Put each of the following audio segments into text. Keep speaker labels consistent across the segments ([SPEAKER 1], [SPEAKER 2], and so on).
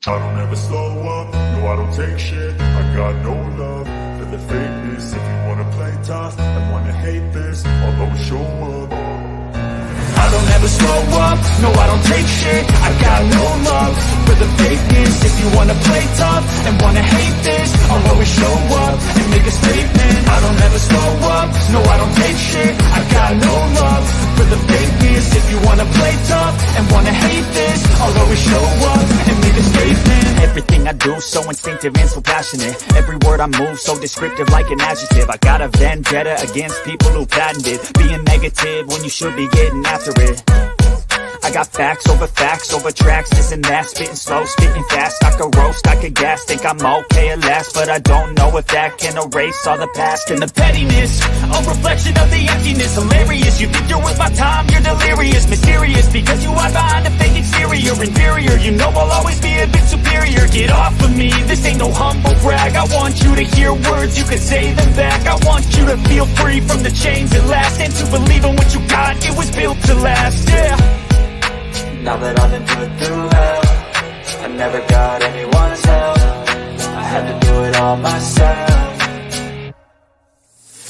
[SPEAKER 1] I don't ever slow up, no I don't take shit. I got no love for the fakeness. If you wanna play tough and wanna hate this, I'll always show up. I don't ever slow up, no I don't take shit. I got no love for the fakeness. If you wanna play tough and wanna hate this, I'll always show up and make a statement. I don't ever slow up, no I don't take shit. I got no love for the fakeness. If you wanna play tough and wanna hate this, I'll always show up and make a statement.
[SPEAKER 2] Everything I do so instinctive and so passionate. Every word I move so descriptive like an adjective. I got a vendetta against people who patented being negative when you should be getting after it. I got facts over tracks, this and that. Spitting slow, spitting fast. I could roast, I could gas. Think I'm okay at last, but I don't know if that can erase all the past. And the pettiness, a reflection of the emptiness. Hilarious, you think you're worth my time, you're delirious. Mysterious, because you hide behind a fake exterior. Inferior, you know I'll always be a bit superior. Get off of me, this ain't no humble brag. I want you to hear words, you can say them back. I want you to feel free from the chains at last, and to believe in what you got, it was built to last, yeah.
[SPEAKER 3] Now that I've been put through hell, I never got anyone's help. I had to do it all myself.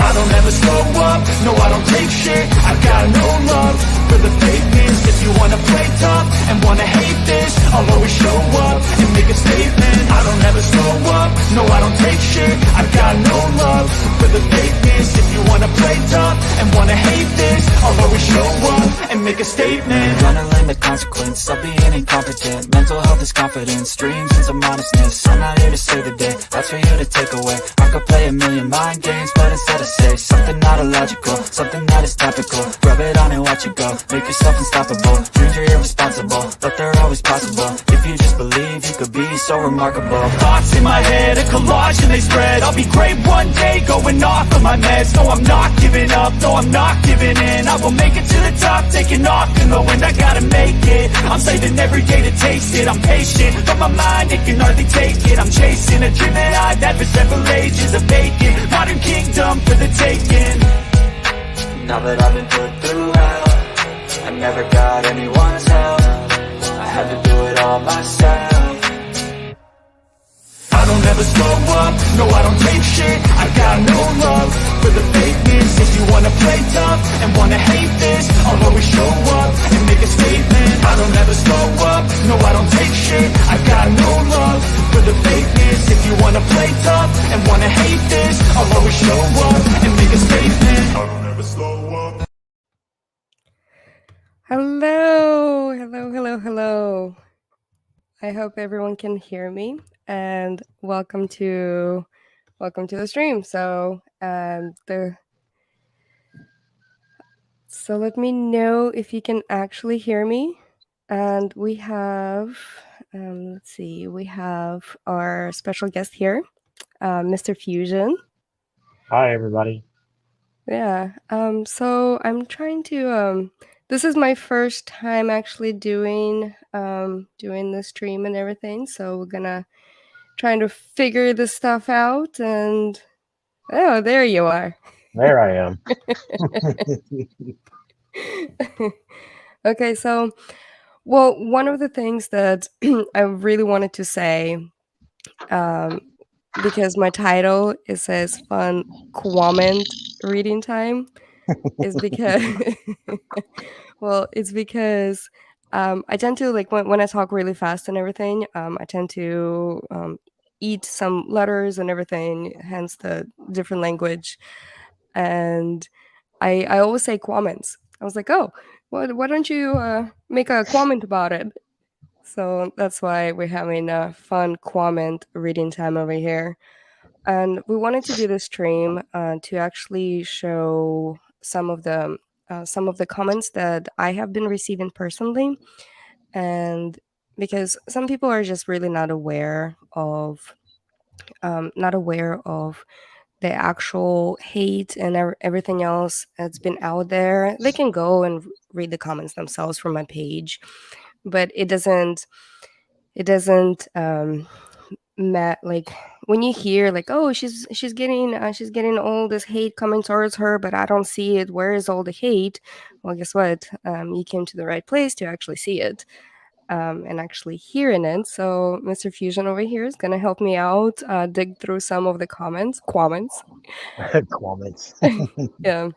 [SPEAKER 1] I don't ever slow up, no I don't take shit. I got no love for the fakeness. If you wanna play tough and wanna hate this, I'll always show up and make a statement. I don't ever slow up, no I don't take shit. I got no love for the fakeness. If you wanna play tough and wanna hate this, I'll always show up and make a statement.
[SPEAKER 3] Gonna learn the consequence of being incompetent. Mental health is confidence, dreams and some honestness. I'm not here to save the day, that's for you to take away. I could play a million mind games, but instead I say something not illogical, something that is topical. Rub it on and watch it go, make yourself unstoppable. Dreams are irresponsible, but they're always possible. If you just believe, you could be so remarkable.
[SPEAKER 2] Thoughts in my head, a collage and they spread. I'll be great one day, going off of my meds. No, I'm not giving up, no, I'm not giving in. I will make it to the top, taking off in the wind. I gotta make it, I'm saving every day to taste it. I'm patient, but my mind, it can hardly take it. I'm chasing a dream that I've had for several ages. A vacant, modern kingdom for the taking.
[SPEAKER 3] Now that I've been put through hell, I never got anyone's help. I had to do it all myself.
[SPEAKER 1] I don't ever slow up, no I don't take shit. I got no love for the fakeness. If you wanna play tough and wanna hate this, I'll always show up and make a statement. I don't ever slow up, no I don't take shit. I got no love for the fakeness. If you wanna play tough and wanna hate this, I'll always show up and make a statement. I don't ever slow up.
[SPEAKER 4] Hello. I hope everyone can hear me, and welcome to the stream. So let me know if you can actually hear me. And we have we have our special guest here, Mr. Fusion.
[SPEAKER 5] Hi, everybody.
[SPEAKER 4] Yeah. So I'm trying to this is my first time actually doing the stream and everything. So we're gonna trying to figure this stuff out. And oh, there you are.
[SPEAKER 5] There I am.
[SPEAKER 4] Okay, so well, one of the things that I really wanted to say, because my title, it says fun cuamment reading time, is because well, it's because I tend to, like, when I talk really fast and everything, I tend to eat some letters and everything, hence the different language. And I always say cuamments. I was like, oh, why don't you make a cuamment about it? So that's why we're having a fun cuamment reading time over here. And we wanted to do this stream to actually show some of the comments that I have been receiving personally, and because some people are just really not aware of the actual hate and everything else that's been out there. They can go and read the comments themselves from my page, but it doesn't like when you hear like, oh, she's getting all this hate coming towards her, but I don't see it. Where is all the hate? Well, guess what? You came to the right place to actually see it. and actually hearing it. So Mr. Fusion over here is going to help me out, dig through some of the comments.
[SPEAKER 5] Comments.
[SPEAKER 4] Yeah.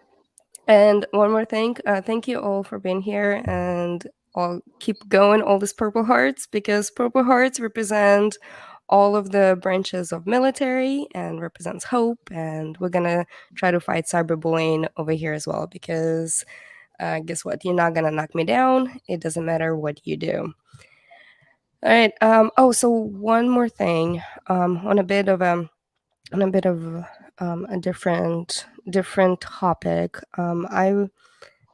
[SPEAKER 4] And one more thing, thank you all for being here, and I'll keep going all these purple hearts, because purple hearts represent all of the branches of military and represents hope, and we're gonna try to fight cyberbullying over here as well, because guess what, you're not gonna knock me down, it doesn't matter what you do. All right. Oh, so one more thing, on a bit of a different topic. I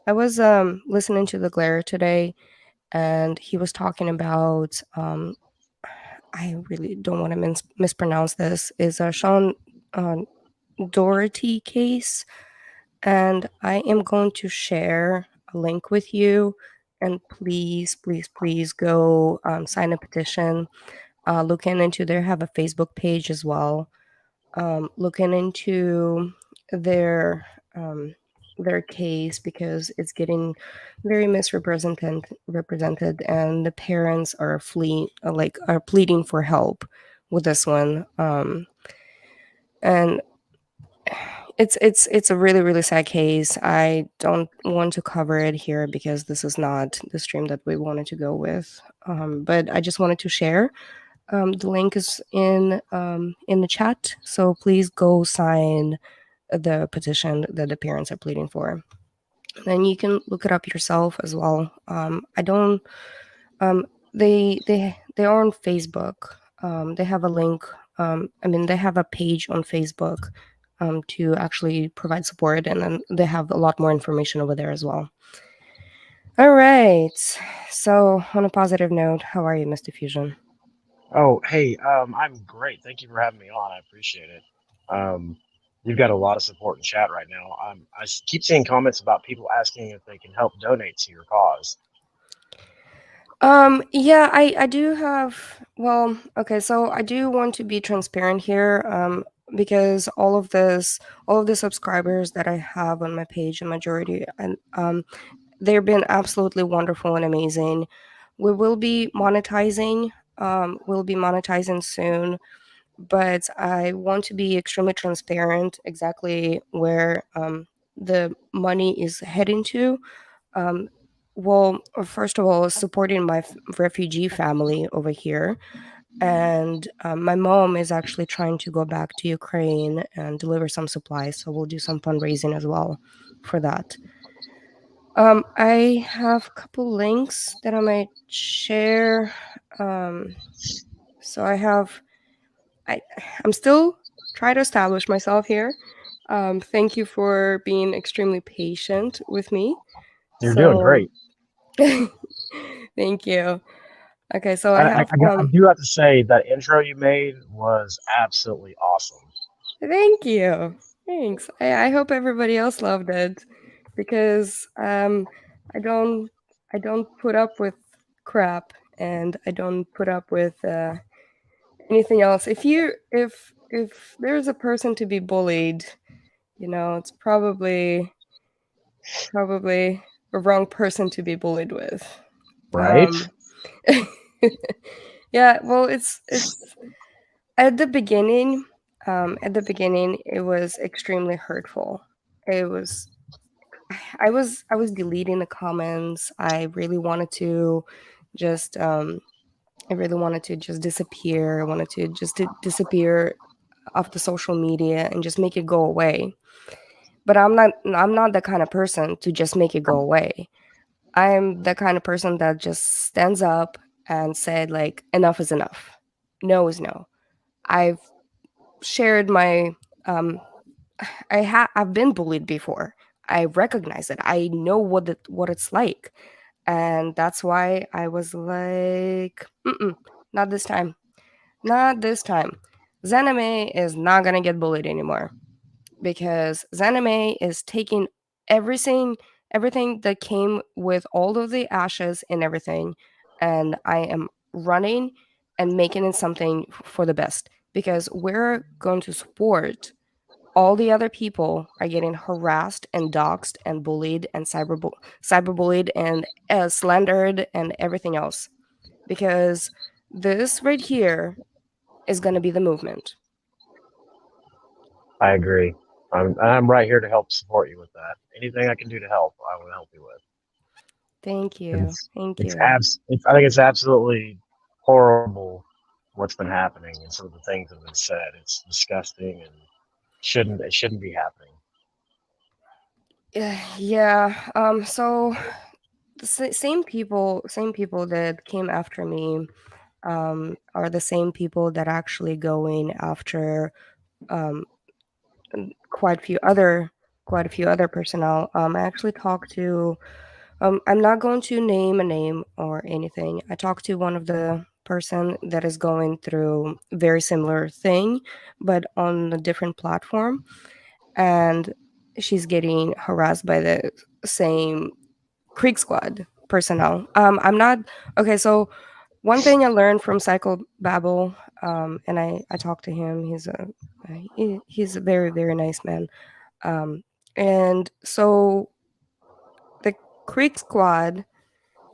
[SPEAKER 4] was listening to the Glare today, and he was talking about I really don't want to mispronounce this. Is a Sean uh, Doherty case, and I am going to share a link with you. And please, please, please go sign a petition. Looking into they have a Facebook page as well. Looking into their um, their case, because it's getting very represented, and the parents are are pleading for help with this one. And it's a really really sad case. I don't want to cover it here because this is not the stream that we wanted to go with. But I just wanted to share. The link is in the chat, so please go sign the petition that the parents are pleading for. Then you can look it up yourself as well. I don't. They are on Facebook. They have a link. They have a page on Facebook to actually provide support, and then they have a lot more information over there as well. All right. So on a positive note, how are you, Mr. Fusion?
[SPEAKER 5] Oh, hey, I'm great. Thank you for having me on. I appreciate it. You've got a lot of support in chat right now. Keep seeing comments about people asking if they can help donate to your cause.
[SPEAKER 4] Yeah, I do have, well, okay, so I do want to be transparent here, because all of the subscribers that I have on my page, the majority, and they've been absolutely wonderful and amazing. We will be monetizing, we'll be monetizing soon, but I want to be extremely transparent exactly where the money is heading to. um, well, first of all, supporting my refugee family over here. And my mom is actually trying to go back to Ukraine and deliver some supplies. So we'll do some fundraising as well for that. I have a couple links that I might share. So I'm still trying to establish myself here. Thank you for being extremely patient with me.
[SPEAKER 5] You're doing
[SPEAKER 4] So
[SPEAKER 5] great.
[SPEAKER 4] thank you. Okay, so I
[SPEAKER 5] I,
[SPEAKER 4] have
[SPEAKER 5] I do have to say that intro you made was absolutely awesome.
[SPEAKER 4] thank you. Thanks. I hope everybody else loved it, because I don't I don't put up with crap, and I don't put up with anything else. If there's a person to be bullied, it's probably a wrong person to be bullied with.
[SPEAKER 5] Right?
[SPEAKER 4] Um yeah, well, it's at the beginning. It was extremely hurtful. It was I was deleting the comments. Just I really wanted to just disappear. I wanted to just disappear off the social media and just make it go away. But I'm not the kind of person to just make it go away. I'm the kind of person that just stands up and said, like, enough is enough. No is no. I've shared my I've been bullied before. I recognize it. I know what it's like. And that's why I was like, mm-mm, not this time. Not this time. Zanime is not gonna get bullied anymore, because Zanime is taking everything everything that came with all of the ashes and everything, and I am running and making it something for the best, because we're going to support all the other people are getting harassed and doxxed and bullied and cyberbullied and slandered and everything else. because this right here is going to be the movement.
[SPEAKER 5] I agree. I'm right here to help support you with that. Anything I can do to help, I will help you with.
[SPEAKER 4] Thank you. Thank you.
[SPEAKER 5] I think it's absolutely horrible what's been happening and some of the things that have been said. It's disgusting and it shouldn't be happening.
[SPEAKER 4] Yeah. So the same people that came after me are the same people that actually going after um, quite a few other personnel. I actually talked to. I'm not going to name a name or anything. I talked to one of the person that is going through very similar thing, but on a different platform, and she's getting harassed by the same Creek Squad personnel. I'm not okay. So one thing I learned from Psychobabble, and I talked to him. He's a very very nice man. Um, and so the Creek Squad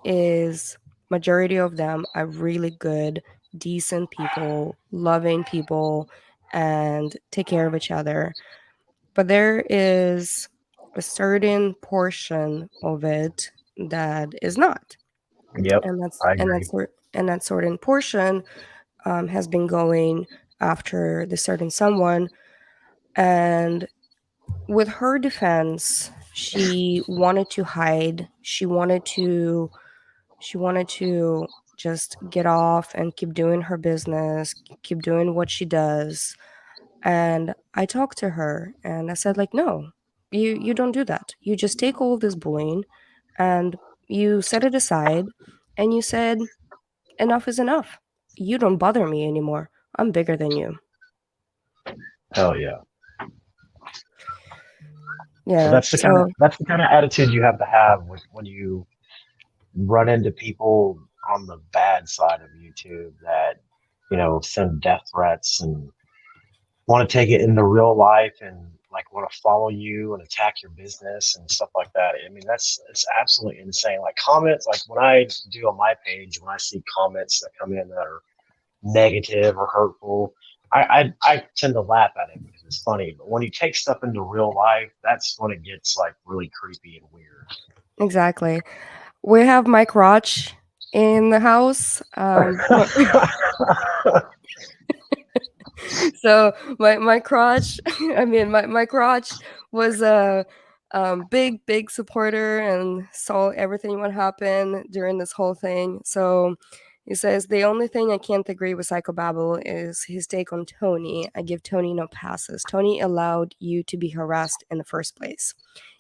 [SPEAKER 4] is majority of them are really good, decent people, loving people, and take care of each other. But there is a certain portion of it that is not,
[SPEAKER 5] Yep,
[SPEAKER 4] and
[SPEAKER 5] I agree.
[SPEAKER 4] that certain portion has been going after the certain someone, and with her defense, she wanted to hide. She wanted to just get off and keep doing her business, keep doing what she does. And I talked to her and I said, like, no, you don't do that. You just take all this bullying and you set it aside and you said, enough is enough. You don't bother me anymore. I'm bigger than you.
[SPEAKER 5] Hell yeah. But
[SPEAKER 4] Yeah. So
[SPEAKER 5] that's the kind of attitude you have to have when you run into people on the bad side of YouTube that send death threats and want to take it into real life and like want to follow you and attack your business and stuff like that. I mean, it's absolutely insane. Like comments, like when I do on my page, when I see comments that come in that are negative or hurtful, I tend to laugh at it because it's funny. But when you take stuff into real life, that's when it gets like really creepy and weird.
[SPEAKER 4] exactly. We have Mike Roach in the house. So my crotch, I mean my crotch was a big supporter and saw everything what happened during this whole thing. So he says the only thing I can't agree with Psychobabble is his take on Tony. I give Tony no passes. Tony allowed you to be harassed in the first place.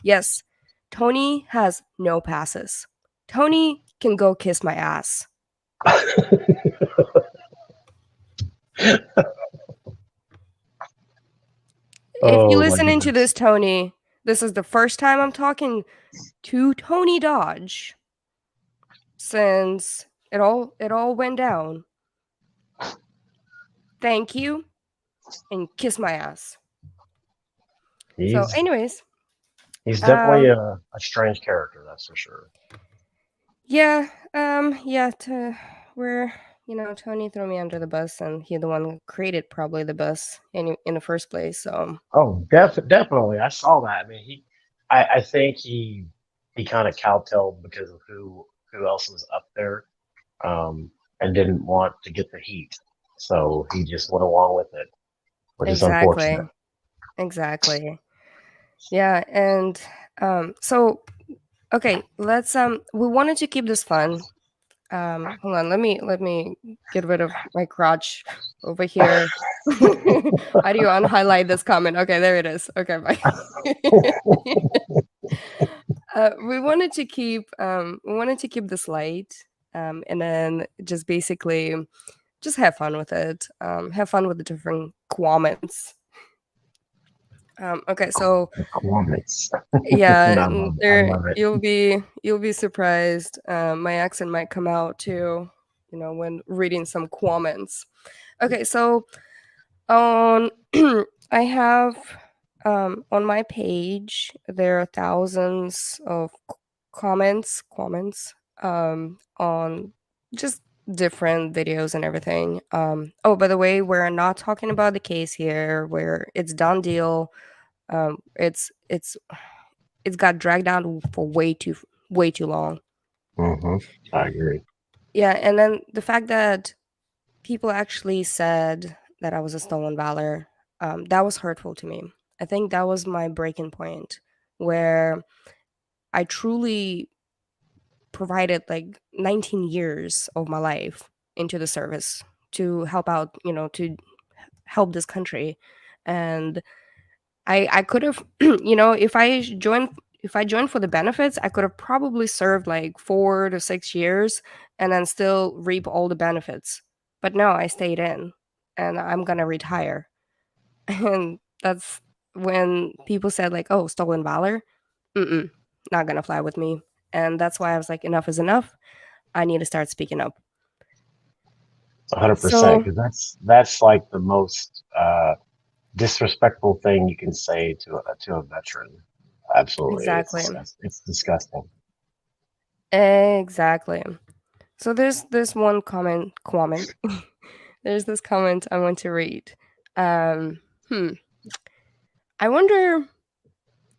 [SPEAKER 4] Yes, Tony has no passes. Tony can go kiss my ass. If you
[SPEAKER 5] Oh my
[SPEAKER 4] listen into
[SPEAKER 5] goodness.
[SPEAKER 4] this, Tony, this is the first time I'm talking to Tony Dodge since it all went down. Thank you and kiss my ass. So,
[SPEAKER 5] He's
[SPEAKER 4] anyways,
[SPEAKER 5] he's definitely
[SPEAKER 4] um,
[SPEAKER 5] a strange character, that's for sure.
[SPEAKER 4] yeah, yeah, where Tony threw me under the bus, and he the one who created probably the bus in the first place. So,
[SPEAKER 5] Oh, definitely. I saw that. I mean, I think he kind of cowtailed because of who else was up there, and didn't want to get the heat, so he just went along with it, which is
[SPEAKER 4] exactly,
[SPEAKER 5] unfortunate.
[SPEAKER 4] exactly, yeah, and so okay, let's we wanted to keep this fun. Hold on, let me get rid of my crotch over here. How do you unhighlight this comment? Okay, there it is. Okay, bye. We wanted to keep this light, and then just basically just have fun with it. Have fun with the different comments. Okay, so
[SPEAKER 5] Cuamments.
[SPEAKER 4] yeah,
[SPEAKER 5] I
[SPEAKER 4] there
[SPEAKER 5] love it.
[SPEAKER 4] you'll be surprised. My accent might come out too, when reading some comments. Okay, so on I have on my page there are thousands of comments on just different videos and everything. Oh, by the way, we're not talking about the case here where it's done deal. It's got dragged out for way too long.
[SPEAKER 5] Mm-hmm. I agree.
[SPEAKER 4] Yeah, and then the fact that people actually said that I was a stolen valor, that was hurtful to me. I think that was my breaking point where I truly provided like 19 years of my life into the service to help out, to help this country. And I could have, if I joined for the benefits, I could have probably served like 4 to 6 years and then still reap all the benefits. But no, I stayed in and I'm gonna retire. And that's when people said like, "Oh, stolen valor, mm-mm, not gonna fly with me." And that's why I was like, enough is enough. I need to start speaking up.
[SPEAKER 5] 100%.
[SPEAKER 4] So
[SPEAKER 5] Because that's like the most disrespectful thing you can say to a veteran. Absolutely, it's
[SPEAKER 4] exactly,
[SPEAKER 5] disgusting. It's disgusting.
[SPEAKER 4] exactly. So there's this one comment. There's this comment I want to read. Um, hmm. I wonder.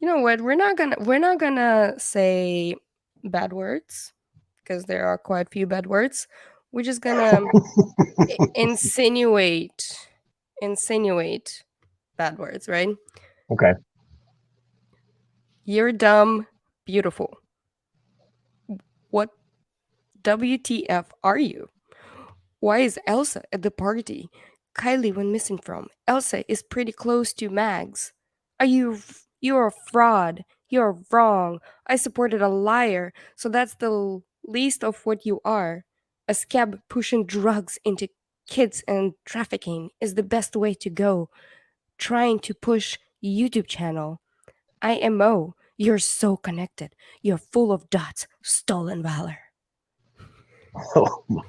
[SPEAKER 4] You know what? We're not gonna say bad words because there are quite a few bad words. We're just gonna insinuate bad words, right?
[SPEAKER 5] Okay.
[SPEAKER 4] You're dumb, beautiful. What WTF are you? Why is Elsa at the party Kylie went missing from? Elsa is pretty close to Mags. You're a fraud. You're wrong. I supported a liar, so that's the least of what you are. A scab pushing drugs into kids and trafficking is the best way to go. Trying to push YouTube channel. IMO. You're so connected. You're full of dots. Stolen valor.
[SPEAKER 5] Oh my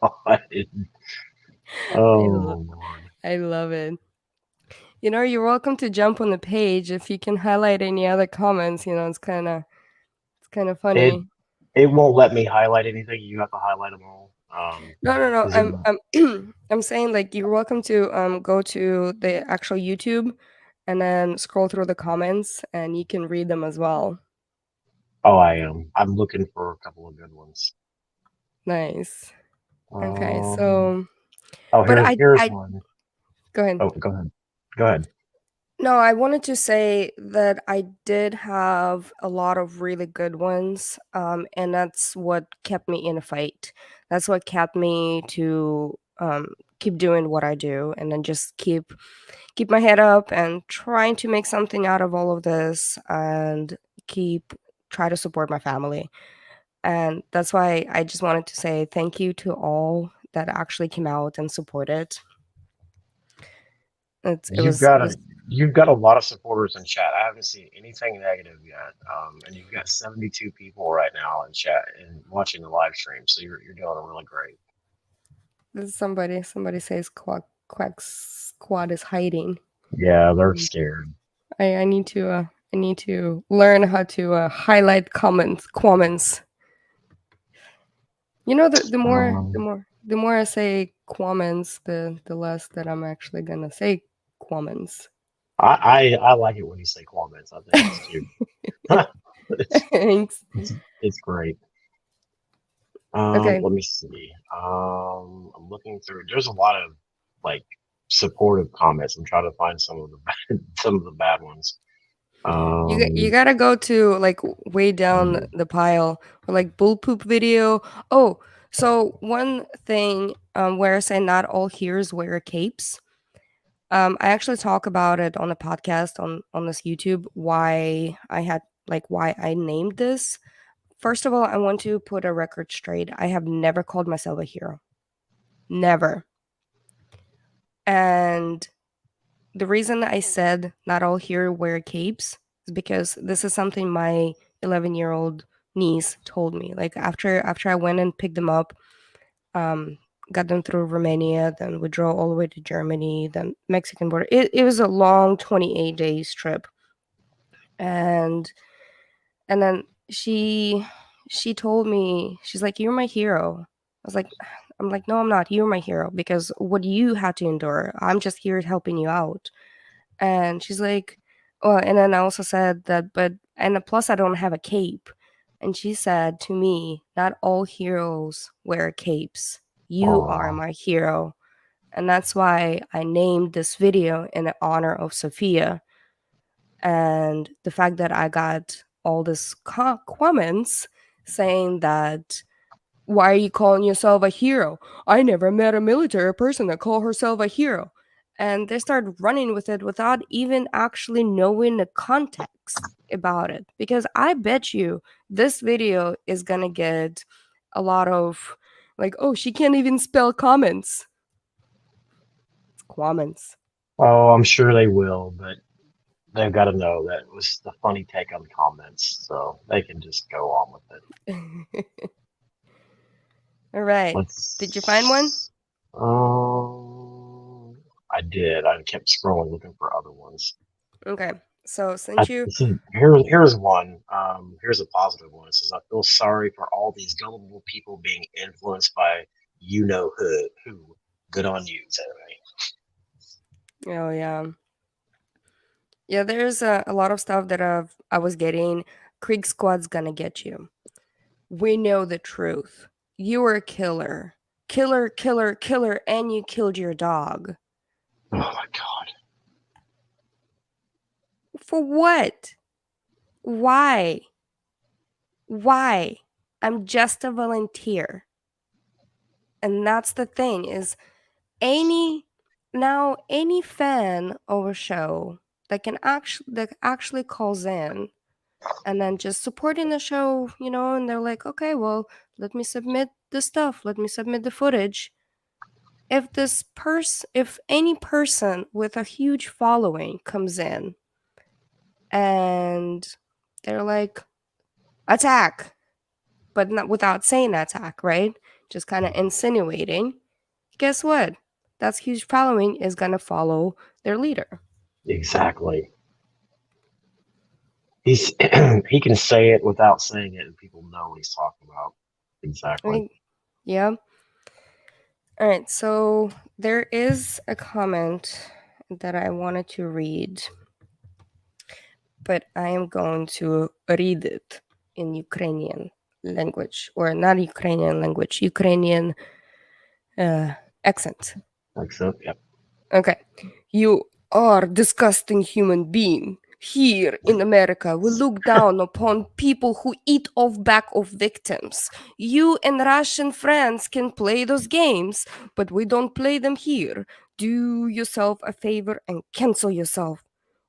[SPEAKER 5] God.
[SPEAKER 4] I, lo-
[SPEAKER 5] Oh Lord.
[SPEAKER 4] I love it. You're welcome to jump on the page if you can highlight any other comments. It's kind of
[SPEAKER 5] It
[SPEAKER 4] funny.
[SPEAKER 5] it won't let me highlight anything. You have to highlight them all.
[SPEAKER 4] No, no, no.
[SPEAKER 5] Is it?
[SPEAKER 4] I'm saying like you're welcome to go to the actual YouTube and then scroll through the comments and you can read them as well.
[SPEAKER 5] Oh, I am. I'm looking for a couple of good ones.
[SPEAKER 4] Nice. Okay,
[SPEAKER 5] Um.
[SPEAKER 4] so
[SPEAKER 5] Oh,
[SPEAKER 4] but
[SPEAKER 5] here's
[SPEAKER 4] I
[SPEAKER 5] one.
[SPEAKER 4] go ahead.
[SPEAKER 5] Oh, go ahead. Go ahead.
[SPEAKER 4] No, I wanted to say that I did have a lot of really good ones, and that's what kept me in a fight. That's what kept me to keep doing what I do, and then just keep my head up and trying to make something out of all of this, and keep try to support my family. And that's why I just wanted to say thank you to all that actually came out and supported. It
[SPEAKER 5] You've
[SPEAKER 4] was
[SPEAKER 5] got
[SPEAKER 4] it
[SPEAKER 5] a
[SPEAKER 4] was
[SPEAKER 5] you've got a lot of supporters in chat. I haven't seen anything negative yet. And you've got 72 people right now in chat and watching the live stream. So you're doing really great.
[SPEAKER 4] Somebody says quack squad is hiding.
[SPEAKER 5] Yeah, they're
[SPEAKER 4] Mm.
[SPEAKER 5] scared.
[SPEAKER 4] I need to learn how to highlight comments.
[SPEAKER 5] Um,
[SPEAKER 4] The more I say comments, the less that I'm actually gonna say comments.
[SPEAKER 5] I like it when you say comments. I think it's cute. it's,
[SPEAKER 4] Thanks.
[SPEAKER 5] it's great.
[SPEAKER 4] Okay,
[SPEAKER 5] Let me see. I'm looking through. There's a lot of like supportive comments. I'm trying to find some of the some of the bad ones.
[SPEAKER 4] you
[SPEAKER 5] Um,
[SPEAKER 4] gotta go to like way down the pile or like bull poop video. Oh, so one thing where I say not all heroes wear capes. I actually talk about it on a podcast on this YouTube. Why I named this. First of all, I want to put a record straight. I have never called myself a hero, never. And the reason I said not all hero wear capes is because this is something my 11-year-old niece told me. Like after I went and picked them up, um, got them through Romania, then we drove all the way to Germany, then Mexican border. It was a long 28 days trip. And then she told me, she's like, "You're my hero." I was like, I'm like, no, I'm not. You're my hero because what you had to endure, I'm just here helping you out. And she's like, oh, and then I also said that, but, and plus I don't have a cape. And she said to me, not all heroes wear capes. You are
[SPEAKER 5] Oh,
[SPEAKER 4] my hero. And that's why I named this video in honor of Sophia. And the fact that I got all these comments saying that, why are you calling yourself a hero? I never met a military person that called herself a hero. And they started running with it without even actually knowing the context about it. Because I bet you this video is gonna get a lot of like, oh, she can't even spell comments. It's comments.
[SPEAKER 5] oh, I'm sure they will, but they've got to know that it was the funny take on the comments, so they can just go on with it.
[SPEAKER 4] All right. Did you find one?
[SPEAKER 5] Let's. I did. I kept scrolling looking for other ones.
[SPEAKER 4] Okay. So since you
[SPEAKER 5] Here's one. Here's a positive one. It says, "I feel sorry for all these gullible people being influenced by you know who. Good on you,
[SPEAKER 4] oh yeah. Yeah, there's a lot of stuff that I was getting. Krieg Squad's gonna get you. We know the truth. You were a killer. Killer, killer, killer, and you killed your dog.
[SPEAKER 5] Oh my god.
[SPEAKER 4] For what? Why? Why? I'm just a volunteer. And that's the thing is any any fan of a show that actually calls in and then just supporting the show, and they're like, okay, well, let me submit the stuff, let me submit the footage. If any person with a huge following comes in and they're like, attack, but not without saying attack, right? Just kind of insinuating, guess what? That's huge following is gonna follow their leader.
[SPEAKER 5] Exactly. He's he can say it without saying it, and people know what he's talking about. Exactly.
[SPEAKER 4] Right? Yeah. All right, so there is a comment that I wanted to read, but I am going to read it in Ukrainian language, or not Ukrainian language, Ukrainian accent.
[SPEAKER 5] Excellent. Yep.
[SPEAKER 4] Okay. You are disgusting human being. Here in America, we look down upon people who eat off back of victims. You and Russian friends can play those games, but we don't play them here. Do yourself a favor and cancel yourself,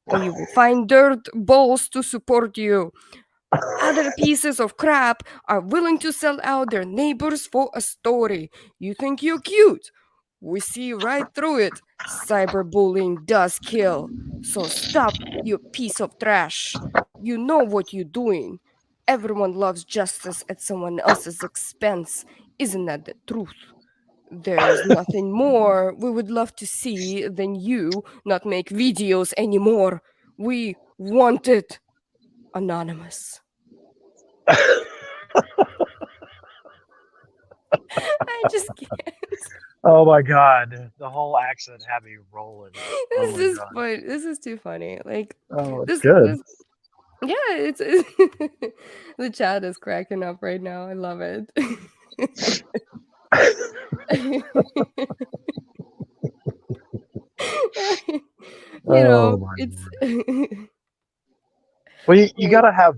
[SPEAKER 4] or you will find dirt balls to support you. Other pieces of crap are willing to sell out their neighbors for a story. You think you're cute? We see right through it. Cyberbullying does kill. So stop, you piece of trash. You know what you're doing. Everyone loves justice at someone else's expense. Isn't that the truth? There's nothing more we would love to see than you not make videos anymore. We want it. Anonymous. I just can't.
[SPEAKER 5] Oh my god, the whole accent had me rolling. Oh
[SPEAKER 4] This
[SPEAKER 5] my
[SPEAKER 4] is
[SPEAKER 5] god.
[SPEAKER 4] fun. This is too funny. Like
[SPEAKER 5] Oh, it's
[SPEAKER 4] this.
[SPEAKER 5] good.
[SPEAKER 4] Yeah, it's the chat is cracking up right now. I love it.
[SPEAKER 5] Oh my
[SPEAKER 4] It's
[SPEAKER 5] lord. Well, you
[SPEAKER 4] well,
[SPEAKER 5] gotta have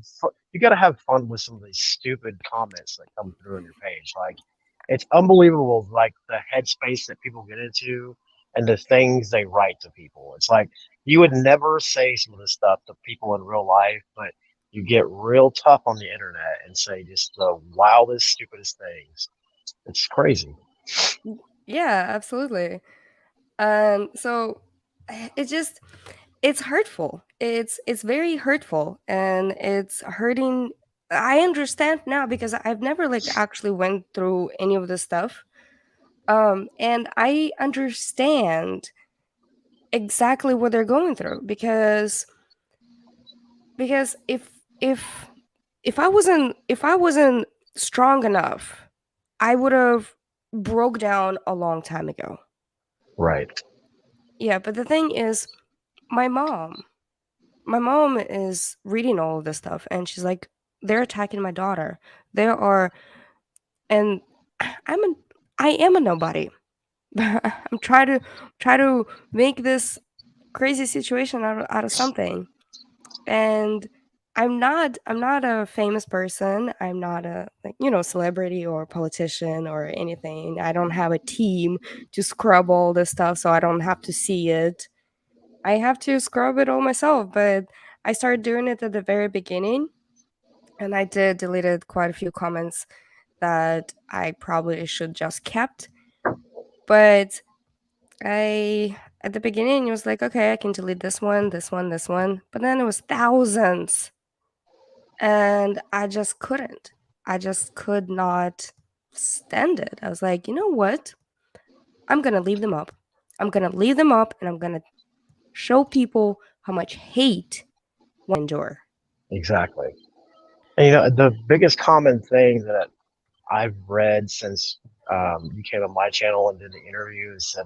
[SPEAKER 5] you gotta have fun with some of these stupid comments that come through on your page. Like, it's unbelievable, like the headspace that people get into and the things they write to people. It's like you would never say some of this stuff to people in real life, but you get real tough on the internet and say just the wildest, stupidest things. It's crazy.
[SPEAKER 4] yeah, absolutely. And so it just it's hurtful. It's very hurtful, and it's hurting. I understand now because I've never like actually went through any of this stuff. And I understand exactly what they're going through because if I wasn't strong enough, I would have broke down a long time ago.
[SPEAKER 5] Right.
[SPEAKER 4] Yeah, but the thing is, my mom, my mom is reading all of this stuff, and she's like, they're attacking my daughter. There are, and I'm a, I am a nobody. I'm trying to make this crazy situation out of something. And I'm not a famous person. I'm not a, like, celebrity or politician or anything. I don't have a team to scrub all this stuff, so I don't have to see it. I have to scrub it all myself, but I started doing it at the very beginning, and I did deleted quite a few comments that I probably should just kept. But I at the beginning it was like, okay, I can delete this one, this one, this one, but then it was thousands, and I just couldn't. I just could not stand it. I was like, you know what? I'm gonna leave them up. I'm gonna leave them up, and I'm gonna show people how much hate one endure.
[SPEAKER 5] Exactly. And, the biggest common thing that I've read since you came on my channel and did the interview is said,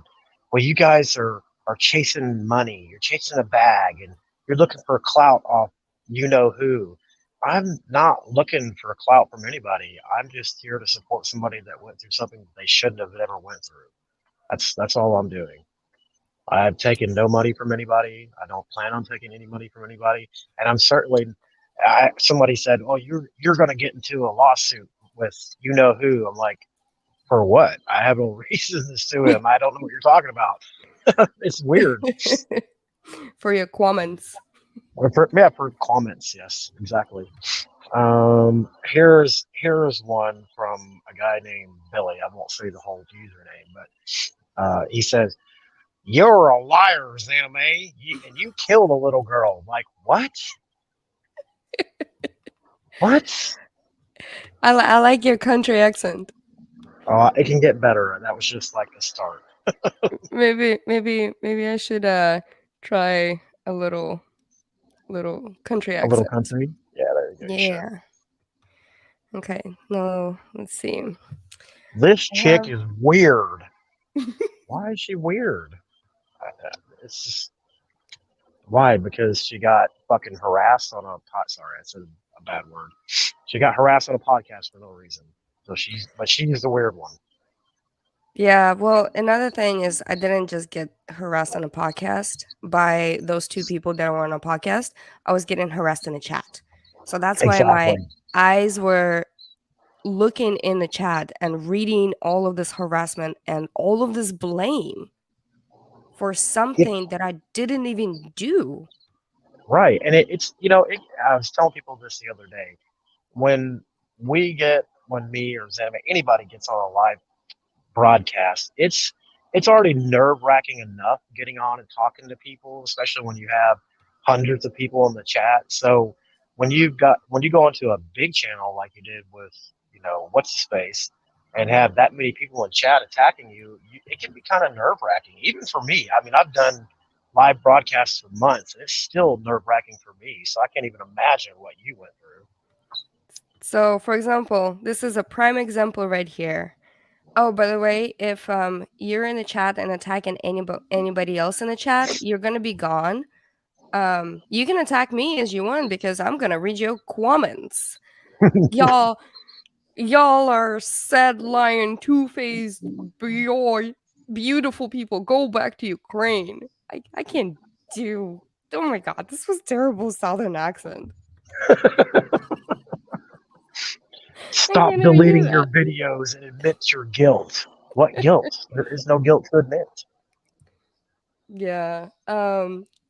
[SPEAKER 5] well, you guys are chasing money. You're chasing a bag and you're looking for clout off you know who. I'm not looking for clout from anybody. I'm just here to support somebody that went through something that they shouldn't have ever went through. That's all I'm doing. I've taken no money from anybody. I don't plan on taking any money from anybody, and I'm certainly. Somebody said, "Oh, you're going to get into a lawsuit with you know who." I'm like, for what? I have no reason to sue him. I don't know what you're talking about. It's weird.
[SPEAKER 4] For your comments.
[SPEAKER 5] For comments, yes, exactly. Here's one from a guy named Billy. I won't say the whole username, but he says, "You're a liar, Xanamay, and you killed a little girl." I'm like, what? What?
[SPEAKER 4] I like your country accent.
[SPEAKER 5] It can get better. That was just like the start.
[SPEAKER 4] Maybe I should try a little country
[SPEAKER 5] A little
[SPEAKER 4] accent.
[SPEAKER 5] country. Yeah, there you go. You should.
[SPEAKER 4] Yeah. Okay. No, let's see.
[SPEAKER 5] This
[SPEAKER 4] I
[SPEAKER 5] chick
[SPEAKER 4] have
[SPEAKER 5] is weird. Why is she weird? It's just why? Because she got fucking harassed on a pot. Sorry, I said a bad word. She got harassed on a podcast for no reason. So she's the weird one.
[SPEAKER 4] Yeah, well, another thing is I didn't just get harassed on a podcast by those two people that were on a podcast. I was getting harassed in a chat. So that's why my
[SPEAKER 5] Exactly.
[SPEAKER 4] eyes were looking in the chat and reading all of this harassment and all of this blame for
[SPEAKER 5] It,
[SPEAKER 4] something that I didn't even do.
[SPEAKER 5] right, and it's I was telling people this the other day. When when me or Zanime, anybody gets on a live broadcast, it's already nerve wracking enough getting on and talking to people, especially when you have hundreds of people in the chat. So when you go into a big channel like you did with what's the space and have that many people in chat attacking you, it can be kind of nerve wracking. Even for me, I mean, I've done live broadcasts for months, and it's still nerve wracking for me. So I can't even imagine what you went through.
[SPEAKER 4] So, for example, this is a prime example right here. Oh, by the way, if you're in the chat and attacking anybody else in the chat, you're gonna be gone. You can attack me as you want because I'm gonna read your comments. Y'all, y'all are sad, lying, two-faced, beautiful people. Go back to Ukraine. I can't do. Oh my god, this was terrible Southern accent. I
[SPEAKER 5] Stop
[SPEAKER 4] can't even do
[SPEAKER 5] deleting your
[SPEAKER 4] that.
[SPEAKER 5] videos and admit your guilt. What guilt? There is no guilt to admit.
[SPEAKER 4] Yeah.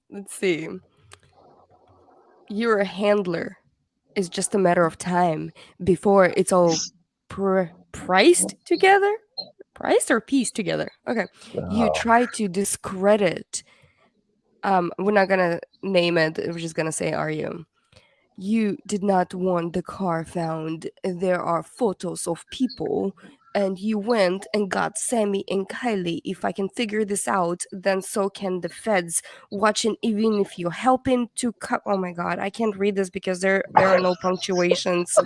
[SPEAKER 4] Let's see. You're a handler. It's just a matter of time before it's all priced together. Priced or pieced together? Okay. You
[SPEAKER 5] Oh,
[SPEAKER 4] try to discredit. We're not gonna name it. We're just gonna say, "Are you?" You did not want the car found. There are photos of people and you went and got Sammy and Kylie. If I can figure this out, then so can the feds watching, even if you're helping to cut. Oh my god, I can't read this because there are no punctuations.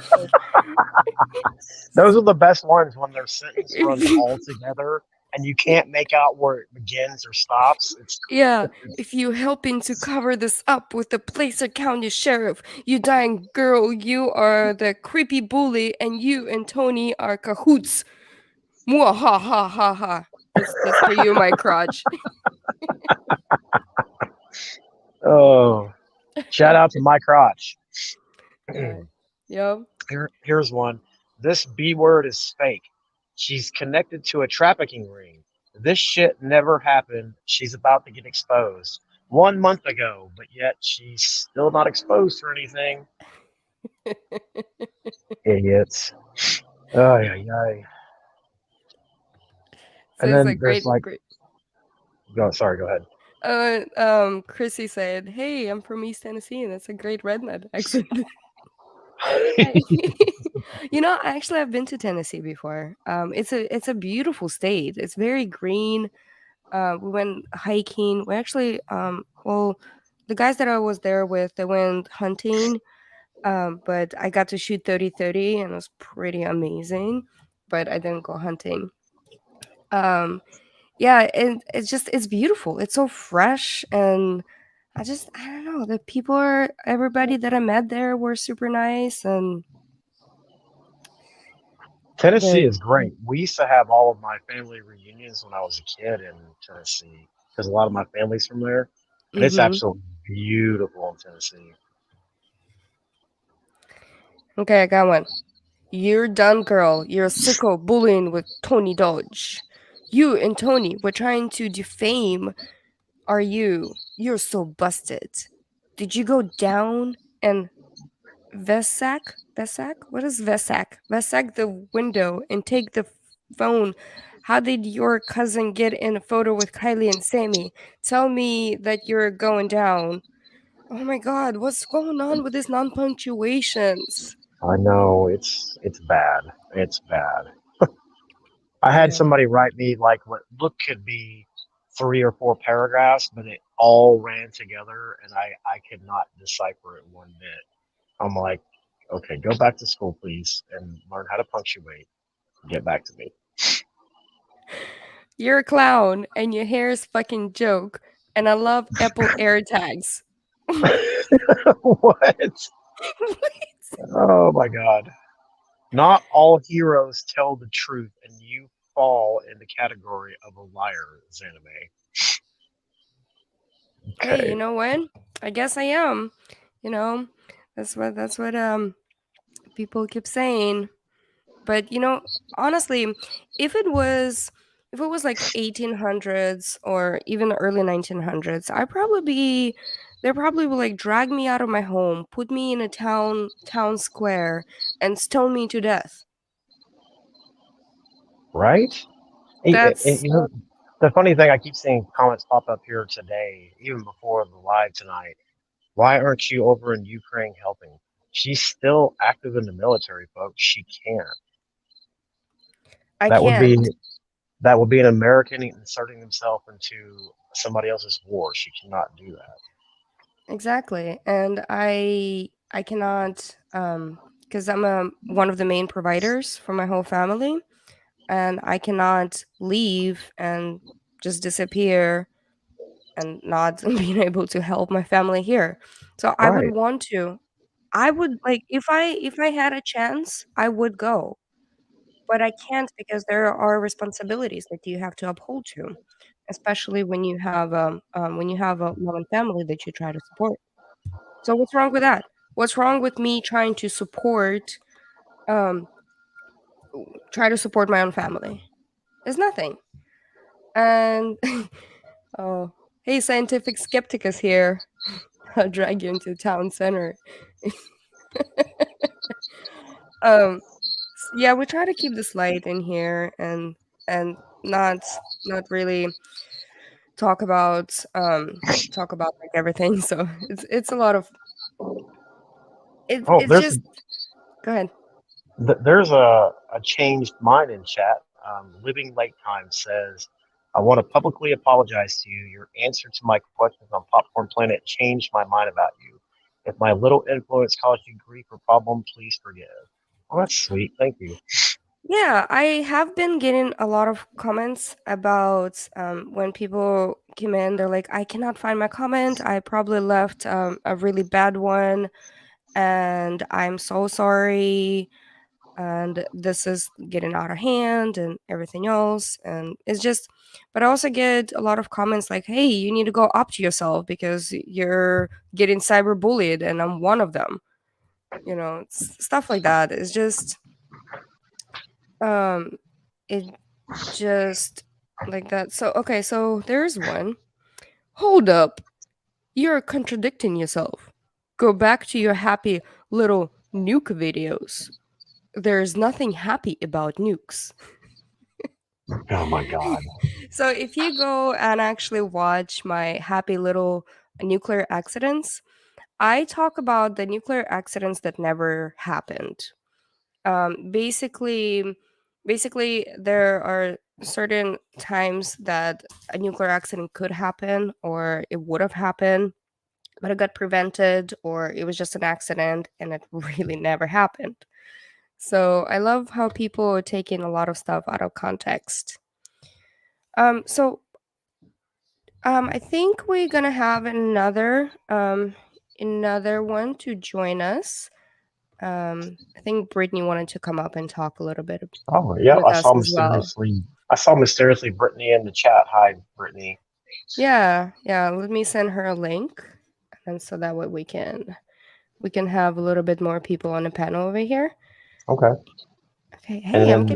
[SPEAKER 5] Those are the best ones when their sentence runs all together and you can't make out where it begins or stops.
[SPEAKER 4] Yeah, if you helping to cover this up with the Placer County Sheriff, you dying girl, you are the creepy bully, and you and Tony are cahoots. Mwah ha ha ha ha. That's for you, my crotch.
[SPEAKER 5] Oh, shout out to my crotch.
[SPEAKER 4] Yep.
[SPEAKER 5] Here's one. This B word is fake. She's connected to a trafficking ring. This shit never happened. She's about to get exposed 1 month ago, but yet she's still not exposed for anything. Idiots. Oh, yeah, yeah.
[SPEAKER 4] So
[SPEAKER 5] And
[SPEAKER 4] it's
[SPEAKER 5] then
[SPEAKER 4] like
[SPEAKER 5] there's like,
[SPEAKER 4] great.
[SPEAKER 5] sorry, go ahead.
[SPEAKER 4] Chrissy said, "Hey, I'm from East Tennessee, and that's a great redneck accent." Actually, I've been to Tennessee before. It's a beautiful state. It's very green. We went hiking. We actually, well, the guys that I was there with, they went hunting. But I got to shoot 30-30, and it was pretty amazing. But I didn't go hunting. Yeah, and it's beautiful. It's so fresh, and I don't know. The people everybody that I met there were super nice, and
[SPEAKER 5] Tennessee
[SPEAKER 4] but
[SPEAKER 5] is great. We used to have all of my family reunions when I was a kid in Tennessee because a lot of my family's from there, and it's
[SPEAKER 4] mm-hmm.
[SPEAKER 5] absolutely beautiful in Tennessee.
[SPEAKER 4] Okay, I got one. You're done, girl. You're a sicko bullying with Tony Dodge. You and Tony were trying to defame. Are you? You're so busted. Did you go down and Vesak? Vesak? What is Vesak? Vesak the window and take the phone. How did your cousin get in a photo with Kylie and Sammy? Tell me that you're going down. Oh my god, what's going on with these non-punctuations?
[SPEAKER 5] I know it's bad. It's bad. I had
[SPEAKER 4] Yeah.
[SPEAKER 5] somebody write me like what look could be 3 or 4 paragraphs, but it all ran together, and I could not decipher it one bit. I'm like, okay, go back to school, please, and learn how to punctuate. Get back to me.
[SPEAKER 4] You're a clown and your hair is fucking joke. And I love Apple AirTags.
[SPEAKER 5] What? Oh my god. Not all heroes tell the truth, and you fall in the category of a liar, Xaname.
[SPEAKER 4] Hey,
[SPEAKER 5] Okay.
[SPEAKER 4] you know what? I guess I am. That's what people keep saying. But honestly, if it was like 1800s or even the early 1900s, they probably would like drag me out of my home, put me in a town square, and stone me to death.
[SPEAKER 5] Right?
[SPEAKER 4] That's
[SPEAKER 5] The funny thing, I keep seeing comments pop up here today, even before the live tonight. Why aren't you over in Ukraine helping? She's still active in the military, folks. She can't.
[SPEAKER 4] I
[SPEAKER 5] That would be
[SPEAKER 4] can't.
[SPEAKER 5] that would be an American inserting himself into somebody else's war. She cannot do that.
[SPEAKER 4] Exactly. And I cannot because I'm one of the main providers for my whole family, and I cannot leave and just disappear and not being able to help my family here. So I would
[SPEAKER 5] Right.
[SPEAKER 4] want to. I would like if I had a chance, I would go. But I can't because there are responsibilities that you have to uphold to, especially when you have a mom and family that you try to support. So what's wrong with that? What's wrong with me um try to support my own family? There's nothing. And oh, hey, scientific skeptic is here. I'll drag you into the town center. um yeah, we try to keep this light in here and not really talk about like everything. So it's a lot of
[SPEAKER 5] Oh,
[SPEAKER 4] it's just go ahead.
[SPEAKER 5] There's a changed mind in chat. Living Late Time says, I want to publicly apologize to you. Your answer to my questions on Popcorn Planet changed my mind about you. If my little influence caused you grief or problem, please forgive. Well, that's sweet. Thank you.
[SPEAKER 4] Yeah, I have been getting a lot of comments about when people came in, they're like, I cannot find my comment. I probably left a really bad one, and I'm so sorry. And this is getting out of hand and everything else. And it's just, but I also get a lot of comments like, hey, you need to go up to yourself because you're getting cyberbullied, and I'm one of them. Stuff like that. It's just, um, it just like that. So, okay, so there's one. Hold up. You're contradicting yourself. Go back to your happy little nuke videos. There's nothing happy about nukes.
[SPEAKER 5] Oh my God.
[SPEAKER 4] So if you go and actually watch my happy little nuclear accidents, I talk about the nuclear accidents that never happened. Basically, there are certain times that a nuclear accident could happen or it would have happened, but it got prevented, or it was just an accident and it really never happened. So I love how people are taking a lot of stuff out of context. So I think we're gonna have another one to join us. I think Brittany wanted to come up and talk a little bit
[SPEAKER 5] Oh yeah,
[SPEAKER 4] with us as well.
[SPEAKER 5] I saw mysteriously Brittany in the chat. Hi, Brittany.
[SPEAKER 4] Yeah. Let me send her a link, and so that way we can have a little bit more people on the panel over here.
[SPEAKER 5] Okay.
[SPEAKER 4] Okay. Hey,
[SPEAKER 5] I'm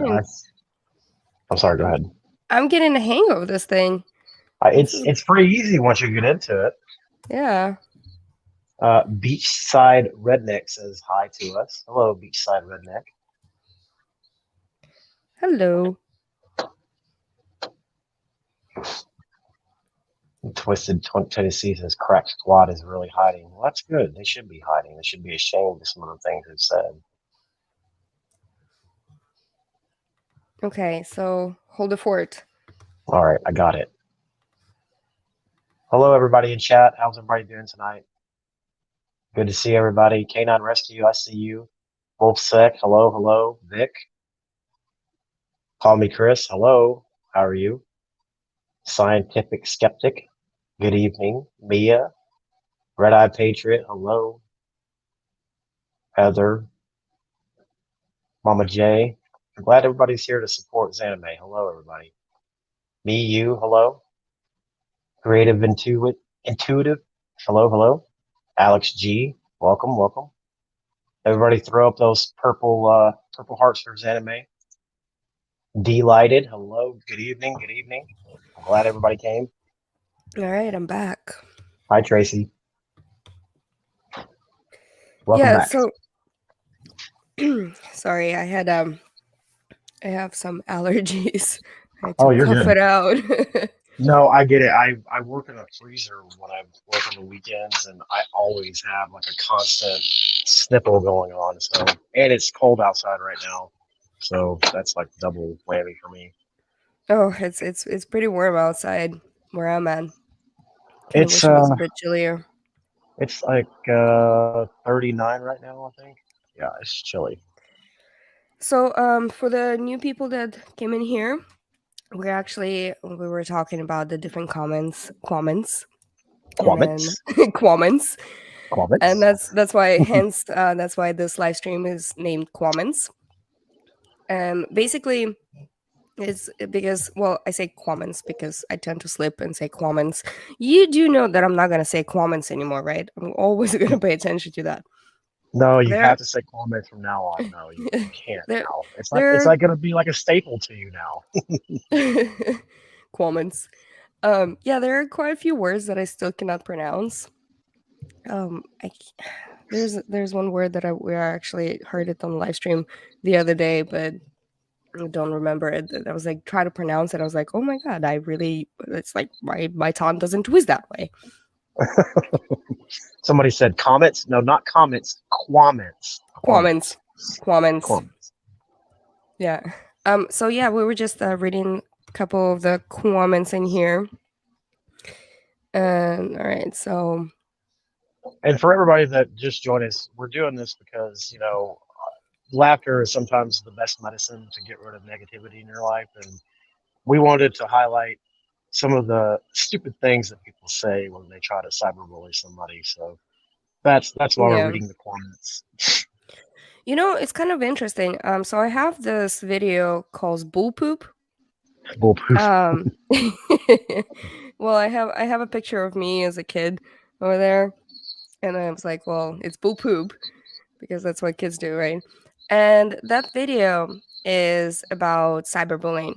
[SPEAKER 5] sorry. Go ahead.
[SPEAKER 4] I'm getting the hang of this thing.
[SPEAKER 5] It's pretty easy once you get into it.
[SPEAKER 4] Yeah.
[SPEAKER 5] Beachside Redneck says hi to us. Hello, Beachside Redneck.
[SPEAKER 4] Hello.
[SPEAKER 5] Twisted Tennessee says Crack Squad is really hiding. Well, that's good. They should be hiding. They should be ashamed of some of the things they've said.
[SPEAKER 4] Okay, so hold the fort.
[SPEAKER 5] All right, I got it. Hello, everybody in chat. How's everybody doing tonight? Good to see everybody. K9 Rescue, I see you. Wolfsec, hello. Vic. Call me Chris, hello. How are you? Scientific Skeptic, good evening. Mia. Red Eye Patriot, hello. Heather. Mama J. I'm glad everybody's here to support XanamayX. Hello, everybody. Me, you, hello. Creative Intuitive, hello. Alex G, welcome. Everybody throw up those purple hearts for XanamayX. Delighted, hello, good evening. I'm glad everybody came.
[SPEAKER 4] All right, I'm back.
[SPEAKER 5] Hi, Tracy. Welcome back.
[SPEAKER 4] So sorry, I have some allergies. I had to
[SPEAKER 5] you're
[SPEAKER 4] cough
[SPEAKER 5] good.
[SPEAKER 4] it out.
[SPEAKER 5] No, I get it. I work in a freezer when I work on the weekends, and I always have like a constant snipple going on. So, and it's cold outside right now, so that's like double whammy for me.
[SPEAKER 4] Oh, it's pretty warm outside where I'm at.
[SPEAKER 5] It's
[SPEAKER 4] wish it was a bit chillier.
[SPEAKER 5] It's like 39 right now, I think. Yeah, it's chilly.
[SPEAKER 4] So, for the new people that came in here, we were talking about the different comments,
[SPEAKER 5] Cuamment.
[SPEAKER 4] and that's why this live stream is named Cuaments. Basically, it's because, well, I say Cuaments because I tend to slip and say Cuaments. You do know that I'm not gonna say Cuaments anymore, right? I'm always gonna pay attention to that.
[SPEAKER 5] No, you have to say Cuamment from now on. No, you can't now. It's like gonna be like a staple to you now.
[SPEAKER 4] Cuaments. Yeah, there are quite a few words that I still cannot pronounce. There's one word that we actually heard it on the live stream the other day, but I don't remember it. I was like, try to pronounce it. I was like, oh my god, it's like my tongue doesn't twist that way.
[SPEAKER 5] Somebody said comments. No, not comments. Cuaments.
[SPEAKER 4] Cuaments. Yeah. So yeah, we were just reading a couple of the comments in here. And all right, so
[SPEAKER 5] And for everybody that just joined us, we're doing this because, laughter is sometimes the best medicine to get rid of negativity in your life. And we wanted to highlight some of the stupid things that people say when they try to cyberbully somebody. So that's why we're
[SPEAKER 4] yeah.
[SPEAKER 5] reading the comments.
[SPEAKER 4] It's kind of interesting. So I have this video called Bull Poop.
[SPEAKER 5] Bulletproof.
[SPEAKER 4] Um, well, I have a picture of me as a kid over there, and I was like, well, it's Bull Poop because that's what kids do, right? And that video is about cyberbullying,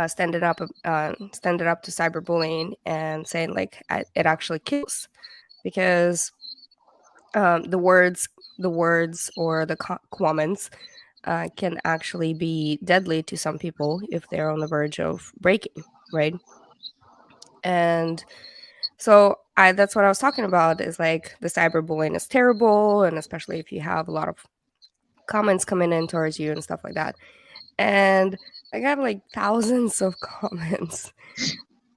[SPEAKER 4] standing up to cyberbullying, and saying like it actually kills because the words or the comments can actually be deadly to some people if they're on the verge of breaking, right? And so that's what I was talking about is like the cyberbullying is terrible, and especially if you have a lot of comments coming in towards you and stuff like that. And I got like thousands of comments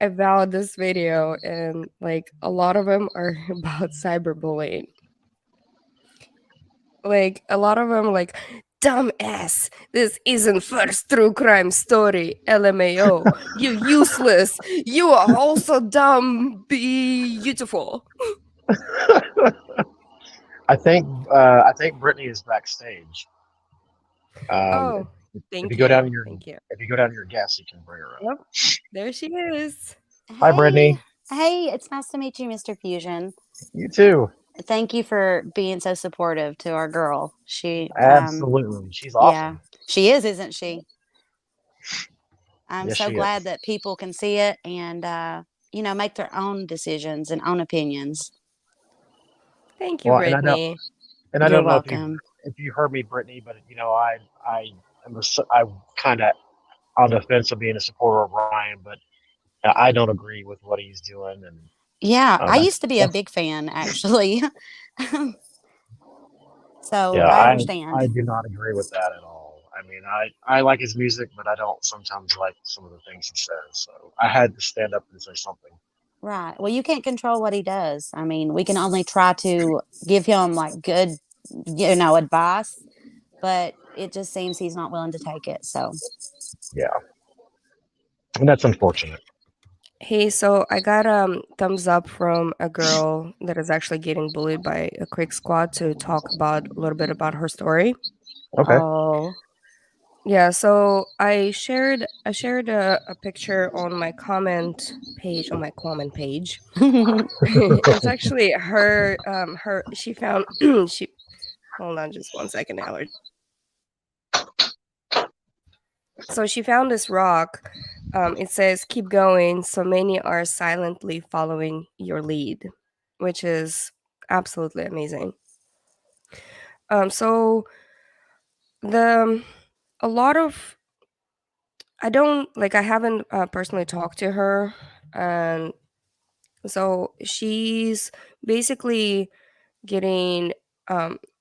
[SPEAKER 4] about this video, and like a lot of them are about cyberbullying. Like a lot of them like dumbass, this isn't first true crime story, lmao, you useless, you are also dumb beautiful.
[SPEAKER 5] I think Brittany is backstage. Um,
[SPEAKER 4] Oh,
[SPEAKER 5] if you
[SPEAKER 4] thank
[SPEAKER 5] go
[SPEAKER 4] you,
[SPEAKER 5] down your
[SPEAKER 4] thank you.
[SPEAKER 5] if you go down your guest, you can bring her up.
[SPEAKER 4] Yep, there she is.
[SPEAKER 5] Hi,
[SPEAKER 6] Hey,
[SPEAKER 5] Brittany.
[SPEAKER 6] hey, it's nice to meet you, Mr. Fusion.
[SPEAKER 5] You too.
[SPEAKER 6] Thank you for being so supportive to our girl.
[SPEAKER 5] Absolutely. She's
[SPEAKER 6] Yeah,
[SPEAKER 5] awesome.
[SPEAKER 6] she is, isn't she? I'm
[SPEAKER 5] Yes,
[SPEAKER 6] so
[SPEAKER 5] she is.
[SPEAKER 6] glad that people can see it and, make their own decisions and own opinions.
[SPEAKER 4] Thank you,
[SPEAKER 5] Well, and I don't
[SPEAKER 4] Brittany.
[SPEAKER 5] and I
[SPEAKER 6] You're
[SPEAKER 5] don't know
[SPEAKER 6] welcome.
[SPEAKER 5] if you heard me, Brittany, but I'm kind of on the fence of being a supporter of Ryan, but I don't agree with what he's doing, and
[SPEAKER 6] Yeah, I
[SPEAKER 5] that's
[SPEAKER 6] used to be a
[SPEAKER 5] that's
[SPEAKER 6] big fan, actually. So
[SPEAKER 5] yeah.
[SPEAKER 6] I
[SPEAKER 5] I
[SPEAKER 6] understand.
[SPEAKER 5] do not agree with that at all. I mean, I like his music, but I don't sometimes like some of the things he says. So I had to stand up and say something.
[SPEAKER 6] Right. Well, you can't control what he does. I mean, we can only try to give him like good, advice, but it just seems he's not willing to take it. So,
[SPEAKER 5] Yeah, and that's unfortunate.
[SPEAKER 4] Hey, so I got thumbs up from a girl that is actually getting bullied by a quick squad to talk about a little bit about her story.
[SPEAKER 5] Okay.
[SPEAKER 6] oh,
[SPEAKER 4] Yeah, so I shared a picture on my comment page, on my comment page. It's actually her she found she hold on just one second, Allard. So she found this rock. It says keep going, so many are silently following your lead, which is absolutely amazing. So the a lot of I haven't personally talked to her, and so she's basically getting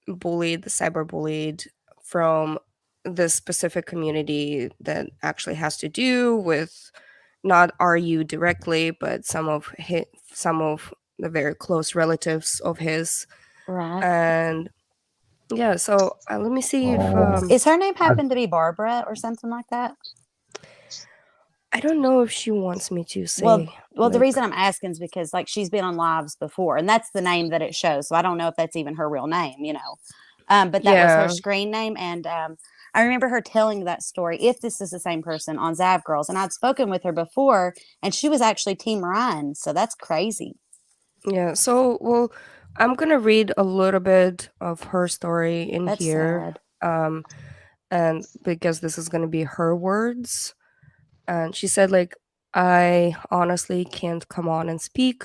[SPEAKER 4] bullied, cyberbullied from this specific community that actually has to do with not RU directly, but some of the very close relatives of his.
[SPEAKER 6] right.
[SPEAKER 4] And yeah, so let me see if
[SPEAKER 5] Oh,
[SPEAKER 6] Is her name
[SPEAKER 5] I,
[SPEAKER 6] happen to be Barbara or something like that?
[SPEAKER 4] I don't know if she wants me to
[SPEAKER 6] Well,
[SPEAKER 4] say
[SPEAKER 6] well, the
[SPEAKER 4] like
[SPEAKER 6] reason I'm asking is because like she's been on lives before, and that's the name that it shows. So I don't know if that's even her real name. But that was her
[SPEAKER 4] yeah.
[SPEAKER 6] screen name, and I remember her telling that story. If this is the same person on Zav Girls, and I'd spoken with her before, and she was actually Team Ryan, so that's crazy.
[SPEAKER 4] Yeah, so well, I'm gonna read a little bit of her story in
[SPEAKER 6] That's
[SPEAKER 4] here,
[SPEAKER 6] sad.
[SPEAKER 4] um, and because this is gonna be her words, and she said like, "I honestly can't come on and speak,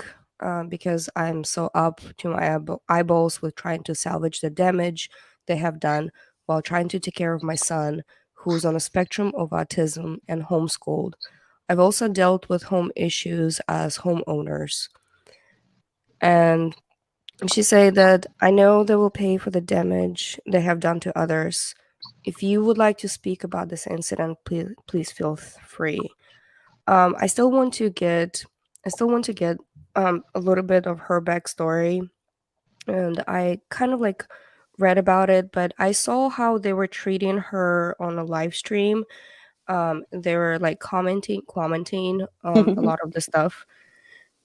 [SPEAKER 4] because I'm so up to my eyeballs with trying to salvage the damage they have done while trying to take care of my son, who's on a spectrum of autism and homeschooled. I've also dealt with home issues as homeowners." And she said that I know they will pay for the damage they have done to others. if you would like to speak about this incident, please feel free. I still want to get a little bit of her backstory, and I kind of like read about it, but I saw how they were treating her on a live stream. They were like commenting a lot of the stuff,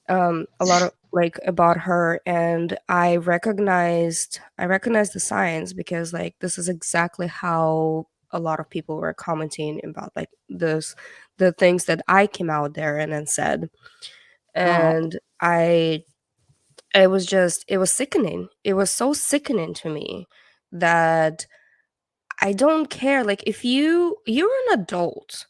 [SPEAKER 4] a lot of like about her, and I recognized the signs, because like this is exactly how a lot of people were commenting about like the things that I came out there and then said.
[SPEAKER 6] Right.
[SPEAKER 4] And it was sickening. It was so sickening to me that I don't care. Like, if you're an adult,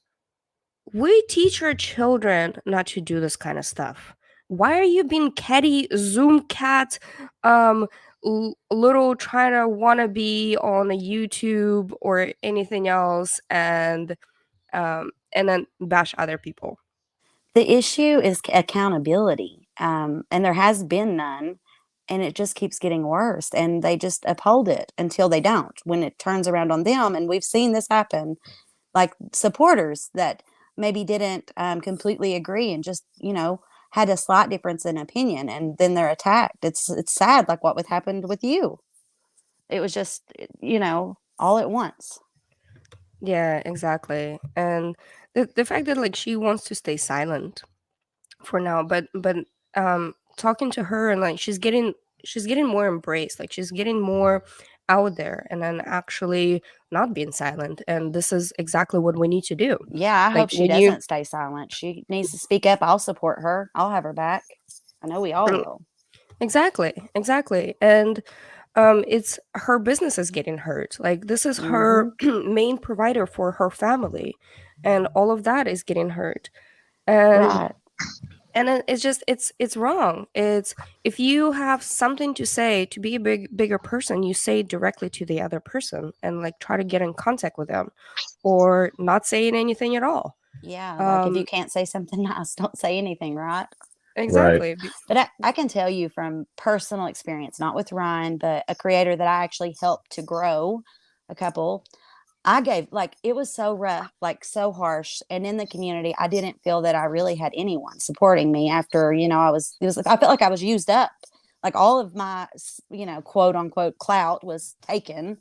[SPEAKER 4] we teach our children not to do this kind of stuff. Why are you being catty, Zoom cat, little trying to wanna be on a YouTube or anything else, and then bash other people?
[SPEAKER 6] The issue is accountability, and there has been none, and it just keeps getting worse. And they just uphold it until they don't. When it turns around on them, and we've seen this happen, like supporters that maybe didn't completely agree and just had a slight difference in opinion, and then they're attacked. It's sad, like what happened with you. It was just all at once.
[SPEAKER 4] Yeah, exactly. And the fact that like she wants to stay silent for now, but talking to her, and like she's getting more embraced, like she's getting more out there, and then actually not being silent, and this is exactly what we need to do.
[SPEAKER 6] Yeah, I
[SPEAKER 4] Like
[SPEAKER 6] hope she
[SPEAKER 4] when you
[SPEAKER 6] doesn't stay silent. She needs to speak up. I'll support her. I'll have her back. I know we all
[SPEAKER 4] mm,
[SPEAKER 6] will.
[SPEAKER 4] exactly, and it's her business is getting hurt. Like this is her
[SPEAKER 6] Hmm.
[SPEAKER 4] main provider for her family, and all of that is getting hurt. and
[SPEAKER 6] Right.
[SPEAKER 4] and it's just it's wrong. It's, if you have something to say, to be a bigger person, you say it directly to the other person, and like try to get in contact with them, or not saying anything at all.
[SPEAKER 6] Yeah, like if you
[SPEAKER 4] um
[SPEAKER 6] can't say something nice, don't say anything, right?
[SPEAKER 5] Right.
[SPEAKER 4] exactly.
[SPEAKER 6] But I can tell you from personal experience, not with Ryan, but a creator that I actually helped to grow a couple. I gave, like, it was so rough, like so harsh. And in the community, I didn't feel that I really had anyone supporting me after, I felt like I was used up. Like all of my, quote unquote clout was taken,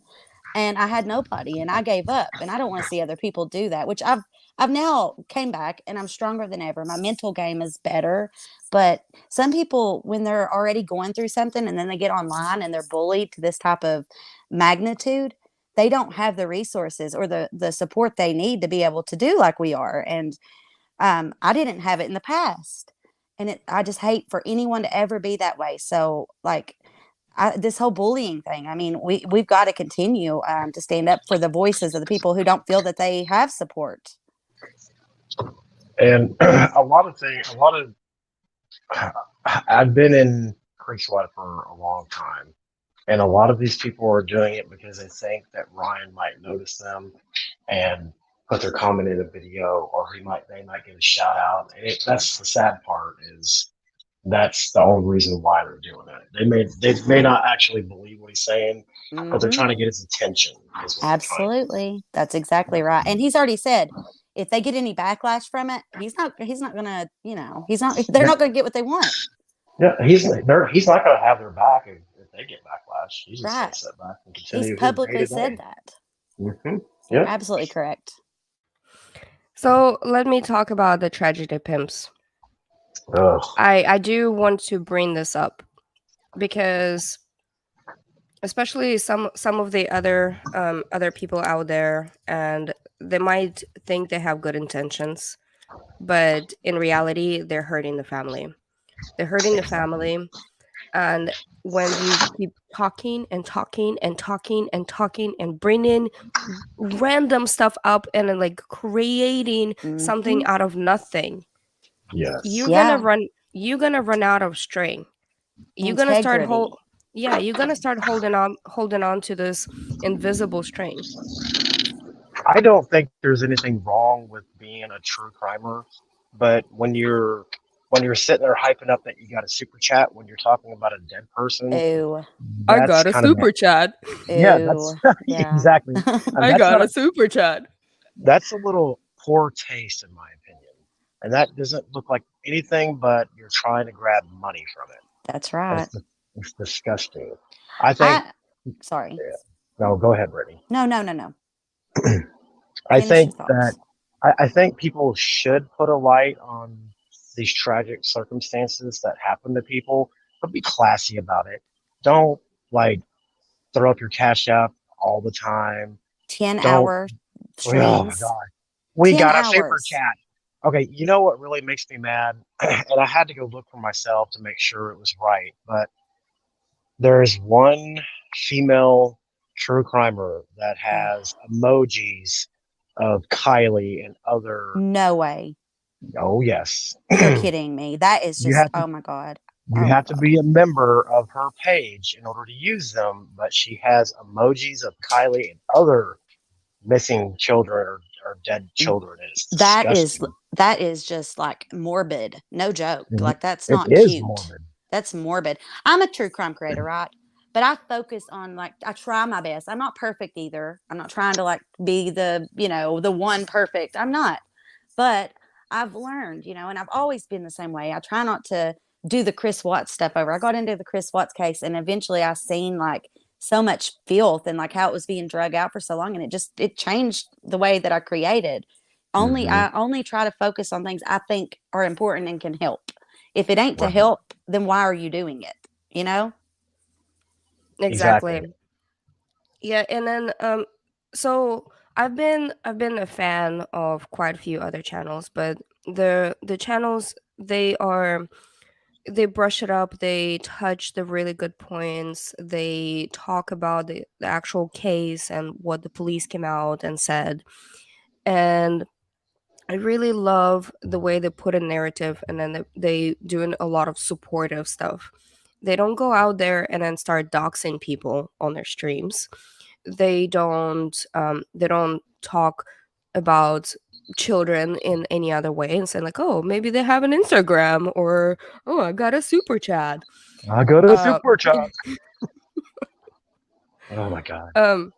[SPEAKER 6] and I had nobody, and I gave up. And I don't want to see other people do that, which I've now came back, and I'm stronger than ever. My mental game is better. But some people, when they're already going through something and then they get online and they're bullied to this type of magnitude, they don't have the resources or the support they need to be able to do like we are. And I didn't have it in the past. And I just hate for anyone to ever be that way. So, like, this whole bullying thing, I mean, we've got to continue to stand up for the voices of the people who don't feel that they have support.
[SPEAKER 5] And a lot of, I've been in Creekside for a long time, and a lot of these people are doing it because they think that Ryan might notice them and put their comment in a video, or they might get a shout out. And that's the sad part, is that's the only reason why they're doing it. They may not actually believe what he's saying, but they're
[SPEAKER 6] Hmm.
[SPEAKER 5] trying to get his attention. Is what they're trying to do.
[SPEAKER 6] Absolutely, that's exactly right. And he's already said, if they get any backlash from it, he's not gonna, he's not. They're
[SPEAKER 5] Yeah,
[SPEAKER 6] not gonna get what they want.
[SPEAKER 5] yeah. He's not going to have their back if they get backlash. He's just going
[SPEAKER 6] Right.
[SPEAKER 5] to sit back and
[SPEAKER 6] He's
[SPEAKER 5] continue his day
[SPEAKER 6] publicly
[SPEAKER 5] to
[SPEAKER 6] said
[SPEAKER 5] day.
[SPEAKER 6] that. You're
[SPEAKER 5] Yep.
[SPEAKER 6] absolutely correct.
[SPEAKER 4] so let me talk about the tragedy pimps.
[SPEAKER 5] Ugh.
[SPEAKER 4] I do want to bring this up, because especially some of the other people out there, and they might think they have good intentions, but in reality they're hurting the family. They're hurting the family. And when you keep talking and talking and talking and talking and bringing random stuff up, and then like creating something
[SPEAKER 6] Hmm.
[SPEAKER 4] out of nothing,
[SPEAKER 5] Yes.
[SPEAKER 4] you're gonna
[SPEAKER 6] Yeah.
[SPEAKER 4] run you're gonna run out of string. You're gonna start hold
[SPEAKER 6] Integrity.
[SPEAKER 4] Yeah, you're gonna start holding on to this invisible string.
[SPEAKER 5] I don't think there's anything wrong with being a true crimer, but when you're when you're sitting there hyping up that you got a super chat when you're talking about a dead person,
[SPEAKER 6] Ooh,
[SPEAKER 4] I
[SPEAKER 5] that's
[SPEAKER 4] got a
[SPEAKER 5] kind of
[SPEAKER 4] super chat.
[SPEAKER 5] yeah, that's
[SPEAKER 6] ooh, yeah.
[SPEAKER 5] exactly, and
[SPEAKER 4] I
[SPEAKER 5] that's
[SPEAKER 4] got
[SPEAKER 5] not
[SPEAKER 4] a super chat.
[SPEAKER 5] that's a little poor taste in my opinion, and that doesn't look like anything but you're trying to grab money from it.
[SPEAKER 6] That's right.
[SPEAKER 5] It's disgusting. I think.
[SPEAKER 6] I sorry.
[SPEAKER 5] Yeah, no, go ahead, Brittany.
[SPEAKER 6] No.
[SPEAKER 5] I
[SPEAKER 6] Finish
[SPEAKER 5] think
[SPEAKER 6] your
[SPEAKER 5] that
[SPEAKER 6] thoughts.
[SPEAKER 5] I think people should put a light on these tragic circumstances that happen to people, but be classy about it. Don't like throw up your cash app all the time.
[SPEAKER 6] 10
[SPEAKER 5] Don't.
[SPEAKER 6] hour
[SPEAKER 5] Oh my
[SPEAKER 6] streams.
[SPEAKER 5] god, we
[SPEAKER 6] 10
[SPEAKER 5] got a super
[SPEAKER 6] hours.
[SPEAKER 5] chat. Okay, you know what really makes me mad, and I had to go look for myself to make sure it was right. But there's one female true crimer that has emojis of Kylie and other.
[SPEAKER 6] No way.
[SPEAKER 5] Oh yes,
[SPEAKER 6] You're kidding me. That is
[SPEAKER 5] you
[SPEAKER 6] just,
[SPEAKER 5] have to
[SPEAKER 6] oh my God.
[SPEAKER 5] you
[SPEAKER 6] Oh my
[SPEAKER 5] have to
[SPEAKER 6] God.
[SPEAKER 5] be a member of her page in order to use them. But she has emojis of Kylie and other missing children or dead children. And it's
[SPEAKER 6] That is
[SPEAKER 5] disgusting.
[SPEAKER 6] that is just like morbid. No joke. Like that's
[SPEAKER 5] It
[SPEAKER 6] not
[SPEAKER 5] is
[SPEAKER 6] cute.
[SPEAKER 5] morbid.
[SPEAKER 6] That's morbid. I'm a true crime creator, right? But I focus on like I try my best. I'm not perfect either. I'm not trying to like be the one perfect. I'm not. But I've learned, and I've always been the same way. I try not to do the Chris Watts stuff over. I got into the Chris Watts case and eventually I seen like so much filth and like how it was being drug out for so long and it changed the way that I created.
[SPEAKER 5] Hmm.
[SPEAKER 6] I only try to focus on things I think are important and can help. If it ain't to
[SPEAKER 5] Right.
[SPEAKER 6] help, then why are you doing it? You know?
[SPEAKER 5] Exactly.
[SPEAKER 4] Exactly. Yeah, and then so I've been a fan of quite a few other channels, but the channels they brush it up, they touch the really good points, they talk about the actual case and what the police came out and said. And I really love the way they put a narrative and then they doing a lot of supportive stuff. They don't go out there and then start doxing people on their streams. They don't talk about children in any other way and say like, oh, maybe they have an Instagram, or oh, I got a super chat.
[SPEAKER 5] I go to a
[SPEAKER 4] Uh,
[SPEAKER 5] super chat. Oh my god.
[SPEAKER 4] um,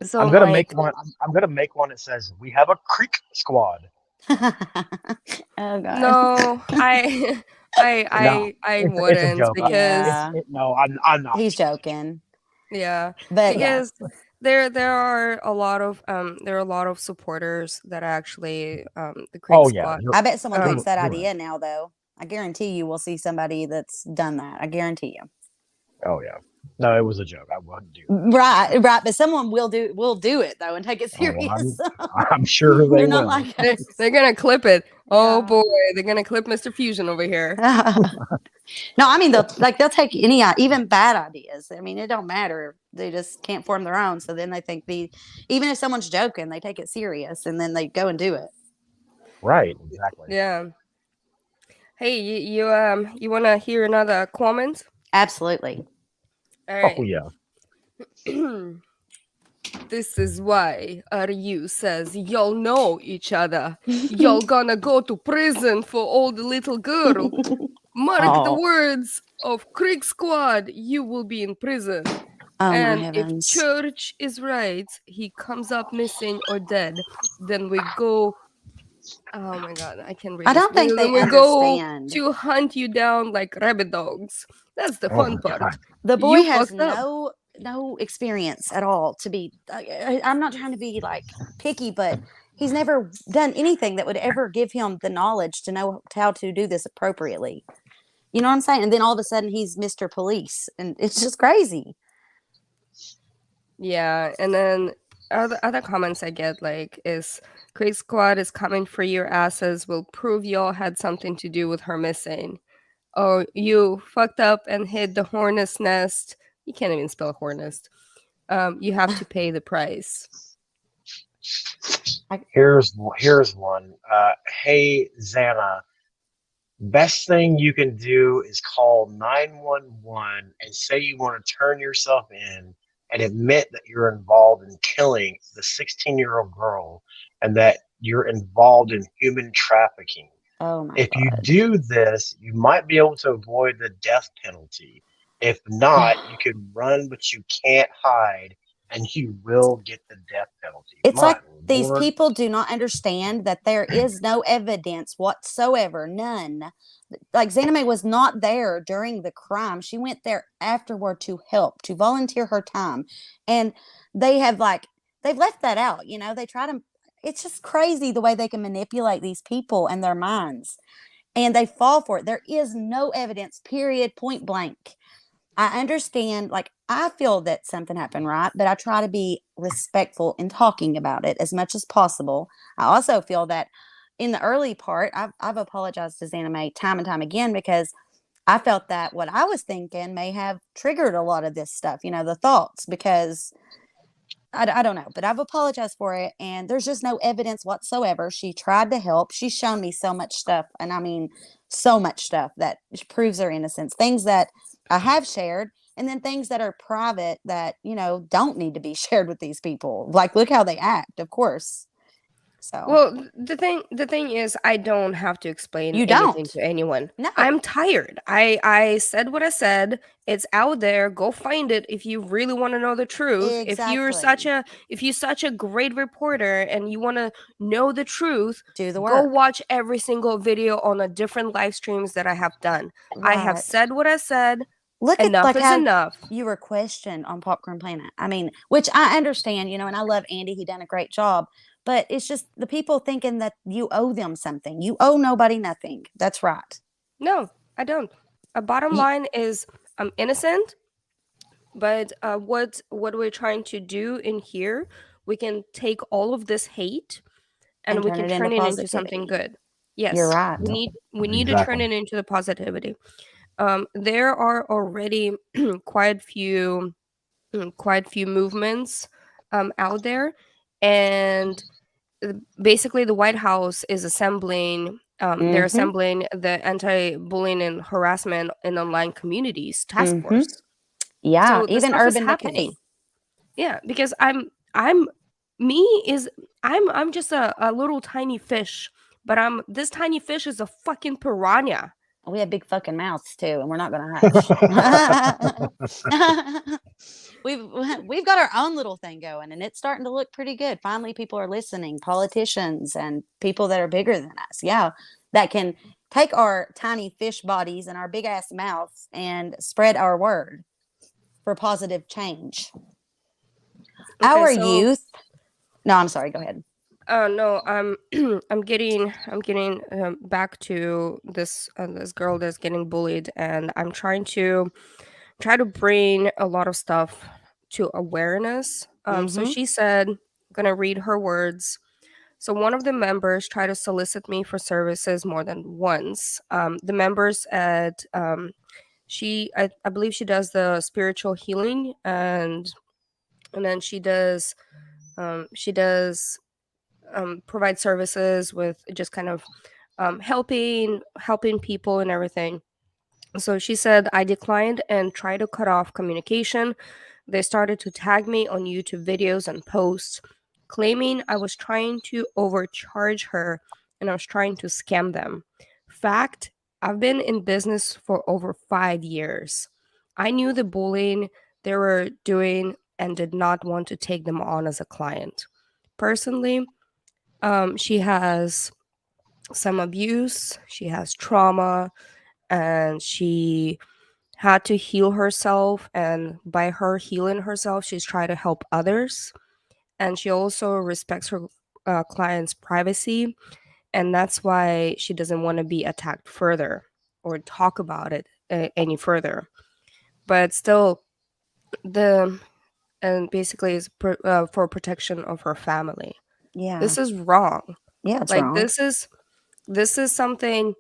[SPEAKER 4] so
[SPEAKER 5] I'm gonna
[SPEAKER 4] Mike,
[SPEAKER 5] make one. I'm gonna make one that says we have a creek squad.
[SPEAKER 6] Oh God.
[SPEAKER 4] no, I,
[SPEAKER 5] No,
[SPEAKER 4] I
[SPEAKER 5] it's a
[SPEAKER 4] wouldn't,
[SPEAKER 5] joke.
[SPEAKER 4] because
[SPEAKER 6] Yeah.
[SPEAKER 5] No, I'm not.
[SPEAKER 6] He's joking.
[SPEAKER 4] yeah,
[SPEAKER 6] But yeah.
[SPEAKER 4] because there are a lot of supporters that actually the Creek
[SPEAKER 5] Oh yeah,
[SPEAKER 4] Squad.
[SPEAKER 6] I bet someone thinks
[SPEAKER 4] Um,
[SPEAKER 6] that
[SPEAKER 5] you're right.
[SPEAKER 6] idea now though. I guarantee you we'll see somebody that's done that. I guarantee you.
[SPEAKER 5] Oh yeah. No, it was a joke. I wouldn't do that.
[SPEAKER 6] Right. But someone will do it though and take it
[SPEAKER 5] Oh,
[SPEAKER 6] serious.
[SPEAKER 5] I'm sure they
[SPEAKER 6] They're not
[SPEAKER 5] will.
[SPEAKER 6] like
[SPEAKER 4] they're,
[SPEAKER 6] us.
[SPEAKER 4] they're gonna clip it. Oh
[SPEAKER 6] Yeah.
[SPEAKER 4] boy, they're gonna clip Mr. Fusion over here.
[SPEAKER 6] No, I mean they'll take any even bad ideas. I mean it don't matter. They just can't form their own. So then they think even if someone's joking, they take it serious and then they go and do it.
[SPEAKER 5] Right. Exactly.
[SPEAKER 4] Yeah. Hey, you wanna hear another comment?
[SPEAKER 6] Absolutely.
[SPEAKER 4] All
[SPEAKER 5] Oh
[SPEAKER 4] right.
[SPEAKER 5] yeah.
[SPEAKER 4] This is why RU says y'all know each other. Y'all gonna go to prison for all the little girl. Mark the
[SPEAKER 6] Oh,
[SPEAKER 4] words of Creek Squad. You will be in prison.
[SPEAKER 6] oh my
[SPEAKER 4] And if
[SPEAKER 6] heavens.
[SPEAKER 4] Church is right, he comes up missing or dead, then we go. Oh my god, I can't read
[SPEAKER 6] I
[SPEAKER 4] this.
[SPEAKER 6] don't think they
[SPEAKER 4] Then we go
[SPEAKER 6] understand.
[SPEAKER 4] to hunt you down like rabbit dogs. That's the
[SPEAKER 5] Oh my
[SPEAKER 4] fun part.
[SPEAKER 5] god.
[SPEAKER 6] The boy
[SPEAKER 4] You
[SPEAKER 6] has
[SPEAKER 4] fucked up.
[SPEAKER 6] no experience at all to be I'm not trying to be like picky, but he's never done anything that would ever give him the knowledge to know how to do this appropriately. You know what I'm saying? And then all of a sudden he's Mr. Police and it's just crazy.
[SPEAKER 4] Yeah, and then other comments I get like is Creek Squad is coming for your asses. Will prove y'all had something to do with her missing. Oh, you fucked up and hid the hornet's nest. You can't even spell hornest. You have to pay the price.
[SPEAKER 5] Here's one. Hey Xana, best thing you can do is call 911 and say you want to turn yourself in and admit that you're involved in killing the 16-year-old girl and that you're involved in human trafficking.
[SPEAKER 6] Oh my
[SPEAKER 5] If you
[SPEAKER 6] God.
[SPEAKER 5] do this, you might be able to avoid the death penalty. If not, you can run, but you can't hide, and you will get the death penalty.
[SPEAKER 6] It's
[SPEAKER 5] My
[SPEAKER 6] like these
[SPEAKER 5] Lord.
[SPEAKER 6] people do not understand that there is no evidence whatsoever, none. Like XanamayX was not there during the crime. She went there afterward to help, to volunteer her time. And they've left that out, they try to it's just crazy the way they can manipulate these people and their minds. And they fall for it. There is no evidence, period, point blank. I understand, like, I feel that something happened, right? But I try to be respectful in talking about it as much as possible. I also feel that in the early part, I've apologized to XanamayX time and time again because I felt that what I was thinking may have triggered a lot of this stuff, the thoughts, because I don't know, but I've apologized for it. And there's just no evidence whatsoever. She tried to help. She's shown me so much stuff. And I mean, so much stuff that proves her innocence. Things that I have shared, and then things that are private that, don't need to be shared with these people. Like, look how they act, of course. So,
[SPEAKER 4] Well, the thing is, I don't have to explain
[SPEAKER 6] you
[SPEAKER 4] anything
[SPEAKER 6] don't.
[SPEAKER 4] to anyone.
[SPEAKER 6] No,
[SPEAKER 4] I'm tired. I said what I said. It's out there. Go find it if you really want to know the truth.
[SPEAKER 6] exactly.
[SPEAKER 4] If you're such a great reporter and you want to know the truth,
[SPEAKER 6] Do the
[SPEAKER 4] go
[SPEAKER 6] work.
[SPEAKER 4] watch every single video on a different live streams that I have done. I have
[SPEAKER 6] Right.
[SPEAKER 4] said what I said.
[SPEAKER 6] Look at
[SPEAKER 4] Enough
[SPEAKER 6] like
[SPEAKER 4] is
[SPEAKER 6] how
[SPEAKER 4] enough.
[SPEAKER 6] you were questioned on Popcorn Planet. I mean, which I understand, and I love Andy. He done a great job. But it's just the people thinking that you owe them something. You owe nobody nothing. That's right.
[SPEAKER 4] No, I don't. A bottom
[SPEAKER 6] You,
[SPEAKER 4] line is I'm innocent. But what we're trying to do in here, we can take all of this hate
[SPEAKER 6] and
[SPEAKER 4] and we
[SPEAKER 6] turn
[SPEAKER 4] can
[SPEAKER 6] it into
[SPEAKER 4] turn it into something
[SPEAKER 6] positivity.
[SPEAKER 4] good.
[SPEAKER 6] You're
[SPEAKER 4] Yes,
[SPEAKER 6] right.
[SPEAKER 4] we need to turn
[SPEAKER 5] Exactly.
[SPEAKER 4] it into the positivity. There are already quite few movements out there, and basically the White House is assembling. They're
[SPEAKER 6] Mm-hmm.
[SPEAKER 4] assembling the anti-bullying and harassment in online communities task
[SPEAKER 6] Mm-hmm.
[SPEAKER 4] force.
[SPEAKER 6] Yeah.
[SPEAKER 4] So this
[SPEAKER 6] Even
[SPEAKER 4] stuff is
[SPEAKER 6] Urban
[SPEAKER 4] happening.
[SPEAKER 6] Decay.
[SPEAKER 4] Yeah, because I'm me is I'm just a little tiny fish, but this tiny fish is a fucking piranha.
[SPEAKER 6] We have big fucking mouths too, and we're not gonna hush. we've we've got our own little thing going, and it's starting to look pretty good. Finally, people are listening. Politicians and people that are bigger than us, yeah, that can take our tiny fish bodies and our big ass mouths and spread our word for positive change.
[SPEAKER 4] Okay,
[SPEAKER 6] Our
[SPEAKER 4] so
[SPEAKER 6] youth. No, I'm sorry. Go ahead.
[SPEAKER 4] no, I'm I'm getting back to this girl that's getting bullied, and I'm try to bring a lot of stuff to awareness. So
[SPEAKER 6] Mm-hmm.
[SPEAKER 4] she said, I'm gonna read her words. So one of the members tried to solicit me for services more than once. The members at I believe she does the spiritual healing, and then she does provide services with just kind of helping people and everything. So she said I declined and tried to cut off communication. They started to tag me on YouTube videos and posts, claiming I was trying to overcharge her and I was trying to scam them. Fact, I've been in business for over 5 years. I knew the bullying they were doing and did not want to take them on as a client. Personally, she has some abuse, she has trauma, and she had to heal herself. And by her healing herself, she's trying to help others. And she also respects her client's privacy. And that's why she doesn't want to be attacked further or talk about it any further. But still, the and basically is for protection of her family.
[SPEAKER 6] Yeah.
[SPEAKER 4] This is wrong.
[SPEAKER 6] Yeah, it's
[SPEAKER 4] Like
[SPEAKER 6] wrong.
[SPEAKER 4] this is something.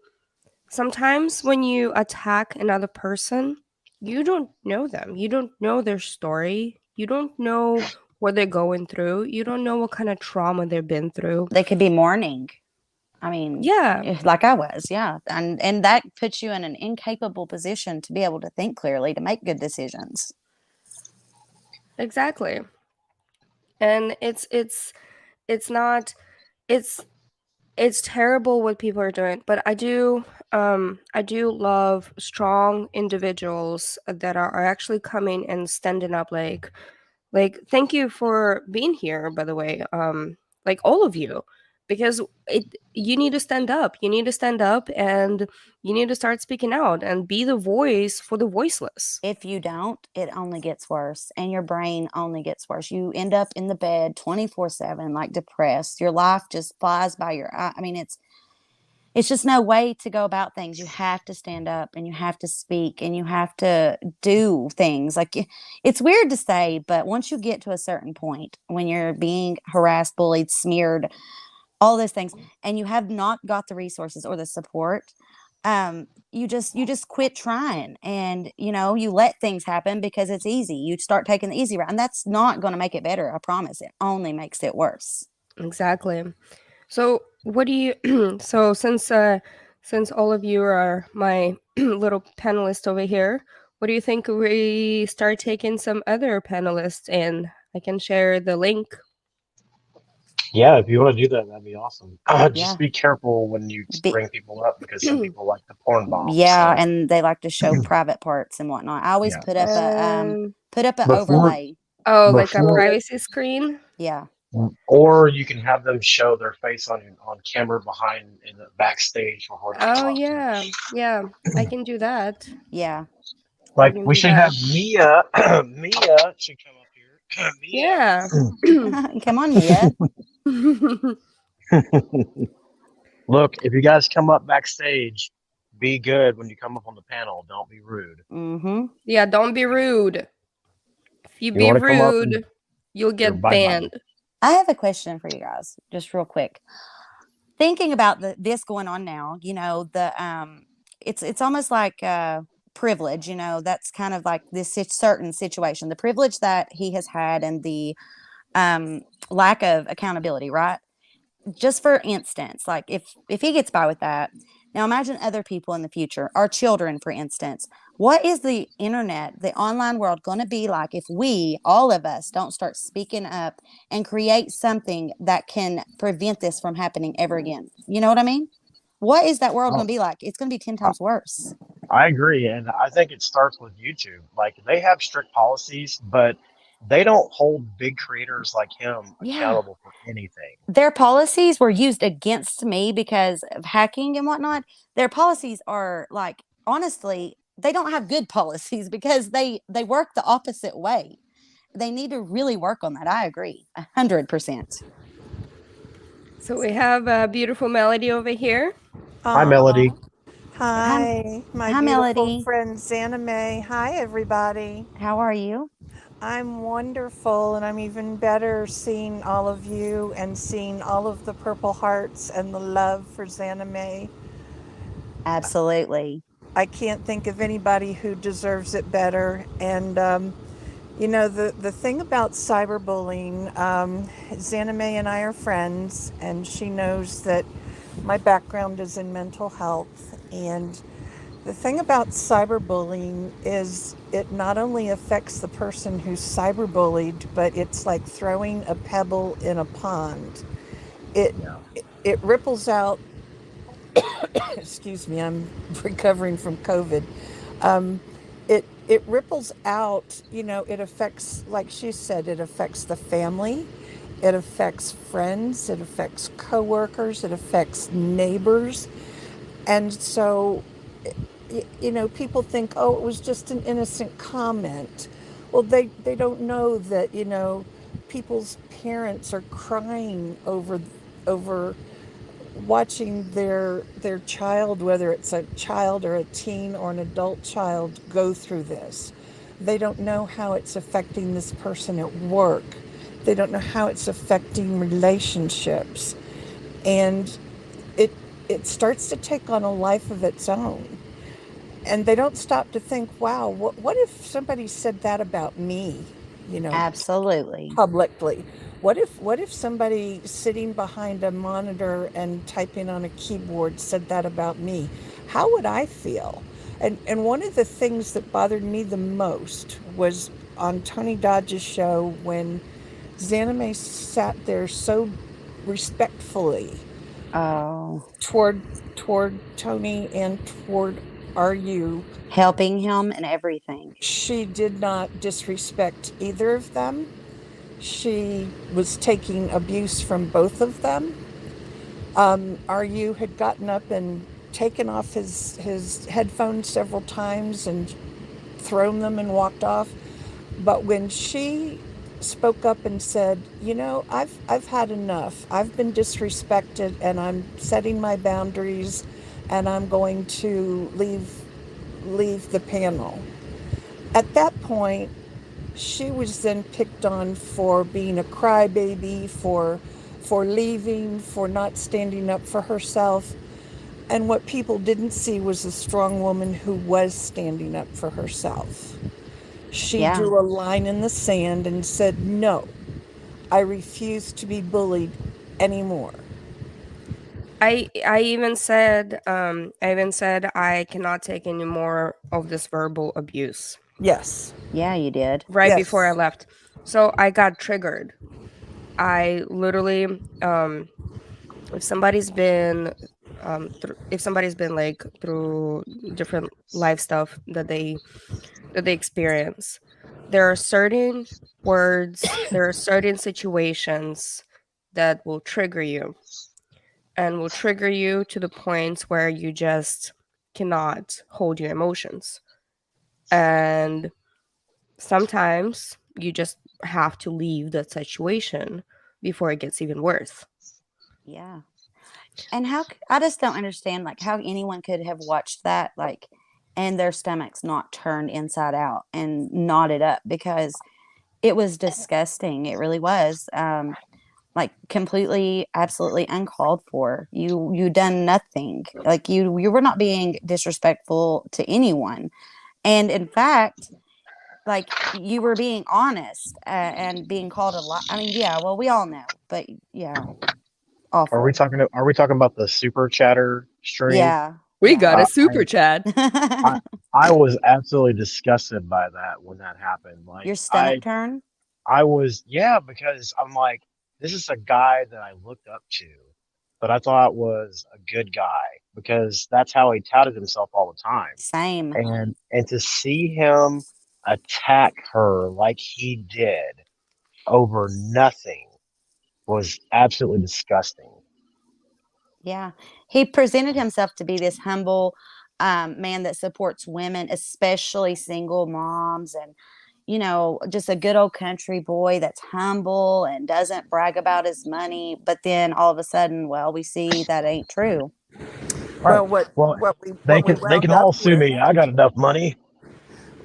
[SPEAKER 4] Sometimes when you attack another person, you don't know them. You don't know their story. You don't know what they're going through. You don't know what kind of trauma they've been through.
[SPEAKER 6] They could be mourning. I mean,
[SPEAKER 4] Yeah,
[SPEAKER 6] like I was, yeah. And that puts you in an incapable position to be able to think clearly, to make good decisions.
[SPEAKER 4] exactly. And it's not it's it's terrible what people are doing, but I do love strong individuals that are actually coming and standing up, like thank you for being here, by the way, like all of you, because you need to stand up, you need to stand up, and you need to start speaking out and be the voice for the voiceless.
[SPEAKER 6] If you don't, it only gets worse and your brain only gets worse. You end up in the bed 24/7, like depressed. Your life just flies by your eye. I mean, it's just no way to go about things. You have to stand up and you have to speak and you have to do things. Like, it's weird to say, but once you get to a certain point when you're being harassed, bullied, smeared, all those things, and you have not got the resources or the support, you just quit trying, and you let things happen because it's easy. You start taking the easy route, and that's not going to make it better. I promise. It only makes it worse.
[SPEAKER 4] Exactly. So what do you so since all of you are my little panelists over here, what do you think we start taking some other panelists in? I can share the link.
[SPEAKER 5] Yeah, if you want to do that, that'd be awesome.
[SPEAKER 6] Yeah.
[SPEAKER 5] Just be careful when you
[SPEAKER 6] Be-
[SPEAKER 5] bring people up because some people like the porn bomb.
[SPEAKER 6] yeah,
[SPEAKER 5] So
[SPEAKER 6] and they like to show private parts and whatnot. I always
[SPEAKER 5] yeah,
[SPEAKER 6] put up a
[SPEAKER 5] before
[SPEAKER 6] overlay.
[SPEAKER 4] Oh, like a
[SPEAKER 5] before,
[SPEAKER 4] privacy screen?
[SPEAKER 6] Yeah.
[SPEAKER 5] or you can have them show their face on camera behind in the backstage before they come
[SPEAKER 4] Oh
[SPEAKER 5] up.
[SPEAKER 4] yeah. Yeah, I can do that.
[SPEAKER 6] Yeah.
[SPEAKER 4] I
[SPEAKER 5] Like
[SPEAKER 4] can
[SPEAKER 5] we
[SPEAKER 4] do
[SPEAKER 5] should
[SPEAKER 4] that.
[SPEAKER 5] have Mia. Mia should come up here.
[SPEAKER 4] Yeah.
[SPEAKER 6] Come on, Mia.
[SPEAKER 5] Mia. Look, if you guys come up backstage, be good when you come up on the panel. Don't be rude.
[SPEAKER 6] Mm-hmm.
[SPEAKER 4] Yeah, don't be rude. If you
[SPEAKER 5] You
[SPEAKER 4] be
[SPEAKER 5] want to come up and
[SPEAKER 4] rude, you'll
[SPEAKER 5] you're
[SPEAKER 4] get
[SPEAKER 5] bye bye.
[SPEAKER 4] banned.
[SPEAKER 6] I have a question for you guys, just real quick. Thinking about this going on now, it's almost like privilege. That's kind of like this certain situation, the privilege that he has had, and the lack of accountability, right? Just for instance, like if he gets by with that, now imagine other people in the future, our children, for instance. What is the internet, the online world, going to be like if we, all of us, don't start speaking up and create something that can prevent this from happening ever again? You know what I mean? What is that world going
[SPEAKER 5] Oh,
[SPEAKER 6] to be like? It's going to be 10
[SPEAKER 5] I
[SPEAKER 6] times worse.
[SPEAKER 5] I agree, and I think it starts with YouTube. Like they have strict policies, but they don't hold big creators like him
[SPEAKER 6] Yeah.
[SPEAKER 5] accountable for anything.
[SPEAKER 6] Their policies were used against me because of hacking and whatnot. Their policies are like, honestly, they don't have good policies because they work the opposite way. They need to really work on that. I agree 100%.
[SPEAKER 4] So we have a beautiful Melody over here.
[SPEAKER 5] Hi, Melody.
[SPEAKER 6] Hi,
[SPEAKER 7] Hi, my
[SPEAKER 6] hi,
[SPEAKER 7] beautiful
[SPEAKER 6] Melody.
[SPEAKER 7] friend XanamayX. Hi, everybody.
[SPEAKER 6] How are you?
[SPEAKER 7] I'm wonderful, and I'm even better seeing all of you and seeing all of the Purple Hearts and the love for XanamayX.
[SPEAKER 6] Absolutely.
[SPEAKER 7] I can't think of anybody who deserves it better. And, the thing about cyberbullying, XanamayX and I are friends, and she knows that my background is in mental health. And the thing about cyberbullying is it not only affects the person who's cyberbullied, but it's like throwing a pebble in a pond. It
[SPEAKER 5] Yeah.
[SPEAKER 7] it ripples out. Excuse me, I'm recovering from COVID. Um, it ripples out. It affects, like she said, it affects the family, it affects friends, it affects coworkers, it affects neighbors, and so people think, oh, it was just an innocent comment. Well, they don't know that, people's parents are crying over watching their child, whether it's a child or a teen or an adult child, go through this. They don't know how it's affecting this person at work. They don't know how it's affecting relationships. And it starts to take on a life of its own. And they don't stop to think, wow, what if somebody said that about me,
[SPEAKER 6] Absolutely.
[SPEAKER 7] publicly? What if somebody sitting behind a monitor and typing on a keyboard said that about me? How would I feel? And one of the things that bothered me the most was on Tony Dodge's show when XanamayX sat there so respectfully
[SPEAKER 6] Oh,
[SPEAKER 7] toward Tony and toward RU.
[SPEAKER 6] helping him and everything.
[SPEAKER 7] She did not disrespect either of them. She was taking abuse from both of them. RU had gotten up and taken off his headphones several times and thrown them and walked off. But when she spoke up and said, I've had enough. I've been disrespected and I'm setting my boundaries and I'm going to leave the panel. At that point, she was then picked on for being a crybaby, for leaving, for not standing up for herself. And what people didn't see was a strong woman who was standing up for herself. She
[SPEAKER 6] Yeah.
[SPEAKER 7] drew a line in the sand and said, no, I refuse to be bullied anymore.
[SPEAKER 4] I even said I cannot take any more of this verbal abuse
[SPEAKER 7] Yes.
[SPEAKER 6] Yeah, you did.
[SPEAKER 4] right
[SPEAKER 7] Yes.
[SPEAKER 4] before I left. So I got triggered. I literally if somebody's been like through different life stuff that they experience, there are certain words, there are certain situations that will trigger you and will trigger you to the point where you just cannot hold your emotions. And sometimes you just have to leave that situation before it gets even worse.
[SPEAKER 6] Yeah. And I just don't understand like how anyone could have watched that like and their stomachs not turned inside out and knotted up because it was disgusting. It really was. Like completely, absolutely uncalled for. You done nothing. Like you were not being disrespectful to anyone, and in fact, like you were being honest and being called a lot. I mean, yeah. Well, we all know, but yeah, awful.
[SPEAKER 5] Are we talking about the super chatter stream?
[SPEAKER 6] Yeah.
[SPEAKER 4] We
[SPEAKER 6] yeah.
[SPEAKER 4] got a super chat.
[SPEAKER 5] I was absolutely disgusted by that when that happened. Like
[SPEAKER 6] Your stomach turn.
[SPEAKER 5] I was, yeah, because I'm like, this is a guy that I looked up to, that I thought was a good guy because that's how he touted himself all the time.
[SPEAKER 6] Same.
[SPEAKER 5] And to see him attack her like he did over nothing was absolutely disgusting.
[SPEAKER 6] Yeah. He presented himself to be this humble man that supports women, especially single moms, and, just a good old country boy that's humble and doesn't brag about his money. But then all of a sudden, well, we see that ain't true.
[SPEAKER 7] Well,
[SPEAKER 5] Right.
[SPEAKER 7] what we
[SPEAKER 5] They can all sue me. I got enough money.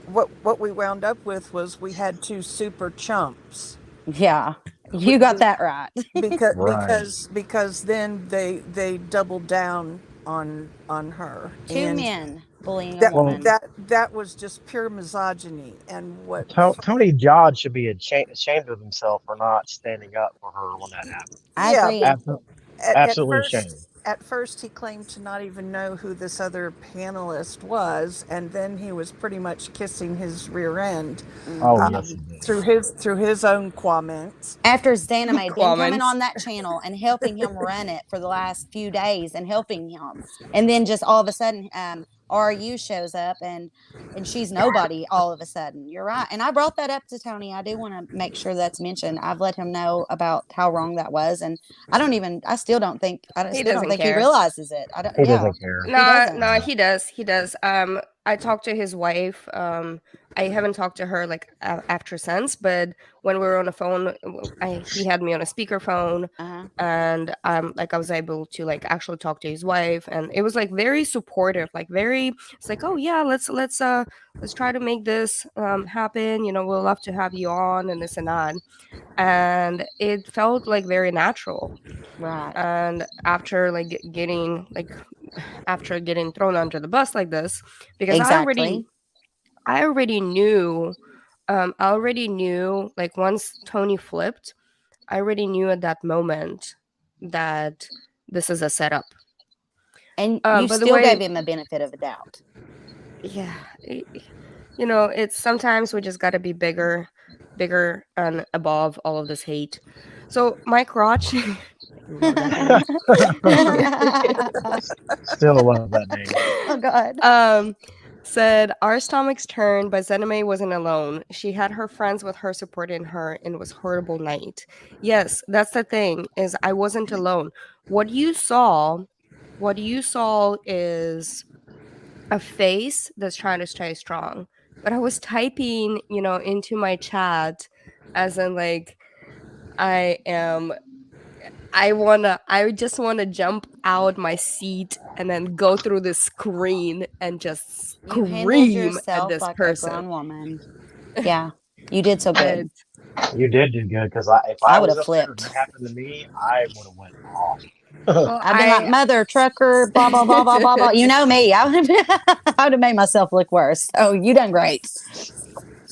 [SPEAKER 7] What we wound up with was we had two super chumps.
[SPEAKER 6] Yeah. You got that right.
[SPEAKER 7] because
[SPEAKER 5] Right.
[SPEAKER 7] because then they doubled down on her.
[SPEAKER 6] Two
[SPEAKER 7] And
[SPEAKER 6] men bullying a
[SPEAKER 7] that
[SPEAKER 6] woman.
[SPEAKER 7] that was just pure misogyny. And what
[SPEAKER 5] Tony Jod should be ashamed of himself for not standing up for her when that happened.
[SPEAKER 6] I agree.
[SPEAKER 5] Absolutely ashamed.
[SPEAKER 7] At first, he claimed to not even know who this other panelist was, and then he was pretty much kissing his rear end
[SPEAKER 5] Oh yes, he did.
[SPEAKER 7] through his own comments.
[SPEAKER 6] After XanamayX been coming
[SPEAKER 4] Comments.
[SPEAKER 6] on that channel and helping him run it for the last few days and helping him, and then just all of a sudden, RU shows up and she's nobody all of a sudden. You're right, and I brought that up to Tony. I do want to make sure that's mentioned. I've let him know about how wrong that was, and I still don't think he
[SPEAKER 4] care.
[SPEAKER 6] realizes it.
[SPEAKER 5] He doesn't care.
[SPEAKER 4] No, he does. He does. I talked to his wife. I haven't talked to her like after since, but when we were on the phone, he had me on a speakerphone, and like I was able to like actually talk to his wife, and it was like very supportive, like very. It's like, oh yeah, let's try to make this happen. We'll love to have you on, and this and that, and it felt like very natural.
[SPEAKER 6] Right.
[SPEAKER 4] And after getting thrown under the bus like this, because
[SPEAKER 6] Exactly.
[SPEAKER 4] I already knew like once Tony flipped, I already knew at that moment that this is a setup.
[SPEAKER 6] And you
[SPEAKER 4] by the
[SPEAKER 6] still
[SPEAKER 4] way-
[SPEAKER 6] gave him a benefit of the doubt.
[SPEAKER 4] Yeah, it's sometimes we just got to be bigger and above all of this hate. So my crotch know that name.
[SPEAKER 5] Still love that name.
[SPEAKER 6] Oh God.
[SPEAKER 4] Said our stomachs turned, but Zename wasn't alone. She had her friends with her supporting her, and it was horrible night. Yes, that's the thing, is I wasn't alone. What you saw is a face that's trying to stay strong. But I was typing, into my chat as in like I am I just wanna jump out my seat and then go through the screen and just
[SPEAKER 6] You handled
[SPEAKER 4] scream at
[SPEAKER 6] yourself
[SPEAKER 4] this
[SPEAKER 6] like a
[SPEAKER 4] person.
[SPEAKER 6] grown woman. Yeah, you did so
[SPEAKER 4] But
[SPEAKER 6] good.
[SPEAKER 5] You did do good because if
[SPEAKER 6] I
[SPEAKER 5] I
[SPEAKER 6] would
[SPEAKER 5] was
[SPEAKER 6] have
[SPEAKER 5] up there and
[SPEAKER 6] flipped.
[SPEAKER 5] that happened to me, I would have went off.
[SPEAKER 4] well,
[SPEAKER 6] I've been like, mother trucker, blah blah blah blah blah blah. You know me. I would have made myself look worse. Oh, you done great.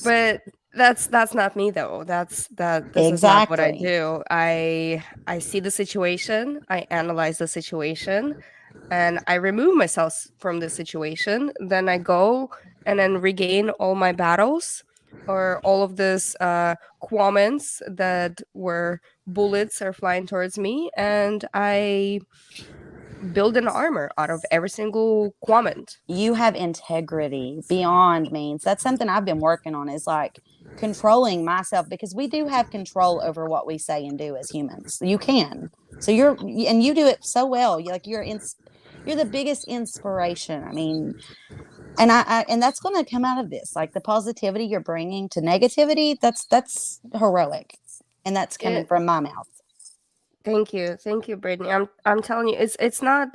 [SPEAKER 4] but that's not me though. This is not what I
[SPEAKER 6] Exactly.
[SPEAKER 4] do. I see the situation, I analyze the situation, and I remove myself from the situation. Then I go and then regain all my battles or all of this quaments that were bullets are flying towards me, and I build an armor out of every single quament.
[SPEAKER 6] You have integrity beyond means. That's something I've been working on, is like controlling myself, because we do have control over what we say and do as humans. You can. So you do it so well. You're the biggest inspiration. I mean, and and that's going to come out of this, like the positivity you're bringing to negativity. That's heroic, and that's coming
[SPEAKER 4] It,
[SPEAKER 6] from my mouth.
[SPEAKER 4] thank you, Brittany. I'm telling you, it's not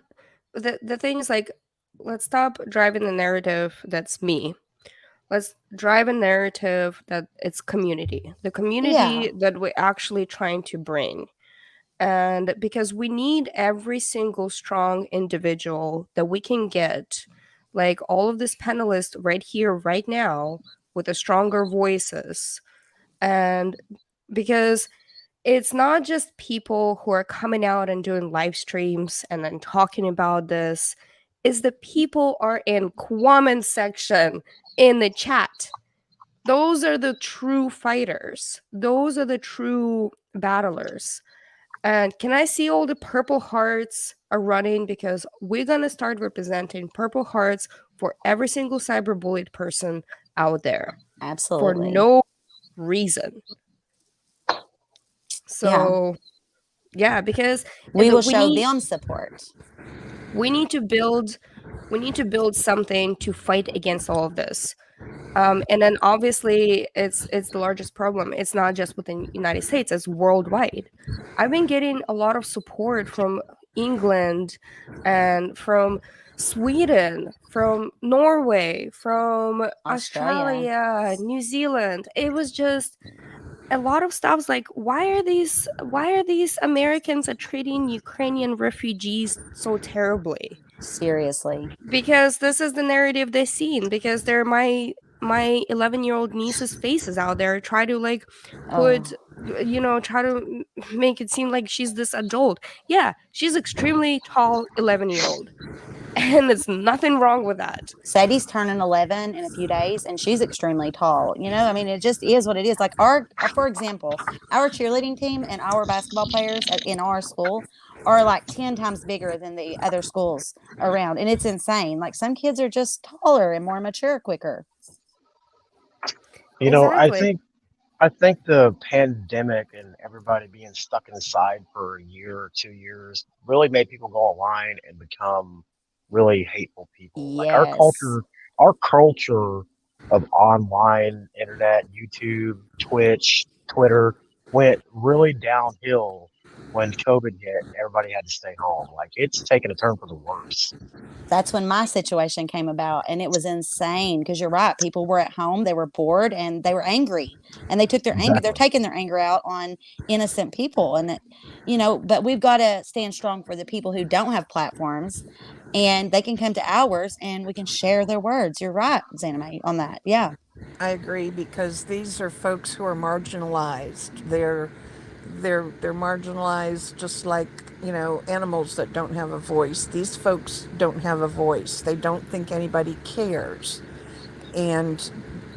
[SPEAKER 4] the thing is like, let's stop driving the narrative that's me. Let's drive a narrative that it's community, the
[SPEAKER 6] Yeah,
[SPEAKER 4] community that we're actually trying to bring. And because we need every single strong individual that we can get, like all of this panelists right here, right now, with the stronger voices. And because it's not just people who are coming out and doing live streams and then talking about this, is the people are in comment section in the chat. Those are the true fighters. Those are the true battlers. And can I see all the purple hearts are running, because we're going to start representing purple hearts for every single cyberbullied person out there for
[SPEAKER 6] absolutely.
[SPEAKER 4] no reason.
[SPEAKER 6] Yeah,
[SPEAKER 4] So yeah, because
[SPEAKER 6] we will show them support.
[SPEAKER 4] we need to build something to fight against all of this. And then obviously it's the largest problem. It's not just within the United States, it's worldwide. I've been getting a lot of support from England and from Sweden, from Norway, from Australia, New Zealand. It was just a lot of stuff like, why are these Americans are treating Ukrainian refugees so terribly?
[SPEAKER 6] Seriously.
[SPEAKER 4] Because this is the narrative they've seen, because they're my 11-year-old niece's faces out there, try to like put try to make it seem like she's this adult. Yeah, she's extremely tall 11-year-old, and there's nothing wrong with that.
[SPEAKER 6] Sadie's turning 11 in a few days, and she's extremely tall. I mean, it just is what it is. Like for example, our cheerleading team and our basketball players in our school are like 10 times bigger than the other schools around. And it's insane. Like some kids are just taller and more mature quicker.
[SPEAKER 4] Exactly.
[SPEAKER 5] I think the pandemic and everybody being stuck inside for a year or 2 years really made people go online and become really hateful people. Like
[SPEAKER 6] Yes.
[SPEAKER 5] our culture of online internet, YouTube, Twitch, Twitter went really downhill when COVID hit and everybody had to stay home. Like it's taken a turn for the worse.
[SPEAKER 6] That's when my situation came about, and it was insane, because you're right. People were at home, they were bored, and they were angry, and they took their anger. They're taking their anger out on innocent people, and but we've got to stand strong for the people who don't have platforms, and they can come to ours, and we can share their words. You're right, XanamayX, on that. Yeah,
[SPEAKER 7] I agree, because these are folks who are marginalized. They're marginalized, just like animals that don't have a voice. These folks don't have a voice. They don't think anybody cares, and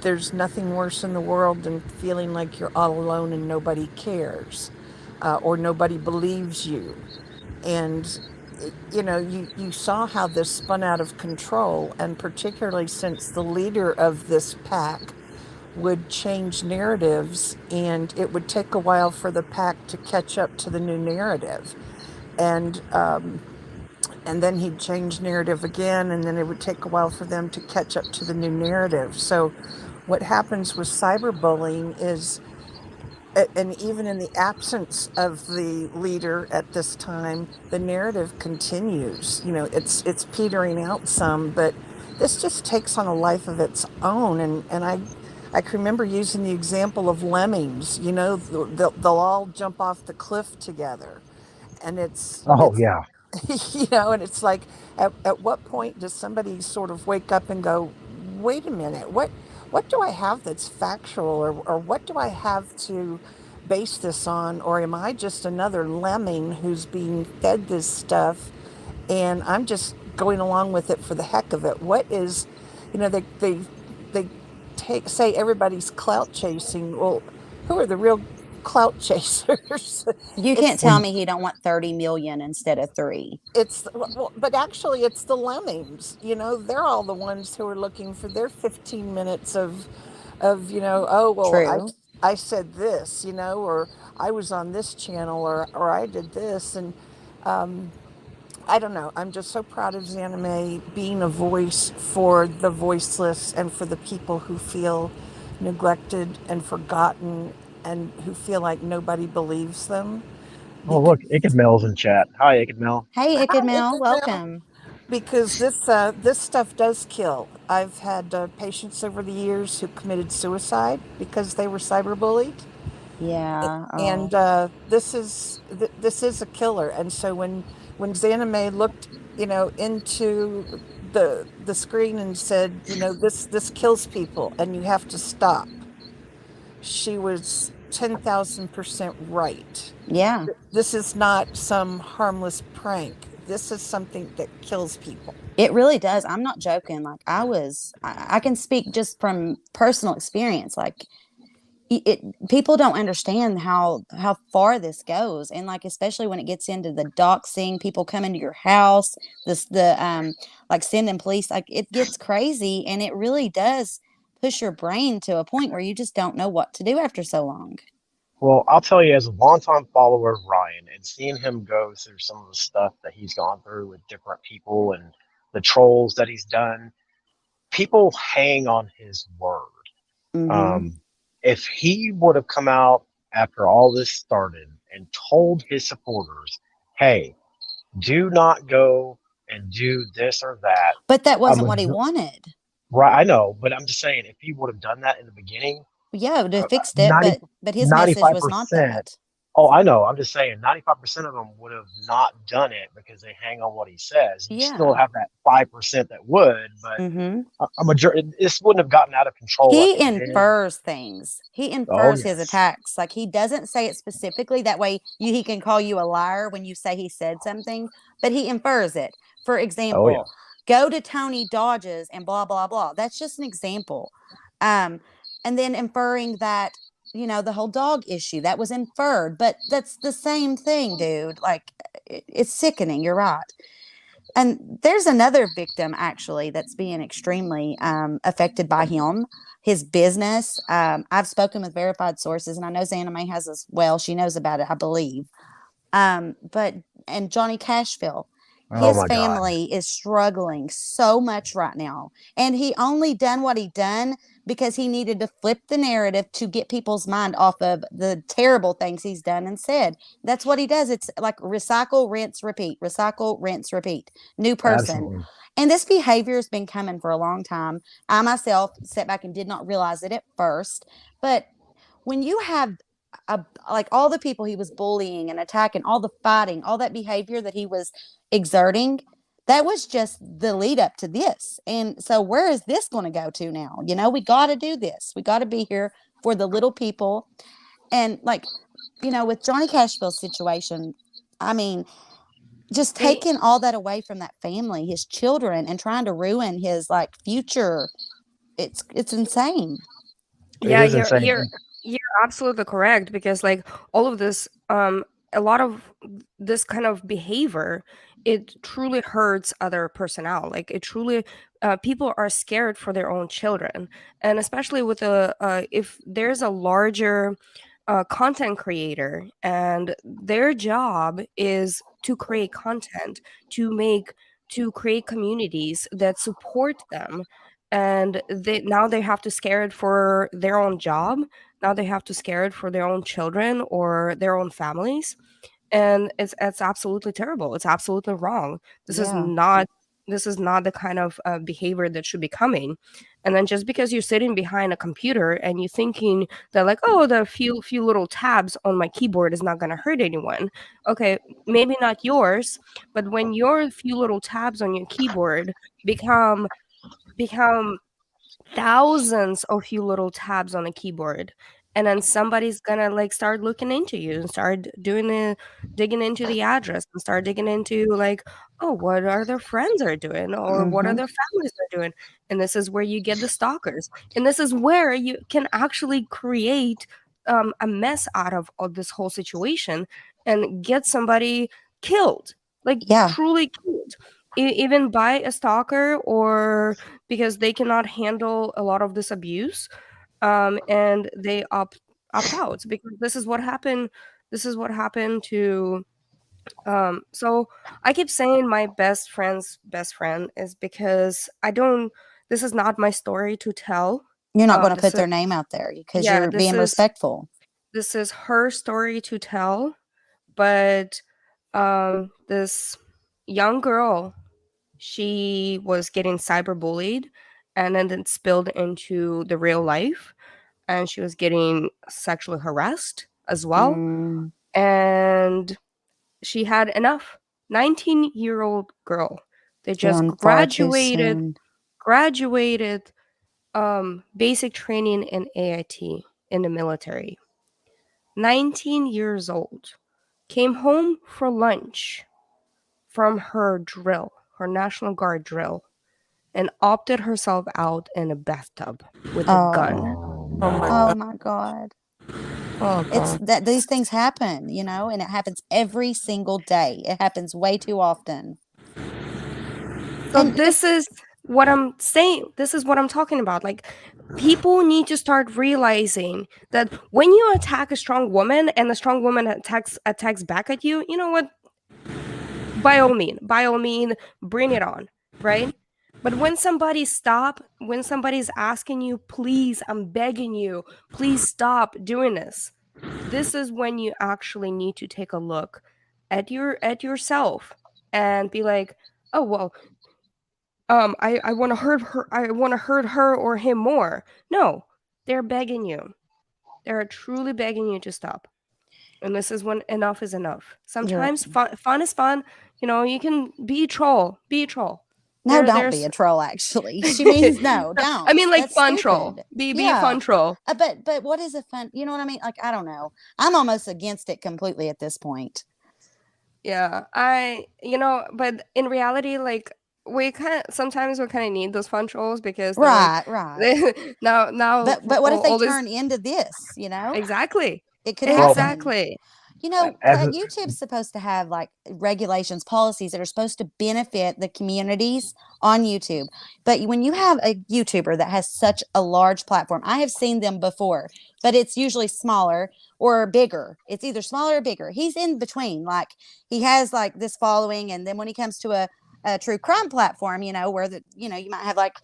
[SPEAKER 7] there's nothing worse in the world than feeling like you're all alone and nobody cares. or nobody believes you. And you saw how this spun out of control, and particularly since the leader of this pack would change narratives, and it would take a while for the pack to catch up to the new narrative. And then he'd change narrative again, and then it would take a while for them to catch up to the new narrative. So what happens with cyberbullying is, and even in the absence of the leader at this time, the narrative continues. It's petering out some, but this just takes on a life of its own. And I can remember using the example of lemmings. They'll all jump off the cliff together, and
[SPEAKER 5] Oh
[SPEAKER 7] it's
[SPEAKER 5] yeah.
[SPEAKER 7] and it's like, at what point does somebody sort of wake up and go, wait a minute, what do I have that's factual, or what do I have to base this on, or am I just another lemming who's being fed this stuff and I'm just going along with it for the heck of it? What is, they say everybody's clout chasing. Well, who are the real clout chasers?
[SPEAKER 6] You can't
[SPEAKER 7] it's
[SPEAKER 6] tell me he don't want 30 million instead of 3.
[SPEAKER 7] it's well, but actually it's the lemmings. They're all the ones who are looking for their 15 minutes of oh well,
[SPEAKER 6] True.
[SPEAKER 7] I said this, or I was on this channel, or I did this. And I don't know, I'm just so proud of Xanamay being a voice for the voiceless and for the people who feel neglected and forgotten, and who feel like nobody believes them.
[SPEAKER 5] Oh look, Ikadmel's in chat. Hi, Ikadmel.
[SPEAKER 6] Hey, Ikadmel,
[SPEAKER 7] Because
[SPEAKER 6] welcome.
[SPEAKER 7] because this stuff does kill. I've had patients over the years who committed suicide because they were cyberbullied,
[SPEAKER 6] Yeah.
[SPEAKER 7] and this is a killer. And so when Xanamay looked, into the screen and said, this kills people and you have to stop, she was 10,000% right.
[SPEAKER 6] Yeah.
[SPEAKER 7] This is not some harmless prank. This is something that kills people.
[SPEAKER 6] It really does. I'm not joking. Like I can speak just from personal experience. Like people don't understand how far this goes, and like especially when it gets into the doxing, people come into your house, the like sending police, like it gets crazy, and it really does push your brain to a point where you just don't know what to do after so long.
[SPEAKER 5] Well, I'll tell you, as a longtime follower of Ryan and seeing him go through some of the stuff that he's gone through with different people and the trolls that he's done, people hang on his word.
[SPEAKER 6] Mm-hmm.
[SPEAKER 5] Um, if he would have come out after all this started and told his supporters, hey, do not go and do this or that.
[SPEAKER 6] But that wasn't what he wanted.
[SPEAKER 5] Right, I know, but I'm just saying, if he would have done that in the beginning,
[SPEAKER 6] Yeah, it would have fixed it,
[SPEAKER 5] 90,
[SPEAKER 6] but his message was not
[SPEAKER 5] 95%.
[SPEAKER 6] that.
[SPEAKER 5] Oh, I know. I'm just saying 95% of them would have not done it because they hang on what he says. You still
[SPEAKER 6] Yeah.
[SPEAKER 5] have that 5% that would, but
[SPEAKER 6] Mm-hmm.
[SPEAKER 5] a majority, this wouldn't have gotten out of control like
[SPEAKER 6] He
[SPEAKER 5] it did.
[SPEAKER 6] infers things. He
[SPEAKER 5] Oh,
[SPEAKER 6] infers his
[SPEAKER 5] yes.
[SPEAKER 6] attacks. Like he doesn't say it specifically. That way he can call you a liar when you say he said something, but he infers it. For
[SPEAKER 5] Oh,
[SPEAKER 6] example,
[SPEAKER 5] yeah.
[SPEAKER 6] go to Tony Dodges and blah, blah, blah. That's just an example. And then inferring that, the whole dog issue, that was inferred, but that's the same thing, dude. Like it's sickening. You're right. And there's another victim actually that's being extremely affected by him, his business. I've spoken with verified sources, and I know Xanamay has as well. She knows about it, I believe. And Johnny Cashville,
[SPEAKER 5] Oh,
[SPEAKER 6] his
[SPEAKER 5] my God.
[SPEAKER 6] family is struggling so much right now, and he only done what he done because he needed to flip the narrative to get people's mind off of the terrible things he's done and said. That's what he does. It's like recycle, rinse, repeat, recycle, rinse, repeat. New person.
[SPEAKER 5] Absolutely.
[SPEAKER 6] And this behavior has been coming for a long time. I myself sat back and did not realize it at first, but when you have like all the people he was bullying and attacking, all the fighting, all that behavior that he was exerting, that was just the lead up to this. And so where is this going to go to now? We got to do this. We got to be here for the little people. And like, with Johnny Cashville's situation, I mean, just taking all that away from that family, his children, and trying to ruin his like future. It's insane.
[SPEAKER 4] Yeah,
[SPEAKER 5] It is insane.
[SPEAKER 4] you're absolutely correct, because like all of this a lot of this kind of behavior, it truly hurts other personnel. Like it truly, people are scared for their own children, and especially with a if there's a larger content creator and their job is to create content, to create communities that support them, and they have to scared for their own job. Now they have to scared for their own children or their own families, and it's absolutely terrible. It's absolutely wrong. This is
[SPEAKER 6] Yeah.
[SPEAKER 4] not this is not the kind of behavior that should be coming. And then just because you're sitting behind a computer and you're thinking that like, oh, the few little tabs on my keyboard is not going to hurt anyone. Okay, maybe not yours, but when your few little tabs on your keyboard become thousands of few little tabs on a keyboard, and then somebody's gonna like start looking into you and start doing the digging into the address and start digging into like, oh, what are their friends are doing or what are
[SPEAKER 6] Mm-hmm.
[SPEAKER 4] their families are doing. And this is where you get the stalkers, and this is where you can actually create a mess out of all this whole situation and get somebody killed, like
[SPEAKER 6] Yeah.
[SPEAKER 4] truly killed, even by a stalker, or because they cannot handle a lot of this abuse, and they opt out because this is what happened to so I keep saying my best friend's best friend is because I don't this is not my story to tell.
[SPEAKER 6] You're not going to
[SPEAKER 4] This
[SPEAKER 6] put
[SPEAKER 4] is
[SPEAKER 6] their name out there because
[SPEAKER 4] yeah,
[SPEAKER 6] you're being respectful.
[SPEAKER 4] this is her story to tell, but this young girl, she was getting cyberbullied, and then it spilled into the real life, and she was getting sexually harassed as well,
[SPEAKER 6] Mm,
[SPEAKER 4] and she had enough. 19-year-old girl, they
[SPEAKER 6] too
[SPEAKER 4] just
[SPEAKER 6] on far too soon.
[SPEAKER 4] graduated basic training in AIT in the military. 19 years old, came home for lunch from her drill, her National Guard drill, and opted herself out in a bathtub with a gun.
[SPEAKER 6] Oh,
[SPEAKER 7] Oh my
[SPEAKER 6] oh
[SPEAKER 7] God.
[SPEAKER 6] my God.
[SPEAKER 7] Oh
[SPEAKER 6] It's
[SPEAKER 7] God.
[SPEAKER 6] that these things happen, and it happens every single day. It happens way too often.
[SPEAKER 4] So
[SPEAKER 6] And
[SPEAKER 4] this is what I'm saying. This is what I'm talking about. Like, people need to start realizing that when you attack a strong woman and the strong woman attacks back at you, you know what? By all means, bring it on, right? But when when somebody's asking you, please, I'm begging you, please stop doing this is when you actually need to take a look at yourself and be like, oh well, I want to hurt her or him more. No, they're begging you. They're truly begging you to stop. And this is when enough is enough.
[SPEAKER 6] you're
[SPEAKER 4] Sometimes fun is fun. You know, you can be a troll. Be a troll.
[SPEAKER 6] no, don't be
[SPEAKER 4] There's
[SPEAKER 6] a troll, actually. She means no,
[SPEAKER 4] I
[SPEAKER 6] don't.
[SPEAKER 4] mean like
[SPEAKER 6] That's
[SPEAKER 4] fun troll.
[SPEAKER 6] stupid.
[SPEAKER 4] Be a
[SPEAKER 6] Yeah.
[SPEAKER 4] fun troll.
[SPEAKER 6] But what is a fun, you know what I mean? Like, I don't know. I'm almost against it completely at this point.
[SPEAKER 4] Yeah. But in reality, like sometimes we kind of need those fun trolls because they're like
[SPEAKER 6] Right, right.
[SPEAKER 4] now
[SPEAKER 6] But what if they
[SPEAKER 4] all this
[SPEAKER 6] turn into this,
[SPEAKER 4] exactly.
[SPEAKER 6] It could
[SPEAKER 5] Well,
[SPEAKER 6] happen.
[SPEAKER 4] Exactly.
[SPEAKER 5] as a,
[SPEAKER 6] YouTube's supposed to have like regulations, policies that are supposed to benefit the communities on YouTube. But when you have a YouTuber that has such a large platform, I have seen them before, but it's usually smaller or bigger. It's either smaller or bigger. He's in between. Like, he has like this following, and then when he comes to a true crime platform, where you might have like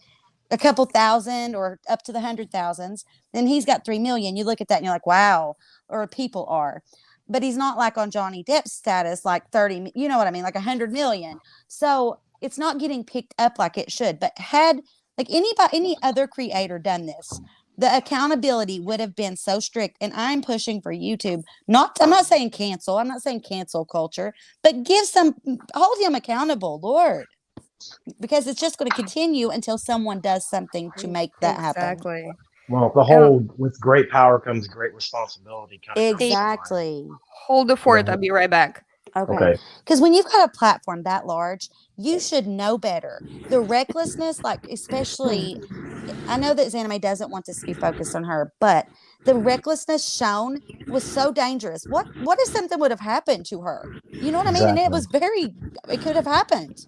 [SPEAKER 6] a couple thousand or up to the 100,000s, then he's got 3 million. You look at that and you're like, wow, or people are. But he's not like on Johnny Depp's status, like 30, you know what I mean? Like 100 million. So it's not getting picked up like it should. But had like any other creator done this, the accountability would have been so strict. And I'm pushing for YouTube. I'm not saying cancel. I'm not saying cancel culture, but hold him accountable, Lord, because it's just going to continue until someone does something to make that happen.
[SPEAKER 4] Exactly.
[SPEAKER 5] well, the whole with great power comes great responsibility kind of comes to mind.
[SPEAKER 6] Exactly.
[SPEAKER 4] Hold the fort. I'll be right back.
[SPEAKER 6] Okay.
[SPEAKER 5] Okay.
[SPEAKER 6] Because when you've got a platform that large, you should know better. The recklessness, like, especially, I know that XanamayX doesn't want this to be focused on her, but the recklessness shown was so dangerous. What if something would have happened to her? You know what I mean? And
[SPEAKER 5] Exactly.
[SPEAKER 6] it could have happened.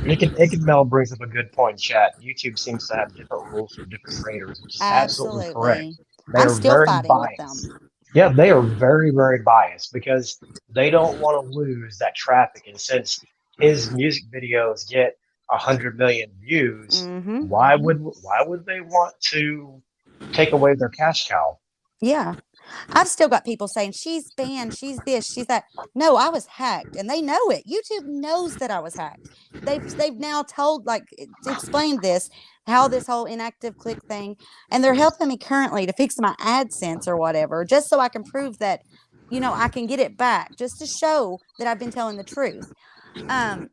[SPEAKER 5] It can Mel brings up a good point in chat. YouTube seems to have different rules for different creators, which is absolutely correct.
[SPEAKER 6] Absolutely.
[SPEAKER 5] They
[SPEAKER 6] I'm
[SPEAKER 5] are
[SPEAKER 6] still
[SPEAKER 5] very
[SPEAKER 6] fighting with them.
[SPEAKER 5] biased. Yeah, they are very, very biased because they don't want to lose that traffic. And since his music videos get 100 million views,
[SPEAKER 6] Mm-hmm.
[SPEAKER 5] why would they want to take away their cash cow?
[SPEAKER 6] Yeah. I've still got people saying she's banned, she's this, she's that. No, I was hacked, and they know it. YouTube knows that I was hacked. They've now told, like, explained this, how this whole inactive click thing, and they're helping me currently to fix my AdSense or whatever, just so I can prove that, I can get it back, just to show that I've been telling the truth. And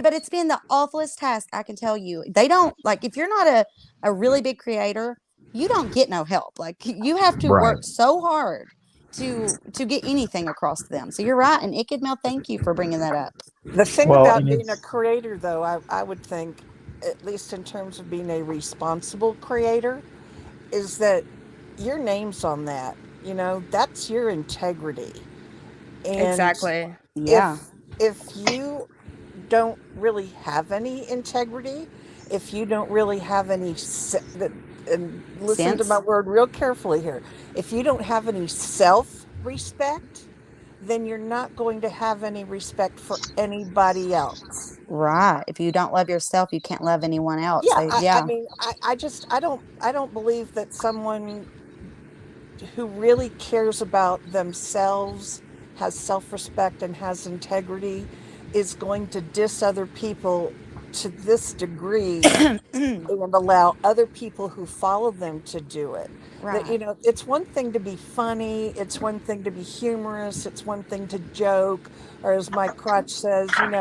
[SPEAKER 6] but it's been the awfulest task, I can tell you. They don't, like, if you're not a really big creator, you don't get no help. Like, you have to
[SPEAKER 5] Right.
[SPEAKER 6] work so hard to get anything across to them. So you're right. And Ikid Mel, thank you for bringing that up.
[SPEAKER 7] The thing
[SPEAKER 5] Well,
[SPEAKER 7] about
[SPEAKER 5] and
[SPEAKER 7] being a
[SPEAKER 5] it's
[SPEAKER 7] creator, though, I would think, at least in terms of being a responsible creator, is that your name's on that. That's your integrity. And
[SPEAKER 4] Exactly.
[SPEAKER 6] Yeah.
[SPEAKER 7] if you don't really have any integrity, if you don't really have any and listen to my
[SPEAKER 6] Sense.
[SPEAKER 7] word real carefully here, if you don't have any self-respect, then you're not going to have any respect for anybody else.
[SPEAKER 6] Right. If you don't love yourself, you can't love anyone else.
[SPEAKER 7] Yeah,
[SPEAKER 6] So,
[SPEAKER 7] I
[SPEAKER 6] yeah.
[SPEAKER 7] mean, I don't believe that someone who really cares about themselves, has self-respect, and has integrity is going to diss other people to this degree and allow other people who follow them to do it. That,
[SPEAKER 6] Right.
[SPEAKER 7] it's one thing to be funny, it's one thing to be humorous, it's one thing to joke, or as Mike Crotch says, I'm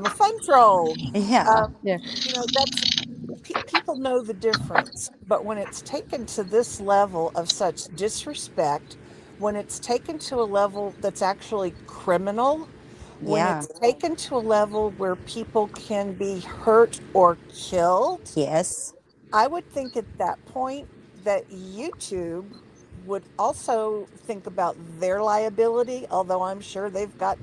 [SPEAKER 7] a fun troll.
[SPEAKER 6] Yeah.
[SPEAKER 7] Um,
[SPEAKER 4] Yeah.
[SPEAKER 7] that's people know the difference. But when it's taken to this level of such disrespect, when it's taken to a level that's actually criminal, when
[SPEAKER 6] Yeah.
[SPEAKER 7] it's taken to a level where people can be hurt or killed,
[SPEAKER 6] Yes.
[SPEAKER 7] I would think at that point that YouTube would also think about their liability, although I'm sure they've got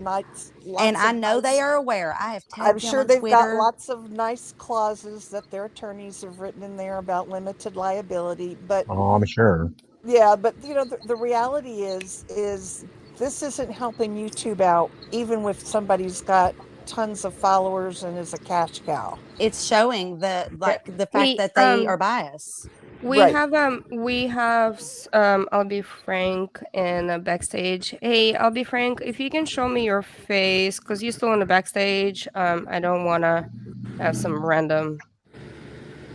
[SPEAKER 6] And
[SPEAKER 7] lots
[SPEAKER 6] I
[SPEAKER 7] of
[SPEAKER 6] know they
[SPEAKER 7] nice,
[SPEAKER 6] are aware. I have
[SPEAKER 7] I'm
[SPEAKER 6] tagged them
[SPEAKER 7] sure
[SPEAKER 6] on
[SPEAKER 7] they've got
[SPEAKER 6] Twitter.
[SPEAKER 7] lots of nice clauses that their attorneys have written in there about limited liability. But
[SPEAKER 5] oh, I'm sure.
[SPEAKER 7] yeah, but the reality is this isn't helping YouTube out, even if somebody's got tons of followers and is a cash cow.
[SPEAKER 6] It's showing
[SPEAKER 7] Yeah,
[SPEAKER 6] the fact
[SPEAKER 4] We
[SPEAKER 6] that they are biased.
[SPEAKER 7] right.
[SPEAKER 4] I'll be Frank in a backstage. Hey, I'll be Frank. If you can show me your face, because you're still in the backstage. I don't wanna have some random.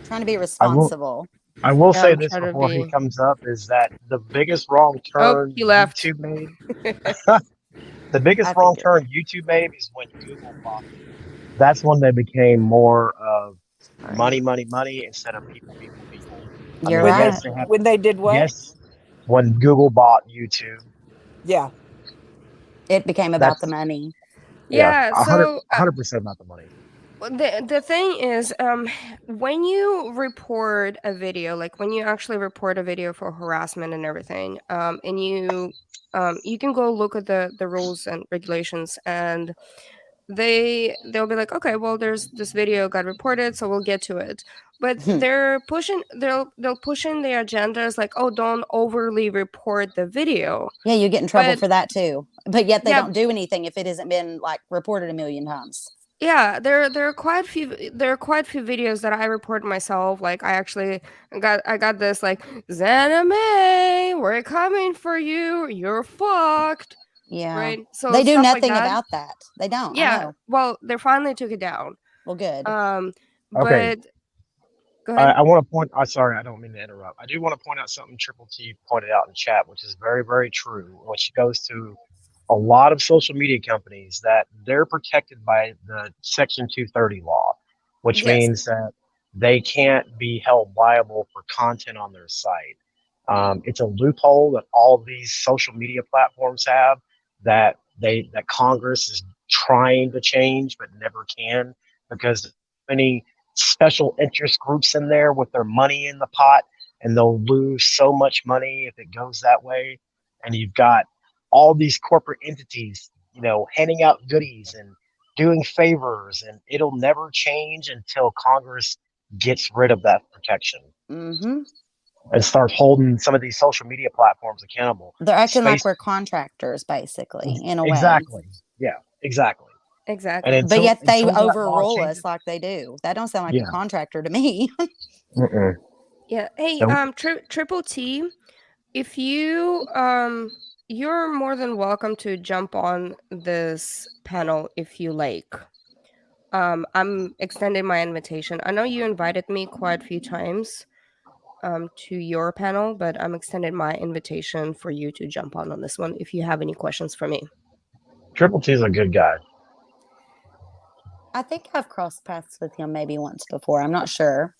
[SPEAKER 6] Trying to be
[SPEAKER 5] I will.
[SPEAKER 6] responsible.
[SPEAKER 5] I will
[SPEAKER 4] Yeah,
[SPEAKER 5] say
[SPEAKER 4] I'm
[SPEAKER 5] this
[SPEAKER 4] trying to
[SPEAKER 5] before he
[SPEAKER 4] be.
[SPEAKER 5] comes up is that the biggest wrong
[SPEAKER 4] Oh,
[SPEAKER 5] turn
[SPEAKER 4] he left.
[SPEAKER 5] YouTube made, the biggest
[SPEAKER 6] I
[SPEAKER 5] wrong
[SPEAKER 6] think you're
[SPEAKER 5] turn YouTube made is when Google bought them. That's when they became more of
[SPEAKER 6] right.
[SPEAKER 5] money, money, money instead of people, people, people. I
[SPEAKER 6] You're
[SPEAKER 5] mean,
[SPEAKER 7] When they
[SPEAKER 6] right.
[SPEAKER 5] yes, they have,
[SPEAKER 7] when they did what?
[SPEAKER 5] yes, when Google bought YouTube,
[SPEAKER 7] Yeah.
[SPEAKER 6] It became about the
[SPEAKER 5] that's,
[SPEAKER 6] money.
[SPEAKER 5] yeah,
[SPEAKER 4] Yeah.
[SPEAKER 5] a hundred,
[SPEAKER 4] So
[SPEAKER 5] 100% about the money.
[SPEAKER 4] the thing is, when you report a video, like when you actually report a video for harassment and everything, and you can go look at the rules and regulations, and they'll be like, okay, well, there's this video got reported, so we'll get to it. But they'll push in their agendas like, oh, don't overly report the video.
[SPEAKER 6] Yeah, you get in trouble
[SPEAKER 4] But
[SPEAKER 6] for that too. But yet they
[SPEAKER 4] yeah,
[SPEAKER 6] don't do anything if it hasn't been like reported a million times.
[SPEAKER 4] yeah, there are quite few videos that I report myself. Like I got this like, Xanamay, we're coming for you, you're fucked,
[SPEAKER 6] Yeah.
[SPEAKER 4] right? So
[SPEAKER 6] They do
[SPEAKER 4] stuff like
[SPEAKER 6] nothing
[SPEAKER 4] that.
[SPEAKER 6] about that. They don't. I
[SPEAKER 4] Yeah,
[SPEAKER 6] know.
[SPEAKER 4] well, they finally took it down.
[SPEAKER 6] Well, good.
[SPEAKER 4] Um,
[SPEAKER 5] Okay,
[SPEAKER 4] but go ahead.
[SPEAKER 5] I want to point. I'm sorry, I don't mean to interrupt. I do want to point out something Triple T pointed out in chat, which is very, very true. When she goes to a lot of social media companies, that they're protected by the Section 230 law, which
[SPEAKER 4] Yes.
[SPEAKER 5] means that they can't be held liable for content on their site. It's a loophole that all of these social media platforms have that Congress is trying to change but never can because many special interest groups in there with their money in the pot and they'll lose so much money if it goes that way. And you've got all these corporate entities, handing out goodies and doing favors, and it'll never change until Congress gets rid of that protection
[SPEAKER 6] Mm-hmm.
[SPEAKER 5] and start holding some of these social media platforms accountable.
[SPEAKER 6] They're acting like we're contractors, basically, in a way.
[SPEAKER 5] Exactly. Yeah, exactly.
[SPEAKER 4] Exactly.
[SPEAKER 5] And
[SPEAKER 6] But yet they
[SPEAKER 5] until that law
[SPEAKER 6] overrule
[SPEAKER 5] changes-
[SPEAKER 6] us like they do. That don't sound like
[SPEAKER 5] Yeah.
[SPEAKER 6] a contractor to me.
[SPEAKER 5] Mm-mm.
[SPEAKER 4] Yeah. Hey,
[SPEAKER 5] Nope.
[SPEAKER 4] Triple T, if you you're more than welcome to jump on this panel if you like. I'm extending my invitation. I know you invited me quite a few times to your panel, but I'm extending my invitation for you to jump on this one if you have any questions for me.
[SPEAKER 5] Triple T is a good guy.
[SPEAKER 6] I think I've crossed paths with him maybe once before. I'm not sure.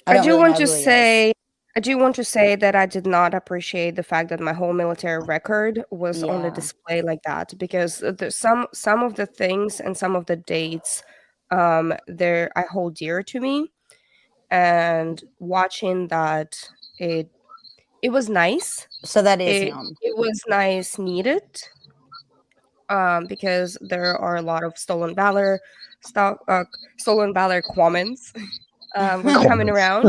[SPEAKER 4] I
[SPEAKER 6] don't
[SPEAKER 4] do
[SPEAKER 6] really
[SPEAKER 4] want
[SPEAKER 6] know
[SPEAKER 4] to
[SPEAKER 6] who he is.
[SPEAKER 4] say I do want to say that I did not appreciate the fact that my whole military record was on the
[SPEAKER 6] Yeah.
[SPEAKER 4] display like that, because there's some of the things and some of the dates there I hold dear to me, and watching that it was nice.
[SPEAKER 6] So that is
[SPEAKER 4] It
[SPEAKER 6] him.
[SPEAKER 4] was nice needed, because there are a lot of stolen valor comments was coming around.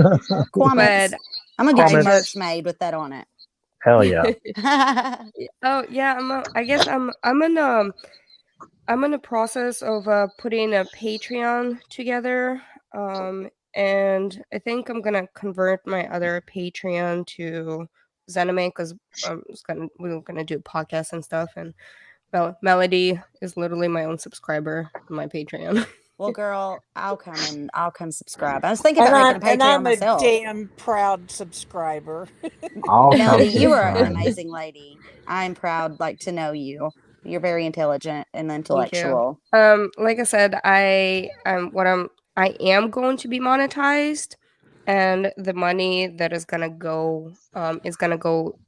[SPEAKER 6] Cuamment.
[SPEAKER 4] But
[SPEAKER 6] I'm gonna get you
[SPEAKER 5] Cuamment.
[SPEAKER 6] merch made with that on it.
[SPEAKER 5] Hell yeah.
[SPEAKER 4] oh yeah, I'm in the process of putting a Patreon together, and I think I'm gonna convert my other Patreon to XanamayX, because we're gonna do podcasts and stuff, and Melody is literally my own subscriber on my Patreon.
[SPEAKER 6] Well, girl, I'll come subscribe. I was thinking about making a Patreon
[SPEAKER 7] I'm
[SPEAKER 6] myself.
[SPEAKER 7] a damn proud subscriber.
[SPEAKER 6] Melody, you are an amazing lady. I'm proud, to know you. You're very intelligent and intellectual.
[SPEAKER 4] Like I said, I am going to be monetized, and the money that is gonna go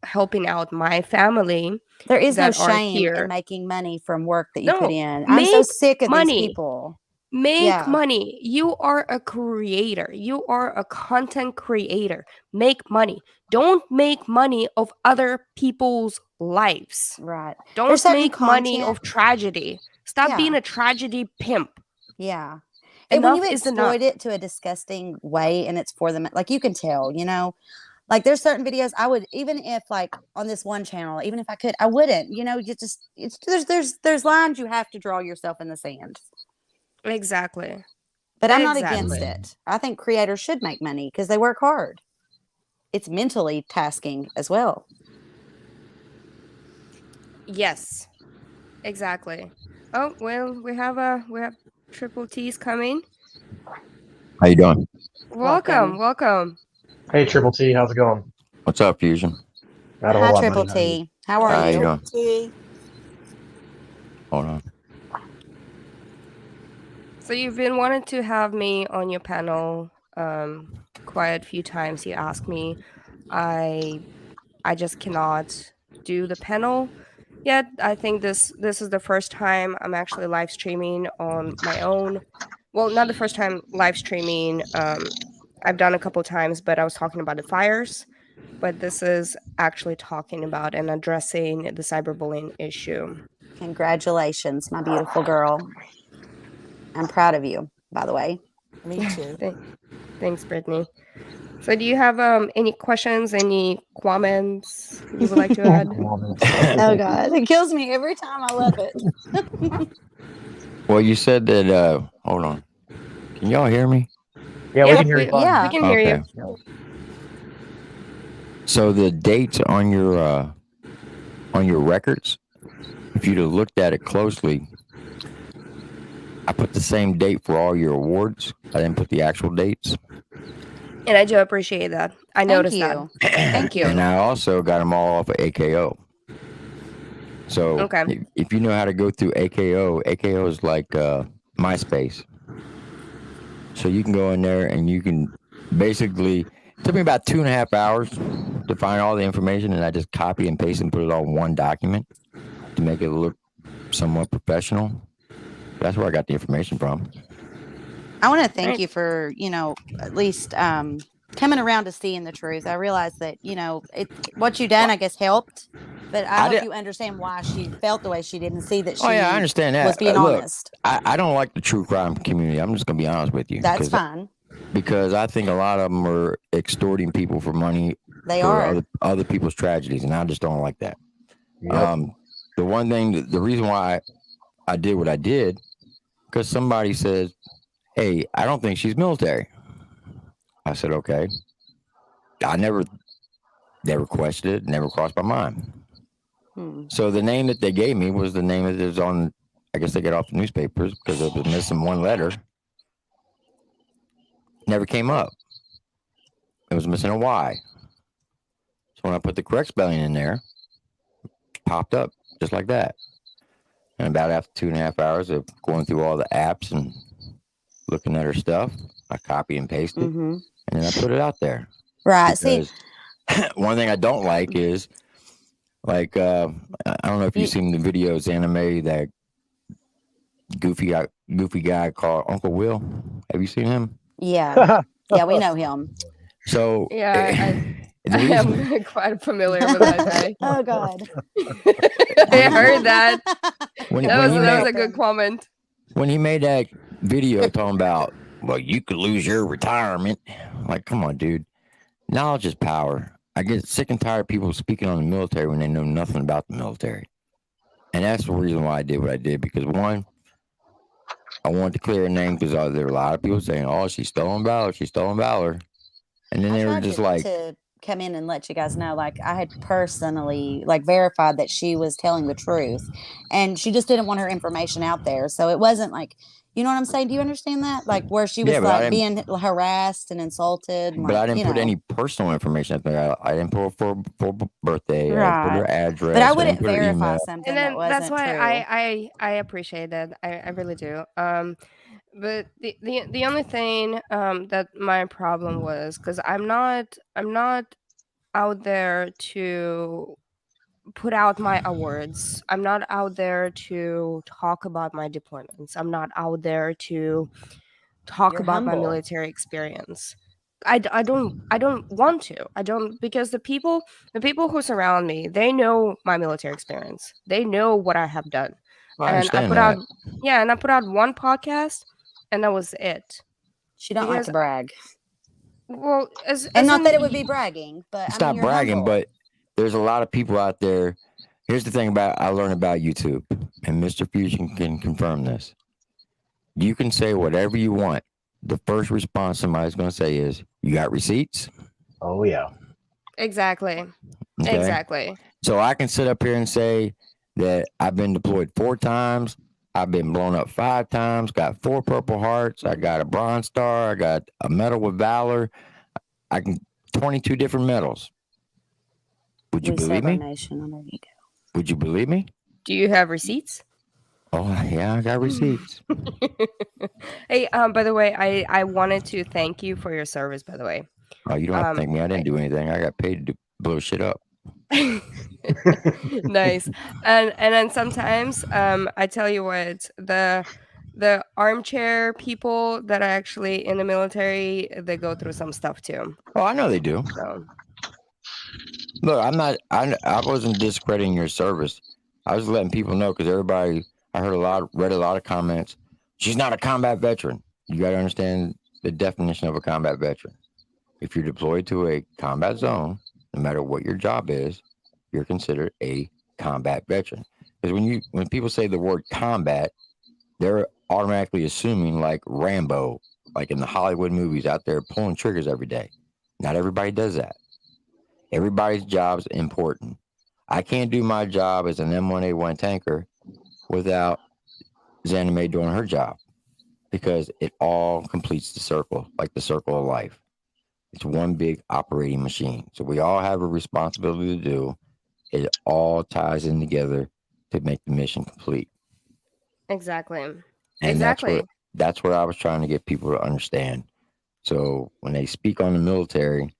[SPEAKER 4] helping out my family.
[SPEAKER 6] There is no
[SPEAKER 4] that are
[SPEAKER 6] shame
[SPEAKER 4] here.
[SPEAKER 6] in making money from work that you
[SPEAKER 4] No,
[SPEAKER 6] put in. I'm so
[SPEAKER 4] make
[SPEAKER 6] sick of
[SPEAKER 4] money.
[SPEAKER 6] these people.
[SPEAKER 4] Make
[SPEAKER 6] Yeah.
[SPEAKER 4] money. You are a creator. You are a content creator. Make money. Don't make money of other people's lives.
[SPEAKER 6] Right.
[SPEAKER 4] Don't
[SPEAKER 6] There's certain
[SPEAKER 4] make money
[SPEAKER 6] content-
[SPEAKER 4] of tragedy. Stop
[SPEAKER 6] Yeah.
[SPEAKER 4] being a tragedy pimp.
[SPEAKER 6] Yeah. And
[SPEAKER 4] Enough
[SPEAKER 6] when you
[SPEAKER 4] is enough.
[SPEAKER 6] exploit it to a disgusting way and it's for them, you can tell, there's certain videos I would, even if on this one channel, even if I could, I wouldn't, there's lines you have to draw yourself in the sand.
[SPEAKER 4] Exactly.
[SPEAKER 6] But I'm not against it. I think creators should make money because they work hard. It's mentally tasking as well.
[SPEAKER 4] Yes. Exactly. Oh, well, we have Triple T's coming.
[SPEAKER 8] How you doing?
[SPEAKER 4] Welcome.
[SPEAKER 5] Hey, Triple T, how's it going?
[SPEAKER 8] What's up, Fusion?
[SPEAKER 5] Not a whole
[SPEAKER 6] Hi,
[SPEAKER 5] lot,
[SPEAKER 6] Triple
[SPEAKER 5] buddy.
[SPEAKER 6] T. How are
[SPEAKER 8] How you
[SPEAKER 6] you?
[SPEAKER 8] doing?
[SPEAKER 7] See?
[SPEAKER 8] Hold on.
[SPEAKER 4] So you've been wanting to have me on your panel quite a few times. You asked me. I just cannot do the panel yet. I think this is the first time I'm actually live streaming on my own. Well, not the first time live streaming. I've done a couple times, but I was talking about the fires. But this is actually talking about and addressing the cyberbullying issue.
[SPEAKER 6] Congratulations, my beautiful girl. I'm proud of you, by the way.
[SPEAKER 7] Me too.
[SPEAKER 4] Thanks, Brittany. So do you have any questions, any comments you would like to add?
[SPEAKER 6] Oh, God. It kills me every time. I love it.
[SPEAKER 8] Well, you said that. Hold on. Can y'all hear me?
[SPEAKER 5] Yeah, we can hear you fine.
[SPEAKER 6] Yeah.
[SPEAKER 4] We can hear
[SPEAKER 8] Okay.
[SPEAKER 4] you.
[SPEAKER 8] So the dates on your records, if you'd have looked at it closely, I put the same date for all your awards. I didn't put the actual dates.
[SPEAKER 4] And I do appreciate that. I noticed that. Thank you.
[SPEAKER 8] And I also got them all off of AKO. So
[SPEAKER 4] Okay.
[SPEAKER 8] if you know how to go through AKO is like MySpace. So you can go in there and you can basically, it took me about 2.5 hours to find all the information, and I just copy and paste and put it all in one document to make it look somewhat professional. That's where I got the information from.
[SPEAKER 6] I want to thank
[SPEAKER 4] Right.
[SPEAKER 6] you for, at least coming around to seeing the truth. I realized that, what you done, I guess, helped. But I hope you understand why she felt the way she did and see that she
[SPEAKER 8] I understand that.
[SPEAKER 6] was being
[SPEAKER 8] Look,
[SPEAKER 6] honest.
[SPEAKER 8] I don't like the true crime community. I'm just going to be honest with you.
[SPEAKER 6] That's fine.
[SPEAKER 8] Because I think a lot of them are extorting people for money.
[SPEAKER 6] They
[SPEAKER 8] for
[SPEAKER 6] are.
[SPEAKER 8] Other people's tragedies, and I just don't like that.
[SPEAKER 5] Yep.
[SPEAKER 8] The one thing, the reason why I did what I did, because somebody says, hey, I don't think she's military. I said, okay. I never questioned it, never crossed my mind. So the name that they gave me was the name that is on, I guess they get off the newspapers because it was missing one letter. Never came up. It was missing a Y. So when I put the correct spelling in there, it popped up just like that. And about after 2.5 hours of going through all the apps and looking at her stuff, I copy and pasted, and then I put it out there.
[SPEAKER 6] Right.
[SPEAKER 8] Because one thing I don't like is, like, I don't know if you've seen the video XanamayX, that goofy guy called Uncle Will. Have you seen him?
[SPEAKER 6] Yeah. Yeah, we know him.
[SPEAKER 4] I
[SPEAKER 8] So
[SPEAKER 4] am quite familiar with that guy.
[SPEAKER 6] Oh God.
[SPEAKER 4] I heard that. That was a good comment.
[SPEAKER 8] When he made that video talking about, well, you could lose your retirement. Like, come on, dude. Knowledge is power. I get sick and tired of people speaking on the military when they know nothing about the military. And that's the reason why I did what I did. Because one, I wanted to clear her name because there were a lot of people saying, oh, she's stolen valor. She's stolen valor. And then they were just to
[SPEAKER 6] come in and let you guys know, like, I had personally verified that she was telling the truth, and she just didn't want her information out there. So it wasn't like, you know what I'm saying? Do you understand that? Like, where she was being harassed and insulted.
[SPEAKER 8] But I didn't put any personal information out there. I didn't put her for birthday.
[SPEAKER 6] Right.
[SPEAKER 8] I didn't put her address.
[SPEAKER 6] But I wouldn't verify something.
[SPEAKER 4] And then
[SPEAKER 6] that wasn't
[SPEAKER 4] that's why
[SPEAKER 6] true.
[SPEAKER 4] I appreciate that. I really do. But the only thing that my problem was, because I'm not out there to put out my awards. I'm not out there to talk about my deployments. I'm not out there to talk about my military experience. I don't want to. I don't, because the people who surround me, they know my military experience. They know what I have done. And I put out one podcast, and that was it.
[SPEAKER 6] She don't like to brag.
[SPEAKER 4] Well,
[SPEAKER 6] not that it would be bragging, but
[SPEAKER 8] it's not bragging, but there's a lot of people out there. Here's the thing I learned about YouTube, and Mr. Fusion can confirm this. You can say whatever you want. The first response somebody's going to say is, you got receipts?
[SPEAKER 5] Oh, yeah.
[SPEAKER 4] Exactly.
[SPEAKER 8] Okay?
[SPEAKER 4] Exactly.
[SPEAKER 8] So I can sit up here and say that I've been deployed 4 times. I've been blown up 5 times, got 4 Purple Hearts. I got a Bronze Star. I got a Medal with Valor. 22 different medals. Would you believe me? Would you believe me?
[SPEAKER 4] Do you have receipts?
[SPEAKER 8] Oh, yeah, I got receipts.
[SPEAKER 4] Hey, by the way, I wanted to thank you for your service, by the way.
[SPEAKER 8] Oh, you don't have to thank me. I didn't do anything. I got paid to blow shit up.
[SPEAKER 4] Nice. And then sometimes I tell you what, the armchair people that are actually in the military, they go through some stuff too.
[SPEAKER 8] Oh, I know they do.
[SPEAKER 4] So.
[SPEAKER 8] Look, I wasn't discrediting your service. I was letting people know, because everybody, I read a lot of comments. She's not a combat veteran. You got to understand the definition of a combat veteran. If you're deployed to a combat zone, no matter what your job is, you're considered a combat veteran. Because when people say the word combat, they're automatically assuming like Rambo, like in the Hollywood movies, out there pulling triggers every day. Not everybody does that. Everybody's job's important. I can't do my job as an M1A1 tanker without XanamayX doing her job, because it all completes the circle, like the circle of life. It's one big operating machine. So we all have a responsibility to do. It all ties in together to make the mission complete.
[SPEAKER 4] Exactly.
[SPEAKER 8] And
[SPEAKER 4] exactly.
[SPEAKER 8] That's what I was trying to get people to understand. So when they speak on the military,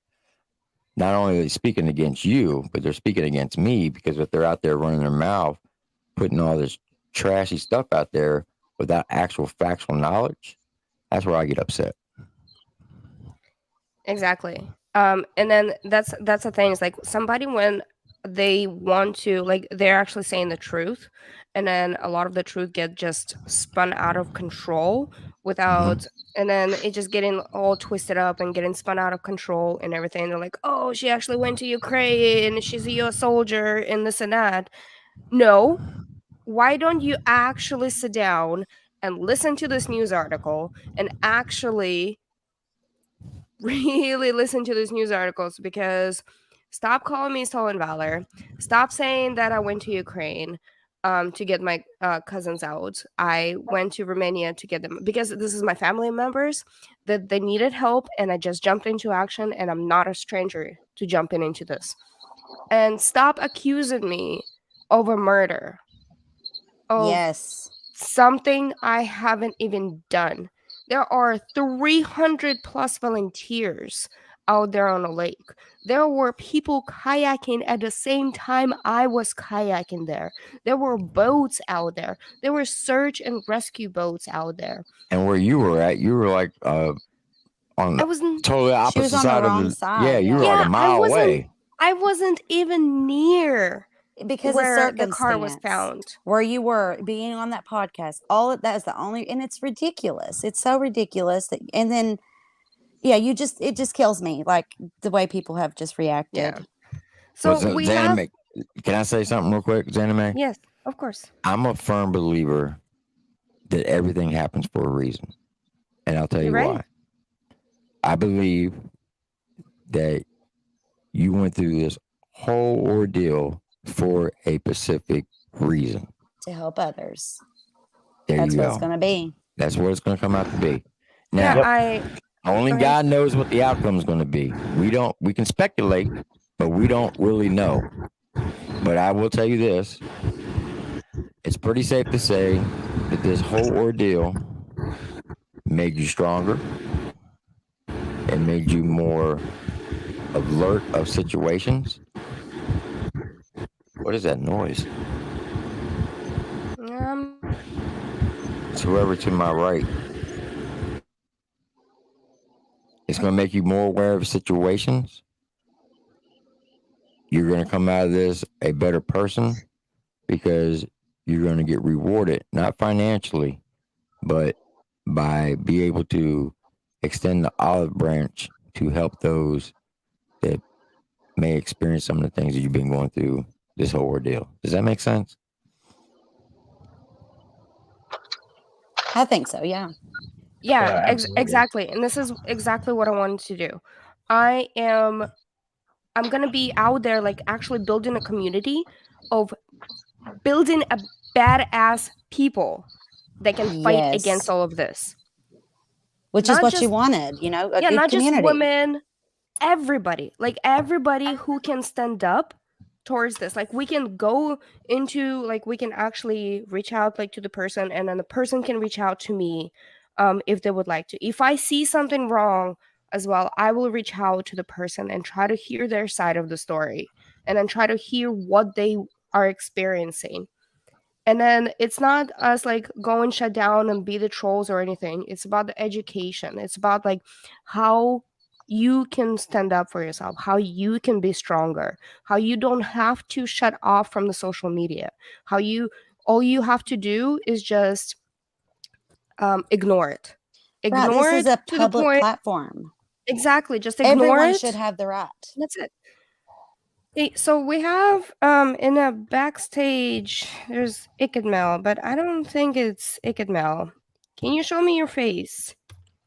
[SPEAKER 8] not only are they speaking against you, but they're speaking against me, because if they're out there running their mouth, putting all this trashy stuff out there without actual factual knowledge, that's where I get upset.
[SPEAKER 4] Exactly. And then that's the thing. It's like somebody when they want to like they're actually saying the truth, and then a lot of the truth get just spun out of control without, and then it just getting all twisted up and getting spun out of control and everything. They're like, oh, she actually went to Ukraine, she's a U.S. soldier, and this and that. No, why don't you actually sit down and listen to this news article and actually really listen to these news articles? Because stop calling me stolen valor. Stop saying that I went to Ukraine to get my cousins out. I went to Romania to get them because this is my family members that they needed help, and I just jumped into action, and I'm not a stranger to jumping into this. And stop accusing me of a murder, of
[SPEAKER 6] Yes.
[SPEAKER 4] something I haven't even done. There are 300 plus volunteers out there on the lake. There were people kayaking at the same time I was kayaking there. There were boats out there. There were search and rescue boats out there.
[SPEAKER 8] And where you were at, you were like on
[SPEAKER 4] I
[SPEAKER 8] the
[SPEAKER 4] wasn't.
[SPEAKER 8] totally
[SPEAKER 6] She
[SPEAKER 8] opposite
[SPEAKER 6] was on the
[SPEAKER 8] side of
[SPEAKER 6] wrong
[SPEAKER 8] the.
[SPEAKER 6] side.
[SPEAKER 8] Yeah, you were like
[SPEAKER 4] Yeah,
[SPEAKER 8] a mile away.
[SPEAKER 4] I wasn't even near
[SPEAKER 6] Because
[SPEAKER 4] where
[SPEAKER 6] of
[SPEAKER 4] the car was
[SPEAKER 6] circumstance,
[SPEAKER 4] found.
[SPEAKER 6] where you were being on that podcast. All of that is the only, and it's ridiculous. It's so ridiculous that, and then, yeah, it just kills me, like the way people have just reacted.
[SPEAKER 4] Yeah. So we have.
[SPEAKER 8] Can I say something real quick, XanamayX?
[SPEAKER 4] Yes, of course.
[SPEAKER 8] I'm a firm believer that everything happens for a reason. And I'll tell you
[SPEAKER 4] You're right.
[SPEAKER 8] why. I believe that you went through this whole ordeal for a specific reason.
[SPEAKER 6] To help others.
[SPEAKER 8] There
[SPEAKER 6] That's
[SPEAKER 8] you
[SPEAKER 6] what
[SPEAKER 8] go.
[SPEAKER 6] it's going to be.
[SPEAKER 8] That's what it's going to come out to be. Now, only
[SPEAKER 4] Go ahead.
[SPEAKER 8] God knows what the outcome is going to be. We can speculate, but we don't really know. But I will tell you this. It's pretty safe to say that this whole ordeal made you stronger. It made you more alert of situations. What is that noise? It's whoever to my right. It's going to make you more aware of situations. You're going to come out of this a better person because you're going to get rewarded, not financially, but by be able to extend the olive branch to help those that may experience some of the things that you've been going through this whole ordeal. Does that make sense?
[SPEAKER 6] I think so, yeah.
[SPEAKER 4] Yeah,
[SPEAKER 5] absolutely.
[SPEAKER 4] exactly. And this is exactly what I wanted to do. I'm going to be out there, like actually building a community of building a badass people that can fight
[SPEAKER 6] Yes.
[SPEAKER 4] against all of this.
[SPEAKER 6] Which
[SPEAKER 4] Not
[SPEAKER 6] is what
[SPEAKER 4] just-
[SPEAKER 6] you wanted, a
[SPEAKER 4] Yeah,
[SPEAKER 6] good
[SPEAKER 4] not
[SPEAKER 6] community.
[SPEAKER 4] just women, everybody. Like everybody who can stand up towards this. Like we can go into, like we can actually reach out like to the person, and then the person can reach out to me if they would like to. If I see something wrong as well, I will reach out to the person and try to hear their side of the story, and then try to hear what they are experiencing. And then it's not us like go and shut down and be the trolls or anything. It's about the education. It's about like how you can stand up for yourself, how you can be stronger, how you don't have to shut off from the social media, how all you have to do is just ignore it.
[SPEAKER 6] Right,
[SPEAKER 4] Ignore
[SPEAKER 6] this is
[SPEAKER 4] it
[SPEAKER 6] a
[SPEAKER 4] to the
[SPEAKER 6] public
[SPEAKER 4] point.
[SPEAKER 6] platform.
[SPEAKER 4] Exactly, just ignore
[SPEAKER 6] Everyone
[SPEAKER 4] it.
[SPEAKER 6] should have the right.
[SPEAKER 4] That's it. Hey, so we have in a backstage there's Ikadmel, but I don't think it's Ikadmel. Can you show me your face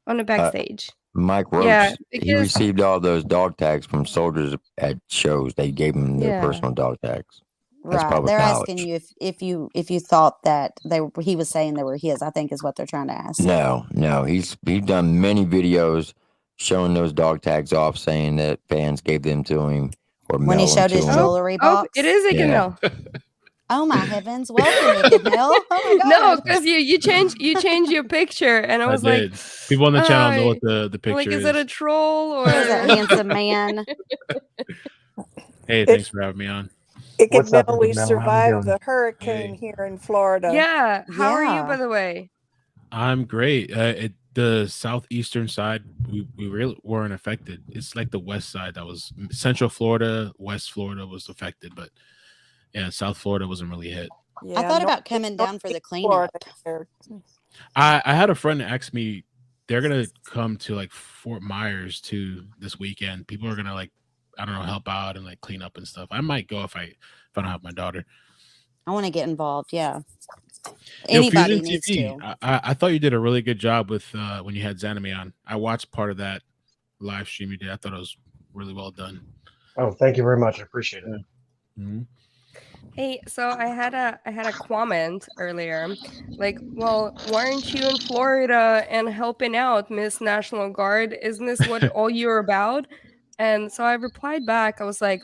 [SPEAKER 4] on the backstage?
[SPEAKER 8] Mike Roach,
[SPEAKER 4] Yeah,
[SPEAKER 8] he
[SPEAKER 4] because-
[SPEAKER 8] received all those dog tags from soldiers at shows. They gave him their
[SPEAKER 4] Yeah.
[SPEAKER 8] personal dog tags. That's
[SPEAKER 6] Right.
[SPEAKER 8] public
[SPEAKER 6] They're
[SPEAKER 8] knowledge.
[SPEAKER 6] asking you if you thought that he was saying they were his, I think is what they're trying to ask.
[SPEAKER 8] No, he's done many videos showing those dog tags off, saying that fans gave them to him or
[SPEAKER 6] When he
[SPEAKER 8] mailed them
[SPEAKER 6] showed
[SPEAKER 8] to
[SPEAKER 6] his
[SPEAKER 8] him.
[SPEAKER 6] jewelry
[SPEAKER 4] Oh,
[SPEAKER 6] box.
[SPEAKER 4] it is Ikadmel.
[SPEAKER 6] Oh my heavens! Welcome, Ikadmel. Oh my god!
[SPEAKER 4] No, because you changed your picture, and I was like,
[SPEAKER 9] did. People on the channel know what the picture
[SPEAKER 4] like,
[SPEAKER 9] is.
[SPEAKER 4] is it a troll or?
[SPEAKER 6] He's a handsome man.
[SPEAKER 9] Hey, thanks for having me on.
[SPEAKER 5] What's up,
[SPEAKER 7] Ikadmel, we
[SPEAKER 5] Ikadmel? How you
[SPEAKER 7] survived
[SPEAKER 5] doing?
[SPEAKER 7] the hurricane
[SPEAKER 9] Hey.
[SPEAKER 7] here in Florida.
[SPEAKER 4] Yeah. How are you,
[SPEAKER 6] Yeah.
[SPEAKER 4] by the way?
[SPEAKER 9] I'm great. the southeastern side, we really weren't affected. It's like the west side that was Central Florida, West Florida was affected, but yeah, South Florida wasn't really hit.
[SPEAKER 7] Yeah,
[SPEAKER 6] I thought about coming down for the cleanup.
[SPEAKER 9] I had a friend ask me they're gonna come to like Fort Myers to this weekend. People are gonna like, I don't know, help out and like clean up and stuff. I might go if I don't have my daughter.
[SPEAKER 6] I want to get involved. Yeah.
[SPEAKER 9] Yo,
[SPEAKER 6] Anybody
[SPEAKER 9] Fusion
[SPEAKER 6] needs
[SPEAKER 9] TV,
[SPEAKER 6] to.
[SPEAKER 9] I thought you did a really good job with when you had Xanamay on. I watched part of that live stream you did. I thought it was really well done.
[SPEAKER 5] Oh, thank you very much. I appreciate it.
[SPEAKER 9] Mm-hmm.
[SPEAKER 4] Hey, so I had a comment earlier, like, well, why aren't you in Florida and helping out, Miss National Guard? Isn't this what all you're about? And so I replied back. I was like,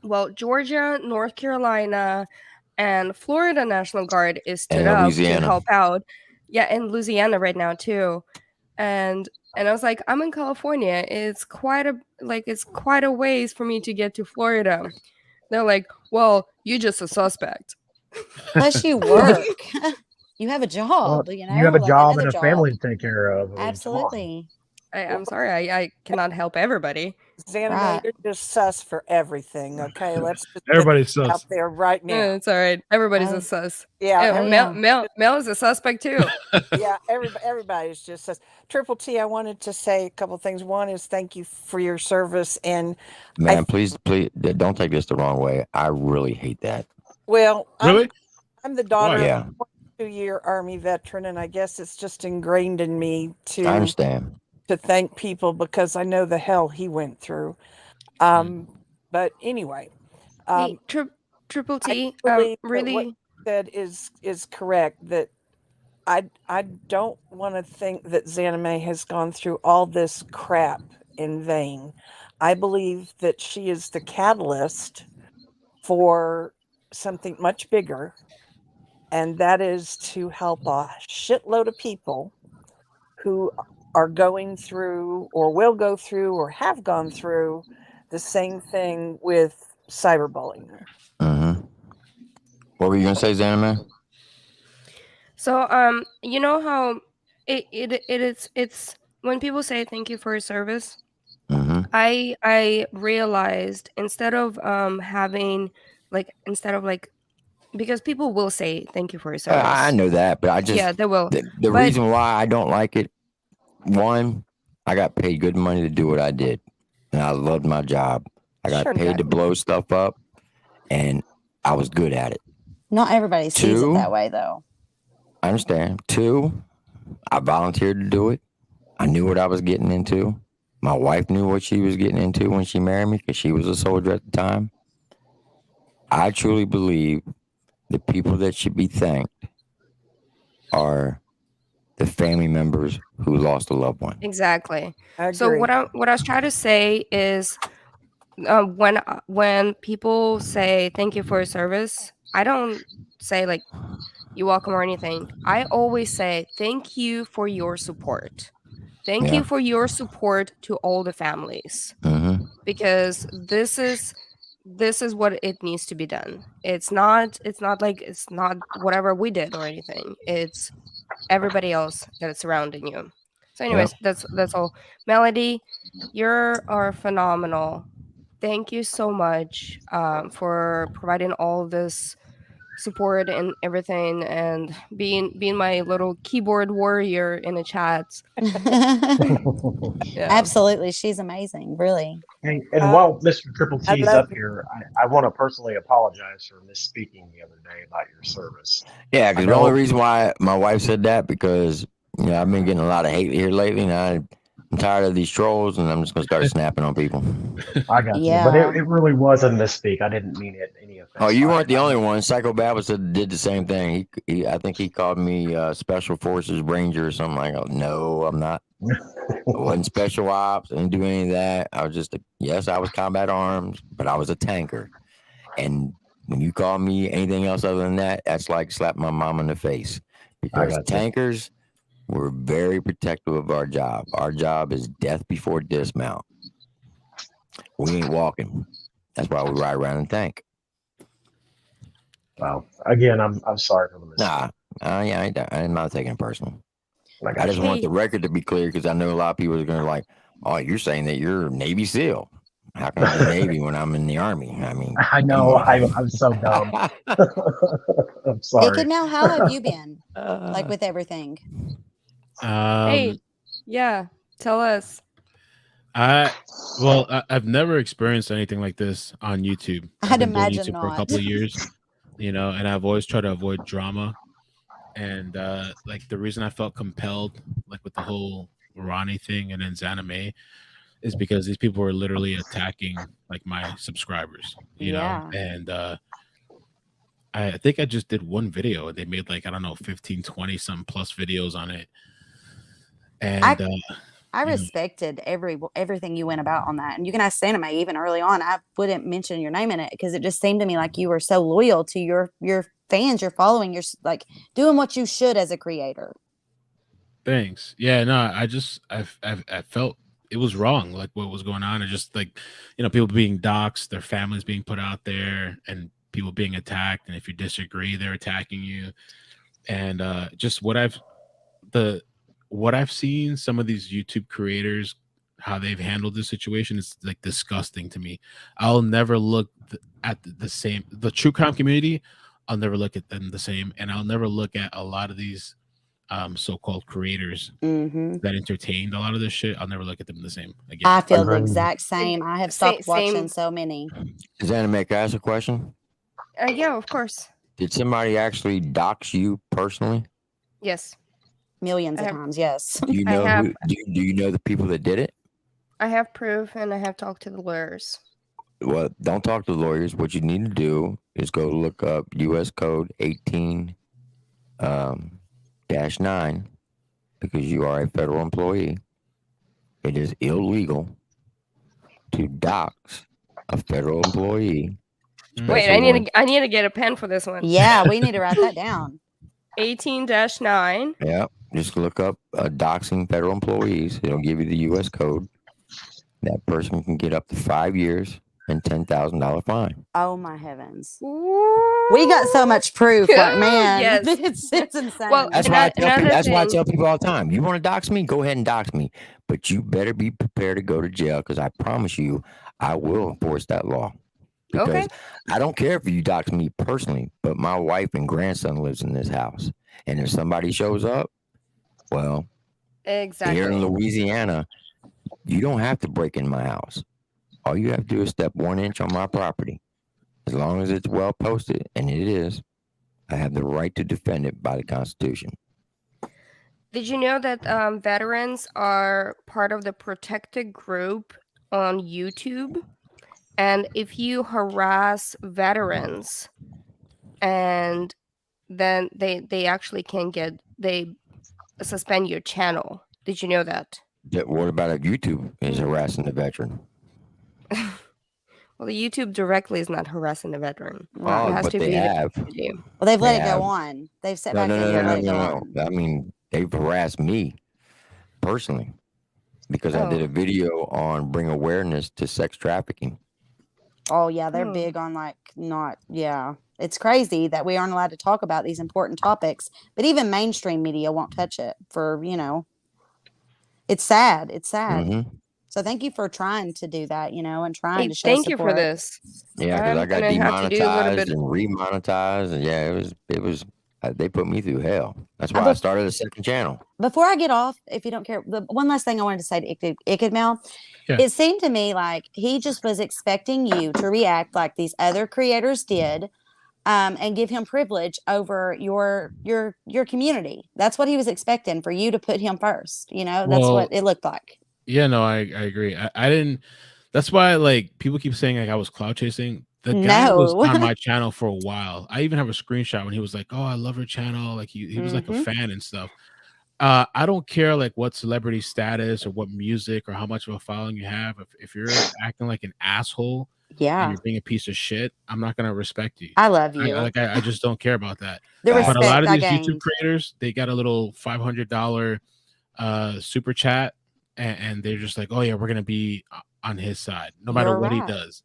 [SPEAKER 4] well, Georgia, North Carolina, and Florida National Guard is stood
[SPEAKER 8] And
[SPEAKER 4] up to
[SPEAKER 8] Louisiana.
[SPEAKER 4] help out. Yeah, and Louisiana right now too. And I was like, I'm in California. It's quite a ways for me to get to Florida. They're like, well, you're just a suspect.
[SPEAKER 6] Plus, you work. You have a job.
[SPEAKER 5] Well,
[SPEAKER 6] You know,
[SPEAKER 5] you have a
[SPEAKER 6] like
[SPEAKER 5] job
[SPEAKER 6] another
[SPEAKER 5] and a family to take care of. I mean, come on.
[SPEAKER 6] Absolutely.
[SPEAKER 4] I'm sorry, I cannot help everybody.
[SPEAKER 7] Xanamay,
[SPEAKER 6] Right.
[SPEAKER 7] you're just sus for everything. Okay, let's just get
[SPEAKER 9] Everybody's
[SPEAKER 7] that out
[SPEAKER 9] sus.
[SPEAKER 7] there right now.
[SPEAKER 4] It's all right. Everybody's
[SPEAKER 6] Oh.
[SPEAKER 4] a sus.
[SPEAKER 7] Yeah,
[SPEAKER 6] Oh, yeah.
[SPEAKER 4] Mel is a suspect too.
[SPEAKER 7] yeah, everybody's just sus. Triple T, I wanted to say a couple things. One is thank you for your service, and
[SPEAKER 8] Man, please, don't take this the wrong way. I really hate that.
[SPEAKER 7] well,
[SPEAKER 9] Really?
[SPEAKER 7] I'm the daughter
[SPEAKER 8] Yeah,
[SPEAKER 7] of a 22-year Army veteran, and I guess it's just ingrained in me
[SPEAKER 8] I
[SPEAKER 7] to
[SPEAKER 8] understand.
[SPEAKER 7] thank people because I know the hell he went through. But anyway,
[SPEAKER 4] Hey, Triple
[SPEAKER 7] I
[SPEAKER 4] T,
[SPEAKER 7] believe that what
[SPEAKER 4] really.
[SPEAKER 7] you said is correct. That I don't want to think that Xanamay has gone through all this crap in vain. I believe that she is the catalyst for something much bigger, and that is to help a shitload of people who are going through or will go through or have gone through the same thing with cyberbullying.
[SPEAKER 8] Mm-hmm. What were you gonna say, Xanamay?
[SPEAKER 4] So you know how it's when people say thank you for your service,
[SPEAKER 8] Mm-hmm.
[SPEAKER 4] I realized instead of because people will say thank you for your service.
[SPEAKER 8] I know that, but I just
[SPEAKER 4] Yeah, they will.
[SPEAKER 8] the
[SPEAKER 4] But
[SPEAKER 8] reason why I don't like it. One, I got paid good money to do what I did, and I loved my job. I got
[SPEAKER 7] Sure,
[SPEAKER 8] paid
[SPEAKER 7] Dad.
[SPEAKER 8] to blow stuff up, and I was good at it.
[SPEAKER 6] Not everybody sees it
[SPEAKER 8] Two,
[SPEAKER 6] that way, though.
[SPEAKER 8] I understand. Two, I volunteered to do it. I knew what I was getting into. My wife knew what she was getting into when she married me because she was a soldier at the time. I truly believe the people that should be thanked are the family members who lost a loved one.
[SPEAKER 4] exactly.
[SPEAKER 7] I
[SPEAKER 4] So
[SPEAKER 7] agree.
[SPEAKER 4] what I was trying to say is, when people say thank you for your service, I don't say like you're welcome or anything. I always say thank you for your support. Thank
[SPEAKER 8] Yeah.
[SPEAKER 4] you for your support to all the families,
[SPEAKER 8] Mm-hmm.
[SPEAKER 4] because this is what it needs to be done. It's not whatever we did or anything. It's everybody else that is surrounding you. So anyways, that's all. Melody, you are phenomenal. Thank you so much for providing all this support and everything, and being my little keyboard warrior in the chats. Yeah.
[SPEAKER 6] Absolutely. She's amazing, really.
[SPEAKER 5] And while Mr. Triple
[SPEAKER 7] I
[SPEAKER 5] T is
[SPEAKER 7] love
[SPEAKER 5] up here, I want to personally apologize for misspeaking the other day about your service.
[SPEAKER 8] Yeah,
[SPEAKER 5] I
[SPEAKER 8] because the
[SPEAKER 5] know-
[SPEAKER 8] only reason why my wife said that because I've been getting a lot of hate here lately, and I'm tired of these trolls, and I'm just gonna start snapping on people.
[SPEAKER 5] I got you, but
[SPEAKER 6] Yeah.
[SPEAKER 5] it really was a misspeak. I didn't mean it any offense.
[SPEAKER 8] Oh, you weren't the only one. Psycho Babbitt did the same thing. I think he called me Special Forces Ranger or something like that. No, I'm not. I wasn't special ops. I didn't do any of that. I was just yes, I was combat arms, but I was a tanker. And when you call me anything else other than that, that's like slap my mom in the face. Because
[SPEAKER 5] got you.
[SPEAKER 8] tankers were very protective of our job. Our job is death before dismount. We ain't walking. That's why we ride around in tank.
[SPEAKER 5] Well, again, I'm sorry for the mistake.
[SPEAKER 8] Nah, yeah, I'm not taking it personal.
[SPEAKER 5] Like
[SPEAKER 8] I just want the
[SPEAKER 4] Hey,
[SPEAKER 8] record to be clear because I know a lot of people are going to like, oh, you're saying that you're Navy SEAL. How can I be Navy when I'm in the Army? I mean,
[SPEAKER 5] I
[SPEAKER 8] come
[SPEAKER 5] know
[SPEAKER 8] on.
[SPEAKER 5] I'm so dumb. I'm
[SPEAKER 6] It
[SPEAKER 5] sorry.
[SPEAKER 6] could now. How have you been? Like
[SPEAKER 8] Uh,
[SPEAKER 6] with everything?
[SPEAKER 4] hey,
[SPEAKER 9] Um,
[SPEAKER 4] yeah, tell us.
[SPEAKER 9] I've never experienced anything like this on YouTube. I've
[SPEAKER 6] I'd
[SPEAKER 9] been doing
[SPEAKER 6] imagine
[SPEAKER 9] YouTube for a
[SPEAKER 6] not.
[SPEAKER 9] couple of years, and I've always tried to avoid drama. And like the reason I felt compelled, like with the whole Ronnie thing and then Zaname, is because these people were literally attacking like my subscribers,
[SPEAKER 6] Yeah.
[SPEAKER 9] and I think I just did one video and they made like, I don't know, 15, 20 some plus videos on it. And
[SPEAKER 6] I
[SPEAKER 9] you know,
[SPEAKER 6] respected everything you went about on that, and you can ask Anime. Even early on, I wouldn't mention your name in it because it just seemed to me like you were so loyal to your fans, your following, you're like doing what you should as a creator.
[SPEAKER 9] thanks. Yeah, no, I felt it was wrong, like what was going on. And just like, people being doxxed, their families being put out there, and people being attacked. And if you disagree, they're attacking you. And just what I've seen some of these YouTube creators, how they've handled this situation is like disgusting to me. I'll never look at the same, the true crime community. I'll never look at them the same. And I'll never look at a lot of these so-called creators
[SPEAKER 6] Mm-hmm.
[SPEAKER 9] that entertained a lot of this shit. I'll never look at them the same again.
[SPEAKER 6] I feel the
[SPEAKER 5] Agreed.
[SPEAKER 6] exact same. I have
[SPEAKER 4] Same,
[SPEAKER 6] stopped watching
[SPEAKER 4] same.
[SPEAKER 6] so many.
[SPEAKER 8] XanamayX, can I ask a question?
[SPEAKER 4] Yeah, of course.
[SPEAKER 8] Did somebody actually dox you personally?
[SPEAKER 4] Yes,
[SPEAKER 6] Millions
[SPEAKER 4] I
[SPEAKER 6] of
[SPEAKER 4] have-
[SPEAKER 6] times, yes.
[SPEAKER 8] Do you
[SPEAKER 4] I
[SPEAKER 8] know
[SPEAKER 4] have.
[SPEAKER 8] do you know the people that did it?
[SPEAKER 4] I have proof, and I have talked to the lawyers.
[SPEAKER 8] Well, don't talk to lawyers. What you need to do is go look up U.S. Code 18 -9 because you are a federal employee. It is illegal to dox a federal employee.
[SPEAKER 4] Wait, I need to get a pen for this one.
[SPEAKER 6] Yeah, we need to write that down.
[SPEAKER 4] 18-9.
[SPEAKER 8] Yeah, just look up doxing federal employees. It'll give you the U.S. Code. That person can get up to 5 years and $10,000 fine.
[SPEAKER 6] Oh my heavens. We got so much proof, like man.
[SPEAKER 4] Yes.
[SPEAKER 6] It's insane.
[SPEAKER 4] Well,
[SPEAKER 8] That's
[SPEAKER 4] And
[SPEAKER 8] why
[SPEAKER 4] I-
[SPEAKER 8] I tell
[SPEAKER 4] another
[SPEAKER 8] people. That's why I
[SPEAKER 4] thing-
[SPEAKER 8] tell people all the time. You want to dox me? Go ahead and dox me, but you better be prepared to go to jail because I promise you, I will enforce that law. Because
[SPEAKER 4] Okay.
[SPEAKER 8] I don't care if you dox me personally, but my wife and grandson lives in this house, and if somebody shows up, well,
[SPEAKER 4] Exactly.
[SPEAKER 8] here in Louisiana, you don't have to break in my house. All you have to do is step 1 inch on my property. As long as it's well posted, and it is, I have the right to defend it by the Constitution.
[SPEAKER 4] Did you know that veterans are part of the protected group on YouTube? And if you harass veterans, and then they actually can they suspend your channel. Did you know that?
[SPEAKER 8] What about if YouTube is harassing the veteran?
[SPEAKER 4] Well, the YouTube directly is not harassing the veteran.
[SPEAKER 6] Right.
[SPEAKER 8] Oh,
[SPEAKER 4] It has
[SPEAKER 8] but
[SPEAKER 4] to
[SPEAKER 8] they
[SPEAKER 4] be the
[SPEAKER 8] have.
[SPEAKER 4] community.
[SPEAKER 6] Well, they've let
[SPEAKER 8] They
[SPEAKER 6] it
[SPEAKER 8] have.
[SPEAKER 6] go on. They've sat
[SPEAKER 8] No,
[SPEAKER 6] back
[SPEAKER 8] no,
[SPEAKER 6] and
[SPEAKER 8] no,
[SPEAKER 6] let
[SPEAKER 8] no,
[SPEAKER 6] it go
[SPEAKER 8] no,
[SPEAKER 6] on.
[SPEAKER 8] no. I mean, they've harassed me personally because I did
[SPEAKER 4] Oh.
[SPEAKER 8] a video on bring awareness to sex trafficking.
[SPEAKER 6] Oh yeah, they're
[SPEAKER 4] Hmm.
[SPEAKER 6] big on like not yeah. It's crazy that we aren't allowed to talk about these important topics, but even mainstream media won't touch it for, it's sad. It's sad.
[SPEAKER 8] hmm
[SPEAKER 6] So thank you for trying to do that, and trying
[SPEAKER 4] Hey,
[SPEAKER 6] to show
[SPEAKER 4] thank you for
[SPEAKER 6] support.
[SPEAKER 4] this.
[SPEAKER 8] Yeah, because I
[SPEAKER 4] I'm
[SPEAKER 8] got
[SPEAKER 4] gonna have to do a little
[SPEAKER 8] demonetized
[SPEAKER 4] bit.
[SPEAKER 8] and remonetized, and yeah, it was. They put me through hell. That's why I
[SPEAKER 6] bef-
[SPEAKER 8] started a second channel.
[SPEAKER 6] Before I get off, if you don't care, the one last thing I wanted to say to Ikid Mel,
[SPEAKER 9] Yeah.
[SPEAKER 6] it seemed to me like he just was expecting you to react like these other creators did, and give him privilege over your community. That's what he was expecting, for you to put him first. That's
[SPEAKER 9] Well,
[SPEAKER 6] what it looked like.
[SPEAKER 9] yeah, no, I agree. I didn't. That's why like people keep saying like I was cloud chasing. The guy was
[SPEAKER 6] No.
[SPEAKER 9] on my channel for a while. I even have a screenshot when he was like, "Oh, I love her channel." Like he was like a
[SPEAKER 6] Mhm.
[SPEAKER 9] fan and stuff. I don't care like what celebrity status or what music or how much of a following you have. If you're acting like an asshole and
[SPEAKER 6] Yeah,
[SPEAKER 9] you're being a piece of shit, I'm not gonna respect you.
[SPEAKER 6] I love you.
[SPEAKER 9] I just don't care about that.
[SPEAKER 6] The
[SPEAKER 8] But
[SPEAKER 9] But a
[SPEAKER 6] respect
[SPEAKER 9] lot of
[SPEAKER 6] I
[SPEAKER 9] these YouTube
[SPEAKER 6] gained.
[SPEAKER 9] creators, they got a little $500 super chat, and they're just like, "Oh yeah, we're gonna be on his side, no matter
[SPEAKER 6] You're
[SPEAKER 9] what he
[SPEAKER 6] right.
[SPEAKER 9] does."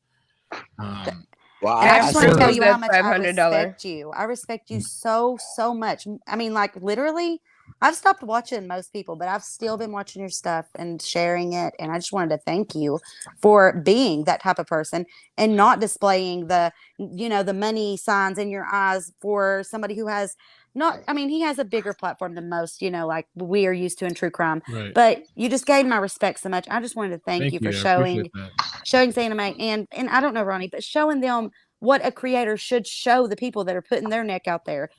[SPEAKER 8] Well,
[SPEAKER 6] And I just want to
[SPEAKER 4] still
[SPEAKER 6] tell
[SPEAKER 4] love
[SPEAKER 6] you
[SPEAKER 4] that
[SPEAKER 6] how much I
[SPEAKER 4] $500.
[SPEAKER 6] respect you. I respect you so much. I mean, like literally, I've stopped watching most people, but I've still been watching your stuff and sharing it. And I just wanted to thank you for being that type of person and not displaying the, the money signs in your eyes for somebody who has not, I mean, he has a bigger platform than most, like we are used to in true crime,
[SPEAKER 9] Right.
[SPEAKER 6] but you just gave my respect so much. I just wanted to thank you for
[SPEAKER 9] I appreciate
[SPEAKER 6] showing XanamayX and I don't know, Ronnie, but showing them what a creator should show the people that are putting their neck out there.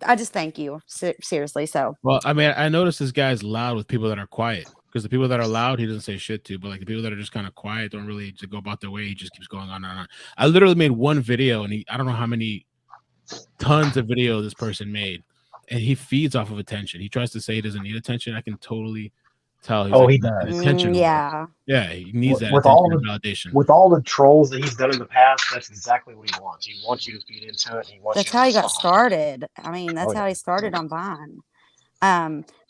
[SPEAKER 6] I just thank you seriously. So,
[SPEAKER 9] well, I mean, I noticed this guy's loud with people that are quiet, because the people that are loud, he doesn't say shit to, but like the people that are just kind of quiet, don't really just go about their way. He just keeps going on and on. I literally made one video, and I don't know how many tons of video this person made, and he feeds off of attention. He tries to say he doesn't need attention. I can totally tell.
[SPEAKER 5] He does.
[SPEAKER 9] Attention.
[SPEAKER 6] Yeah.
[SPEAKER 9] Yeah, he needs that
[SPEAKER 5] with
[SPEAKER 9] attention
[SPEAKER 5] all
[SPEAKER 9] and validation.
[SPEAKER 5] With all the trolls that he's done in the past, that's exactly what he wants. He wants you to feed into it.
[SPEAKER 6] That's how he got started. I mean, that's how he started on Vine.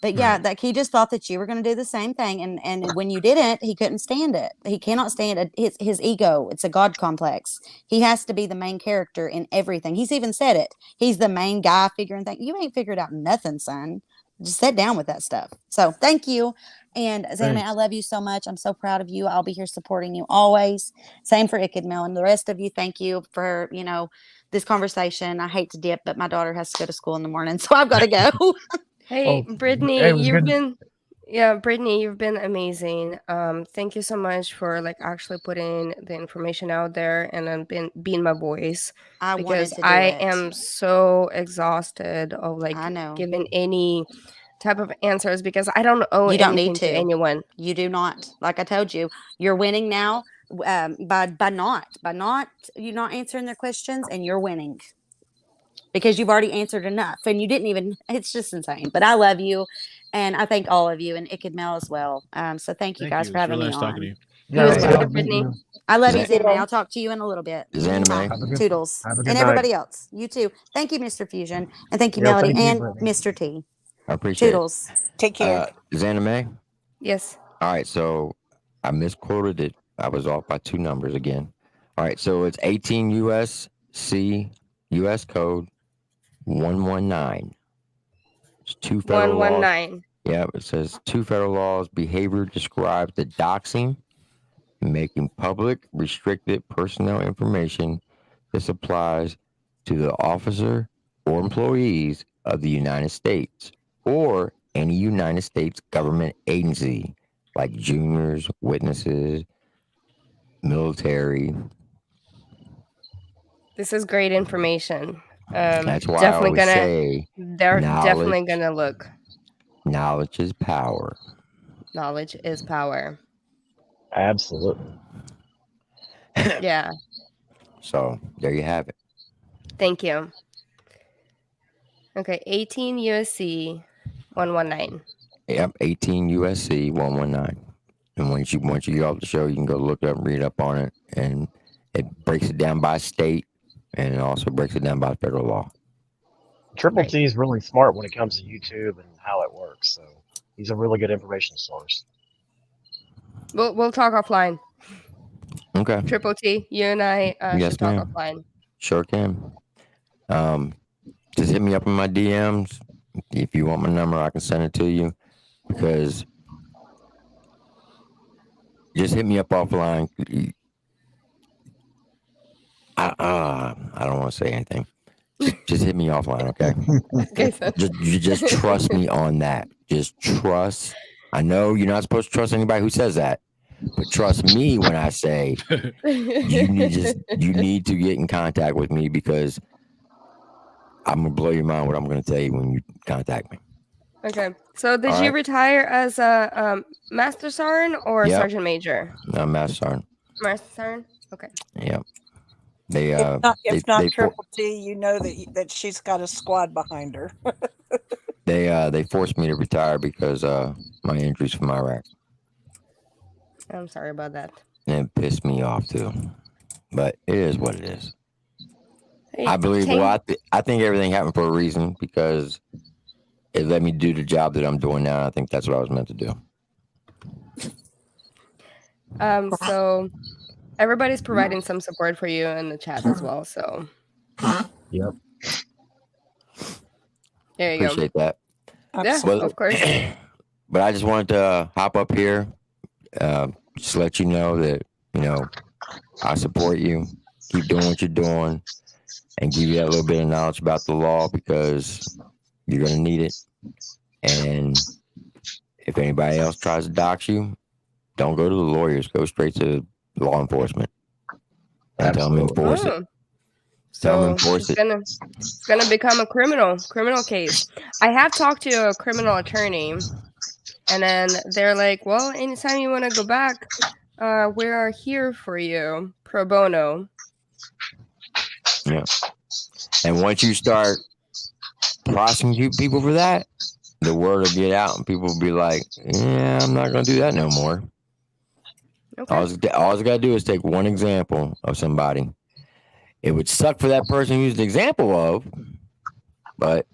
[SPEAKER 6] But yeah, like he just thought that you were going to do the same thing, and when you didn't, he couldn't stand it. He cannot stand it. His ego. It's a god complex. He has to be the main character in everything. He's even said it. He's the main guy figuring things. You ain't figured out nothing, son. Just sit down with that stuff. So thank you. And XanamayX, I love you so much. I'm so proud of you. I'll be here supporting you always. Same for Ikadmil and the rest of you. Thank you for, this conversation. I hate to dip, but my daughter has to go to school in the morning, so I've got to go.
[SPEAKER 4] Hey, Brittany, Brittany, you've been amazing. Thank you so much for actually putting the information out there and then being my voice. Because I am so exhausted of giving any type of answers because I don't owe anything to anyone.
[SPEAKER 6] You do not. Like I told you, you're winning now by not answering their questions, and you're winning. Because you've already answered enough and you didn't even, it's just insane. But I love you and I thank all of you and Ikadmil as well. So thank you guys for having me on.
[SPEAKER 9] To you.
[SPEAKER 6] I love you, XanamayX. I'll talk to you in a little bit.
[SPEAKER 8] XanamayX.
[SPEAKER 6] Toodles. And everybody else. You too. Thank you, Mr. Fusion. And thank you, Melody and Mr. T.
[SPEAKER 8] I appreciate
[SPEAKER 6] Toodles.
[SPEAKER 7] Take care.
[SPEAKER 8] XanamayX?
[SPEAKER 4] Yes.
[SPEAKER 8] All right, so I misquoted it. I was off by 2 numbers again. All right, so it's 18 U.S.C. U.S. code 119. It's 2 federal
[SPEAKER 4] 119.
[SPEAKER 8] laws. Yeah, it says 2 federal laws. Behavior describes the doxing, making public restricted personnel information. This applies to the officer or employees of the United States or any United States government agency like juniors, witnesses, military.
[SPEAKER 4] This is great information.
[SPEAKER 8] That's why I always say
[SPEAKER 4] they're definitely gonna look.
[SPEAKER 8] Knowledge is power.
[SPEAKER 4] Knowledge is power.
[SPEAKER 5] Absolutely.
[SPEAKER 4] Yeah.
[SPEAKER 8] So there you have it.
[SPEAKER 4] Thank you. Okay, 18 USC 119.
[SPEAKER 8] Yep, 18 USC 119. And once you get off the show, you can go look up, read up on it, and it breaks it down by state, and it also breaks it down by federal law.
[SPEAKER 5] Triple T is really smart when it comes to YouTube and how it works. So he's a really good information source.
[SPEAKER 4] We'll talk offline.
[SPEAKER 8] Okay.
[SPEAKER 4] Triple T, you and I should talk offline.
[SPEAKER 8] Sure can. Just hit me up in my DMs. If you want my number, I can send it to you. Because just hit me up offline. I don't want to say anything. Just hit me offline, okay? just trust me on that. Just trust. I know you're not supposed to trust anybody who says that, but trust me when I say you need to get in contact with me, because I'm gonna blow your mind what I'm gonna tell you when you contact me.
[SPEAKER 4] Okay. So did you retire as a Master Sergeant or Sergeant Major?
[SPEAKER 8] No, Master Sergeant.
[SPEAKER 4] Master Sergeant? Okay.
[SPEAKER 8] Yep.
[SPEAKER 7] If not Triple T, you know that she's got a squad behind her.
[SPEAKER 8] They forced me to retire because my injuries from Iraq.
[SPEAKER 4] I'm sorry about that.
[SPEAKER 8] And it pissed me off too, but it is what it is.
[SPEAKER 4] Hey,
[SPEAKER 8] I believe. I think everything happened for a reason, because it let me do the job that I'm doing now. I think that's what I was meant to do.
[SPEAKER 4] So everybody's providing some support for you in the chat as well. So
[SPEAKER 5] yep.
[SPEAKER 4] There you
[SPEAKER 8] Appreciate that.
[SPEAKER 7] Absolutely.
[SPEAKER 4] of course.
[SPEAKER 8] But I just wanted to hop up here, just let you know that, I support you. Keep doing what you're doing and give you that little bit of knowledge about the law because you're going to need it. And if anybody else tries to dox you, don't go to the lawyers. Go straight to law enforcement and tell them to enforce it.
[SPEAKER 4] Oh.
[SPEAKER 8] Tell them
[SPEAKER 4] So
[SPEAKER 8] to enforce
[SPEAKER 4] it's gonna become a criminal case. I have talked to a criminal attorney, and then they're like, "Well, anytime you want to go back, we are here for you, pro bono."
[SPEAKER 8] Yeah. And once you start prosecuting people for that, the word will get out and people will be like, yeah, I'm not going to do that no more.
[SPEAKER 4] Okay.
[SPEAKER 8] All I got to do is take one example of somebody. It would suck for that person who's the example of, but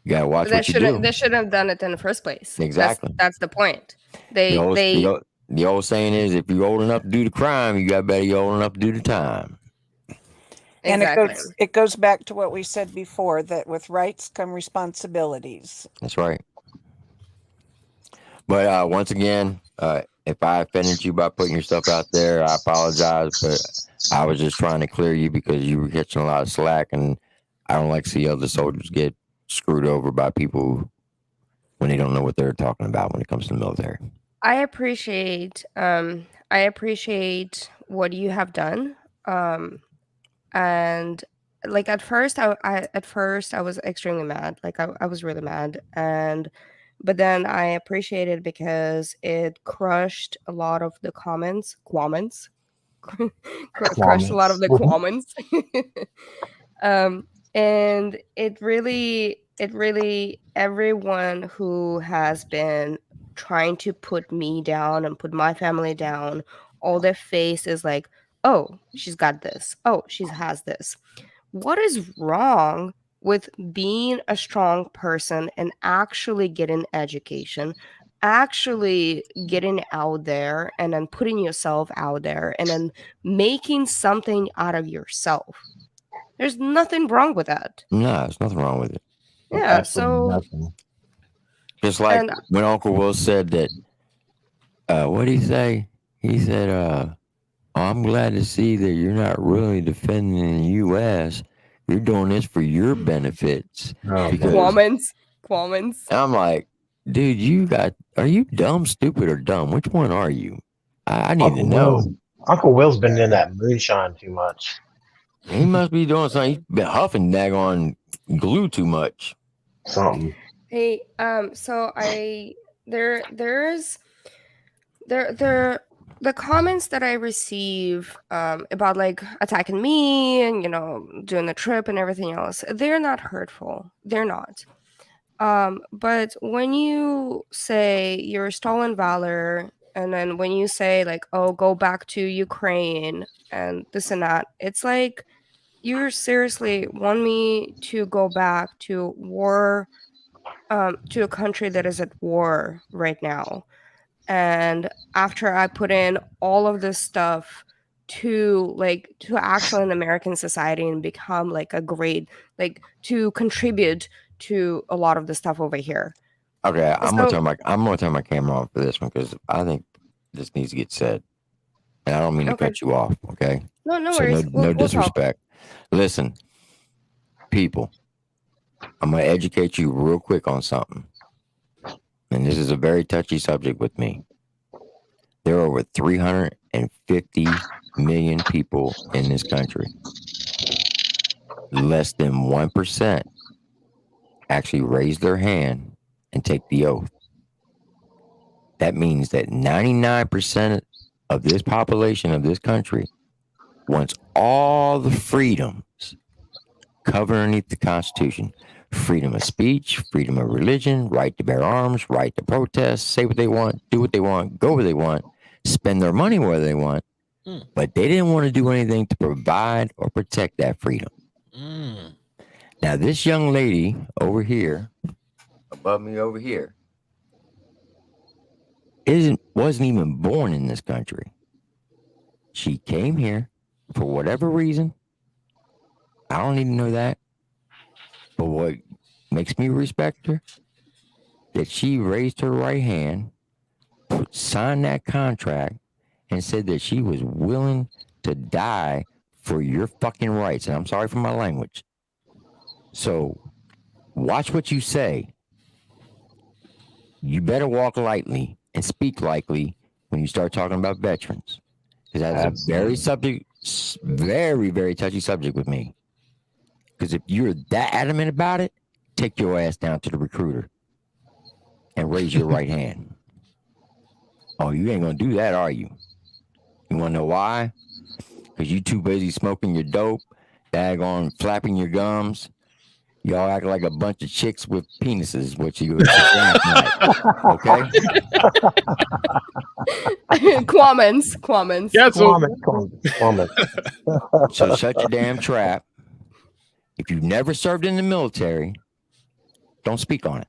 [SPEAKER 8] you got to watch what you do.
[SPEAKER 4] They shouldn't have done it in the first place.
[SPEAKER 8] Exactly.
[SPEAKER 4] That's the point.
[SPEAKER 8] The old saying is, if you're old enough to do the crime, you got to better be old enough to do the time.
[SPEAKER 7] And
[SPEAKER 4] Exactly.
[SPEAKER 7] it goes back to what we said before, that with rights come responsibilities.
[SPEAKER 8] That's right. But once again, if I offended you by putting your stuff out there, I apologize. But I was just trying to clear you because you were catching a lot of slack, and I don't like to see other soldiers get screwed over by people when they don't know what they're talking about when it comes to the military.
[SPEAKER 4] I appreciate what you have done. And like at first I was extremely mad. Like I was really mad, but then I appreciated because it crushed a lot of the cuaments. Crushed a lot of the cuaments. And it really everyone who has been trying to put me down and put my family down, all their face is like, oh, she's got this. Oh, she has this. What is wrong with being a strong person and actually getting education, actually getting out there and then putting yourself out there and then making something out of yourself? There's nothing wrong with that.
[SPEAKER 8] No, there's nothing wrong with it.
[SPEAKER 4] Yeah, so
[SPEAKER 8] just like when Uncle Will said that, what did he say? He said, I'm glad to see that you're not really defending the U.S. You're doing this for your benefits.
[SPEAKER 4] Cuaments.
[SPEAKER 8] I'm like, dude, are you dumb, stupid, or dumb? Which one are you? I need to know.
[SPEAKER 5] Uncle Will's been in that moonshine too much.
[SPEAKER 8] He must be doing something. He's been huffing daggone glue too much.
[SPEAKER 5] Something.
[SPEAKER 4] Hey, so the comments that I receive about like attacking me and doing the trip and everything else, they're not hurtful. They're not. But when you say you're stolen valor, and then when you say like, oh, go back to Ukraine and this and that, it's like you seriously want me to go back to war, to a country that is at war right now. And after I put in all of this stuff to actually in American society and become like a great, like to contribute to a lot of the stuff over here.
[SPEAKER 8] Okay, I'm gonna turn my camera off for this one because I think this needs to get said, and I don't mean to cut you off. Okay,
[SPEAKER 4] no worries.
[SPEAKER 8] No disrespect. Listen, people, I'm gonna educate you real quick on something, and this is a very touchy subject with me. There are over 350 million people in this country. Less than 1% actually raise their hand and take the oath. That means that 99% of this population of this country wants all the freedoms covered underneath the Constitution. Freedom of speech, freedom of religion, right to bear arms, right to protest, say what they want, do what they want, go where they want, spend their money where they want. But they didn't want to do anything to provide or protect that freedom. Now, this young lady over here, above me over here, wasn't even born in this country. She came here for whatever reason. I don't even know that. But when makes me respect her, that she raised her right hand, signed that contract, and said that she was willing to die for your fucking rights. And I'm sorry for my language. So watch what you say. You better walk lightly and speak lightly when you start talking about veterans. Because that's a very, very touchy subject with me. Because if you're that adamant about it, take your ass down to the recruiter and raise your right hand. Oh, you ain't going to do that, are you? You want to know why? Because you too busy smoking your dope, daggone flapping your gums. Y'all act like a bunch of chicks with penises, what you last night. Okay?
[SPEAKER 4] Cuamments.
[SPEAKER 9] Yeah, so
[SPEAKER 5] Cuamment.
[SPEAKER 8] So shut your damn trap. If you've never served in the military, don't speak on it.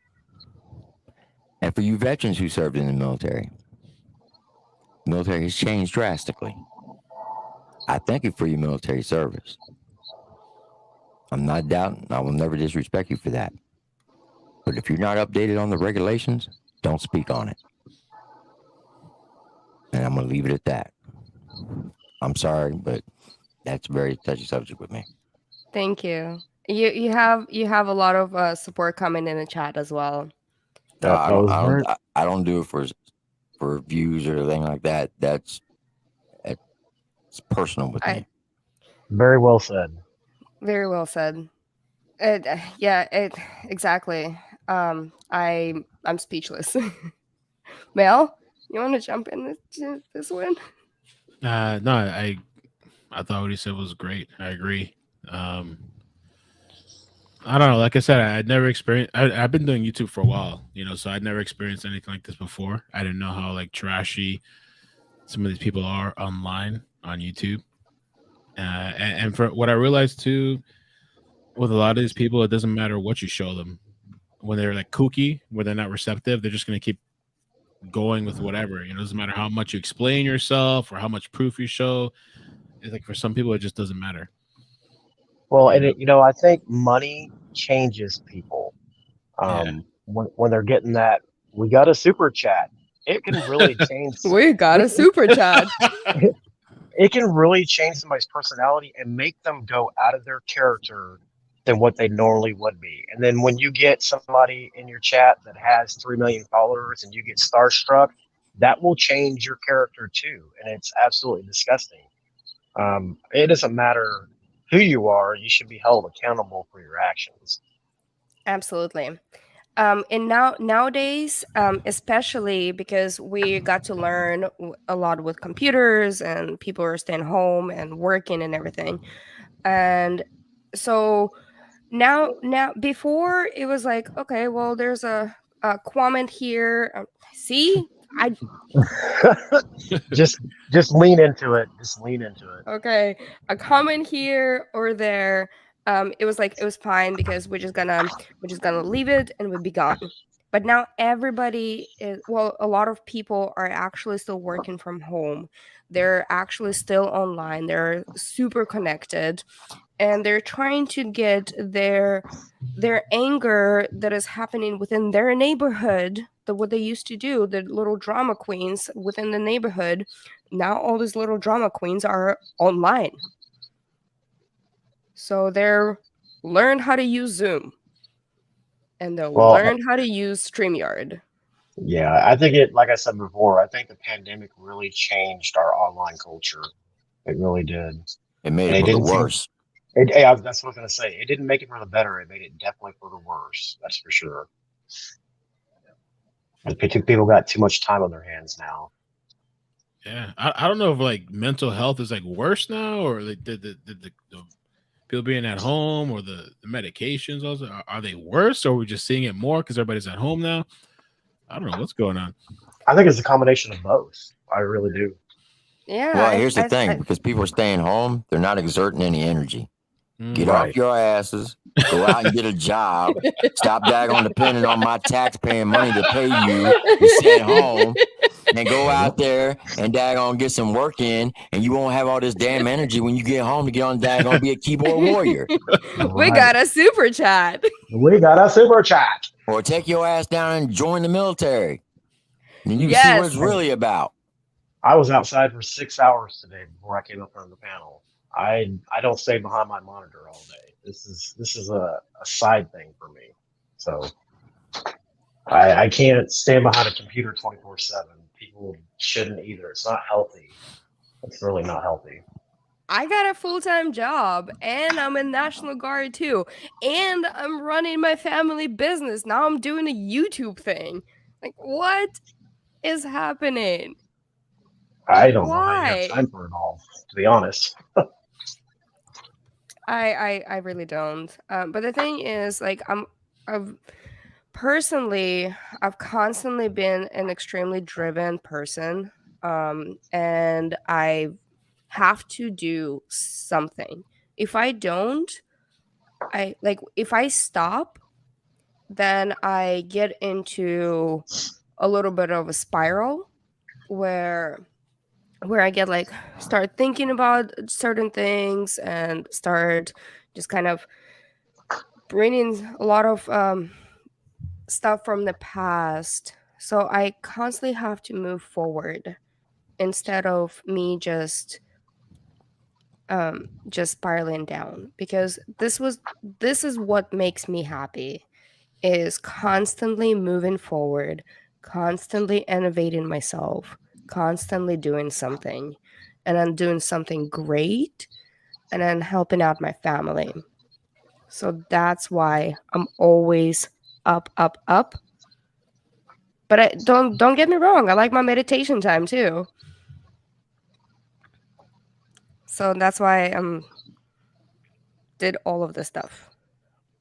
[SPEAKER 8] And for you veterans who served in the military has changed drastically. I thank you for your military service. I'm not doubting. I will never disrespect you for that. But if you're not updated on the regulations, don't speak on it. And I'm going to leave it at that. I'm sorry, but that's a very touchy subject with me.
[SPEAKER 4] Thank you. You have a lot of support coming in the chat as well.
[SPEAKER 8] I don't do it for views or anything like that. It's personal with me.
[SPEAKER 5] Very well said.
[SPEAKER 4] Very well said. Exactly. I'm speechless. Mel, you want to jump in this one?
[SPEAKER 9] No, I thought what he said was great. I agree. I don't know. Like I said, I'd never experienced. I've been doing YouTube for a while, so I'd never experienced anything like this before. I didn't know how like trashy some of these people are online on YouTube. And for what I realized too, with a lot of these people, it doesn't matter what you show them. When they're like kooky, when they're not receptive, they're just going to keep going with whatever. It doesn't matter how much you explain yourself or how much proof you show. It's like for some people, it just doesn't matter.
[SPEAKER 5] Well, and I think money changes people. When they're getting that, we got a super chat. It can really change.
[SPEAKER 4] We got a super chat.
[SPEAKER 5] It can really change somebody's personality and make them go out of their character than what they normally would be. And then when you get somebody in your chat that has 3 million followers and you get starstruck, that will change your character too. And it's absolutely disgusting. It doesn't matter who you are, you should be held accountable for your actions.
[SPEAKER 4] Absolutely. And nowadays, especially because we got to learn a lot with computers and people are staying home and working and everything. And so now before it was like, okay, well, there's a comment here. See,
[SPEAKER 5] just lean into it. Just lean into it.
[SPEAKER 4] Okay, a comment here or there. It was fine because we're just gonna leave it and we'll be gone. But now everybody is, a lot of people are actually still working from home. They're actually still online. They're super connected, and they're trying to get their anger that is happening within their neighborhood, what they used to do, the little drama queens within the neighborhood. Now all these little drama queens are online. So they're learn how to use Zoom. And they'll learn how to use StreamYard.
[SPEAKER 5] Yeah, I think like I said before, I think the pandemic really changed our online culture. It really did.
[SPEAKER 8] It made it for the worse.
[SPEAKER 5] That's what I was going to say. It didn't make it for the better. It made it definitely for the worse. That's for sure. People got too much time on their hands now.
[SPEAKER 9] Yeah, I don't know if like mental health is like worse now, or like the people being at home, or the medications also, are they worse, or are we just seeing it more because everybody's at home now? I don't know what's going on.
[SPEAKER 5] I think it's a combination of both. I really do.
[SPEAKER 4] Yeah.
[SPEAKER 8] Well, here's the thing: because people are staying home, they're not exerting any energy. Get off your asses, go out and get a job. Stop daggone depending on my tax-paying money to pay you to sit home, and go out there and daggone get some work in, and you won't have all this damn energy when you get home to get on daggone be a keyboard warrior.
[SPEAKER 4] We got a super chat.
[SPEAKER 5] We got a super chat.
[SPEAKER 8] Or take your ass down and join the military. And you can see what it's
[SPEAKER 4] Yes.
[SPEAKER 8] really about.
[SPEAKER 5] I was outside for 6 hours today before I came up on the panel. I don't stay behind my monitor all day. This is a side thing for me. So I can't stand behind a computer 24/7. People shouldn't either. It's not healthy. It's really not healthy.
[SPEAKER 4] I got a full-time job and I'm in National Guard too. And I'm running my family business. Now I'm doing a YouTube thing. Like, what is happening?
[SPEAKER 5] I don't know how you have
[SPEAKER 4] Why?
[SPEAKER 5] time for it all, to be honest.
[SPEAKER 4] I really don't. But the thing is, like, I've personally, I've constantly been an extremely driven person. And I have to do something. If I don't, if I stop, then I get into a little bit of a spiral where I get like start thinking about certain things and start just kind of bringing a lot of stuff from the past. So I constantly have to move forward instead of me just spiraling down, because this is what makes me happy, is constantly moving forward, constantly innovating myself, constantly doing something, and then doing something great, and then helping out my family. So that's why I'm always up, up, up. But I don't get me wrong, I like my meditation time too. So that's why did all of this stuff.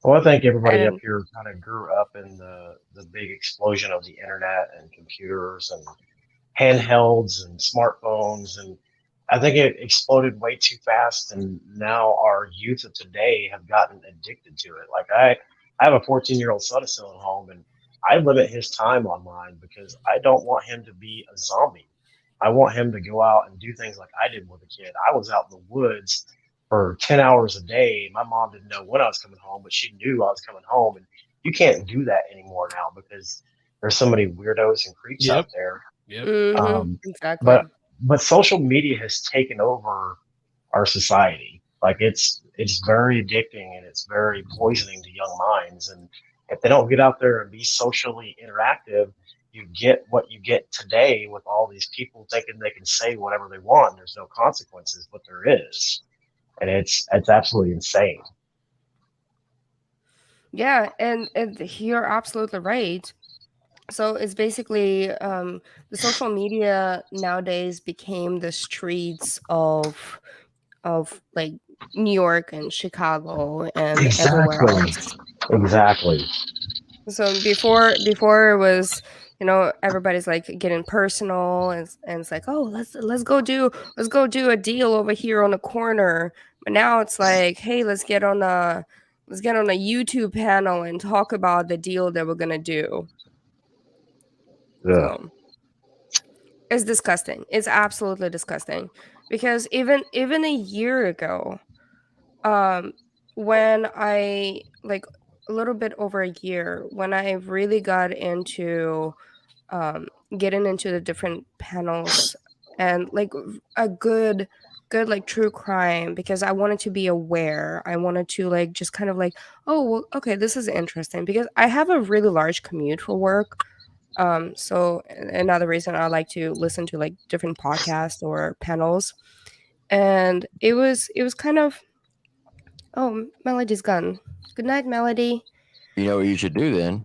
[SPEAKER 5] Well, I think everybody up
[SPEAKER 4] And
[SPEAKER 5] here kind of grew up in the big explosion of the internet and computers and handhelds and smartphones, and I think it exploded way too fast, and now our youth of today have gotten addicted to it. Like I have a 14-year-old son still at home, and I limit his time online because I don't want him to be a zombie. I want him to go out and do things like I did with a kid. I was out in the woods for 10 hours a day. My mom didn't know when I was coming home, but she knew I was coming home. And you can't do that anymore now because there's so many weirdos and creeps out there.
[SPEAKER 9] Yep.
[SPEAKER 4] exactly.
[SPEAKER 5] But social media has taken over our society. Like it's very addicting and it's very poisoning to young minds. And if they don't get out there and be socially interactive, you get what you get today with all these people thinking they can say whatever they want. There's no consequences, but there is, and it's absolutely insane.
[SPEAKER 4] Yeah, and you're absolutely right. So it's basically the social media nowadays became the streets of like New York and Chicago and everywhere else.
[SPEAKER 5] Exactly.
[SPEAKER 4] So before it was, everybody's like getting personal, and it's like, oh, let's go do a deal over here on the corner. But now it's like, hey, let's get on a YouTube panel and talk about the deal that we're gonna do.
[SPEAKER 5] Yeah.
[SPEAKER 4] So it's disgusting. It's absolutely disgusting, because even a year ago, when I like a little bit over a year, when I really got into getting into the different panels and like a good like true crime, because I wanted to be aware. I wanted to like just kind of like, oh well, okay, this is interesting, because I have a really large commute for work. So another reason I like to listen to like different podcasts or panels. And it was kind of, oh, Melody's gone. Good night, Melody.
[SPEAKER 8] You know what you should do then?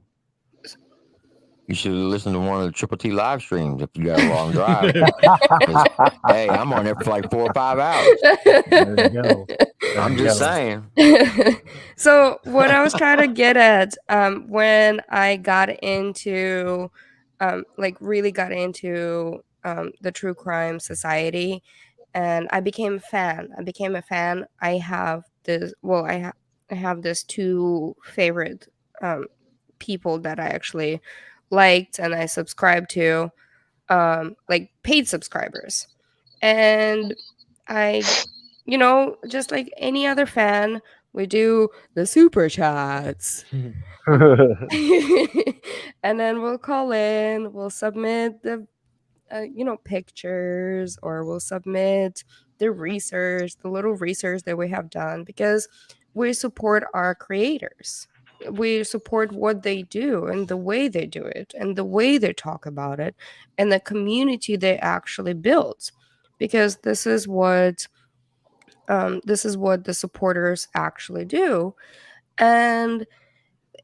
[SPEAKER 8] You should listen to one of the Triple T live streams if you got a long drive. 'Cause, hey, I'm on there for like 4 or 5 hours.
[SPEAKER 5] There you go.
[SPEAKER 8] I'm just saying.
[SPEAKER 4] So what I was trying to get at, when I got into, really got into the true crime society, and I became a fan. I have this. Well, I have this two favorite people that I actually liked and I subscribed to, like paid subscribers. And I, just like any other fan, we do the super chats. And then we'll call in, we'll submit the pictures, or we'll submit the research, the little research that we have done, because we support our creators. We support what they do and the way they do it and the way they talk about it and the community they actually build, because this is what the supporters actually do. And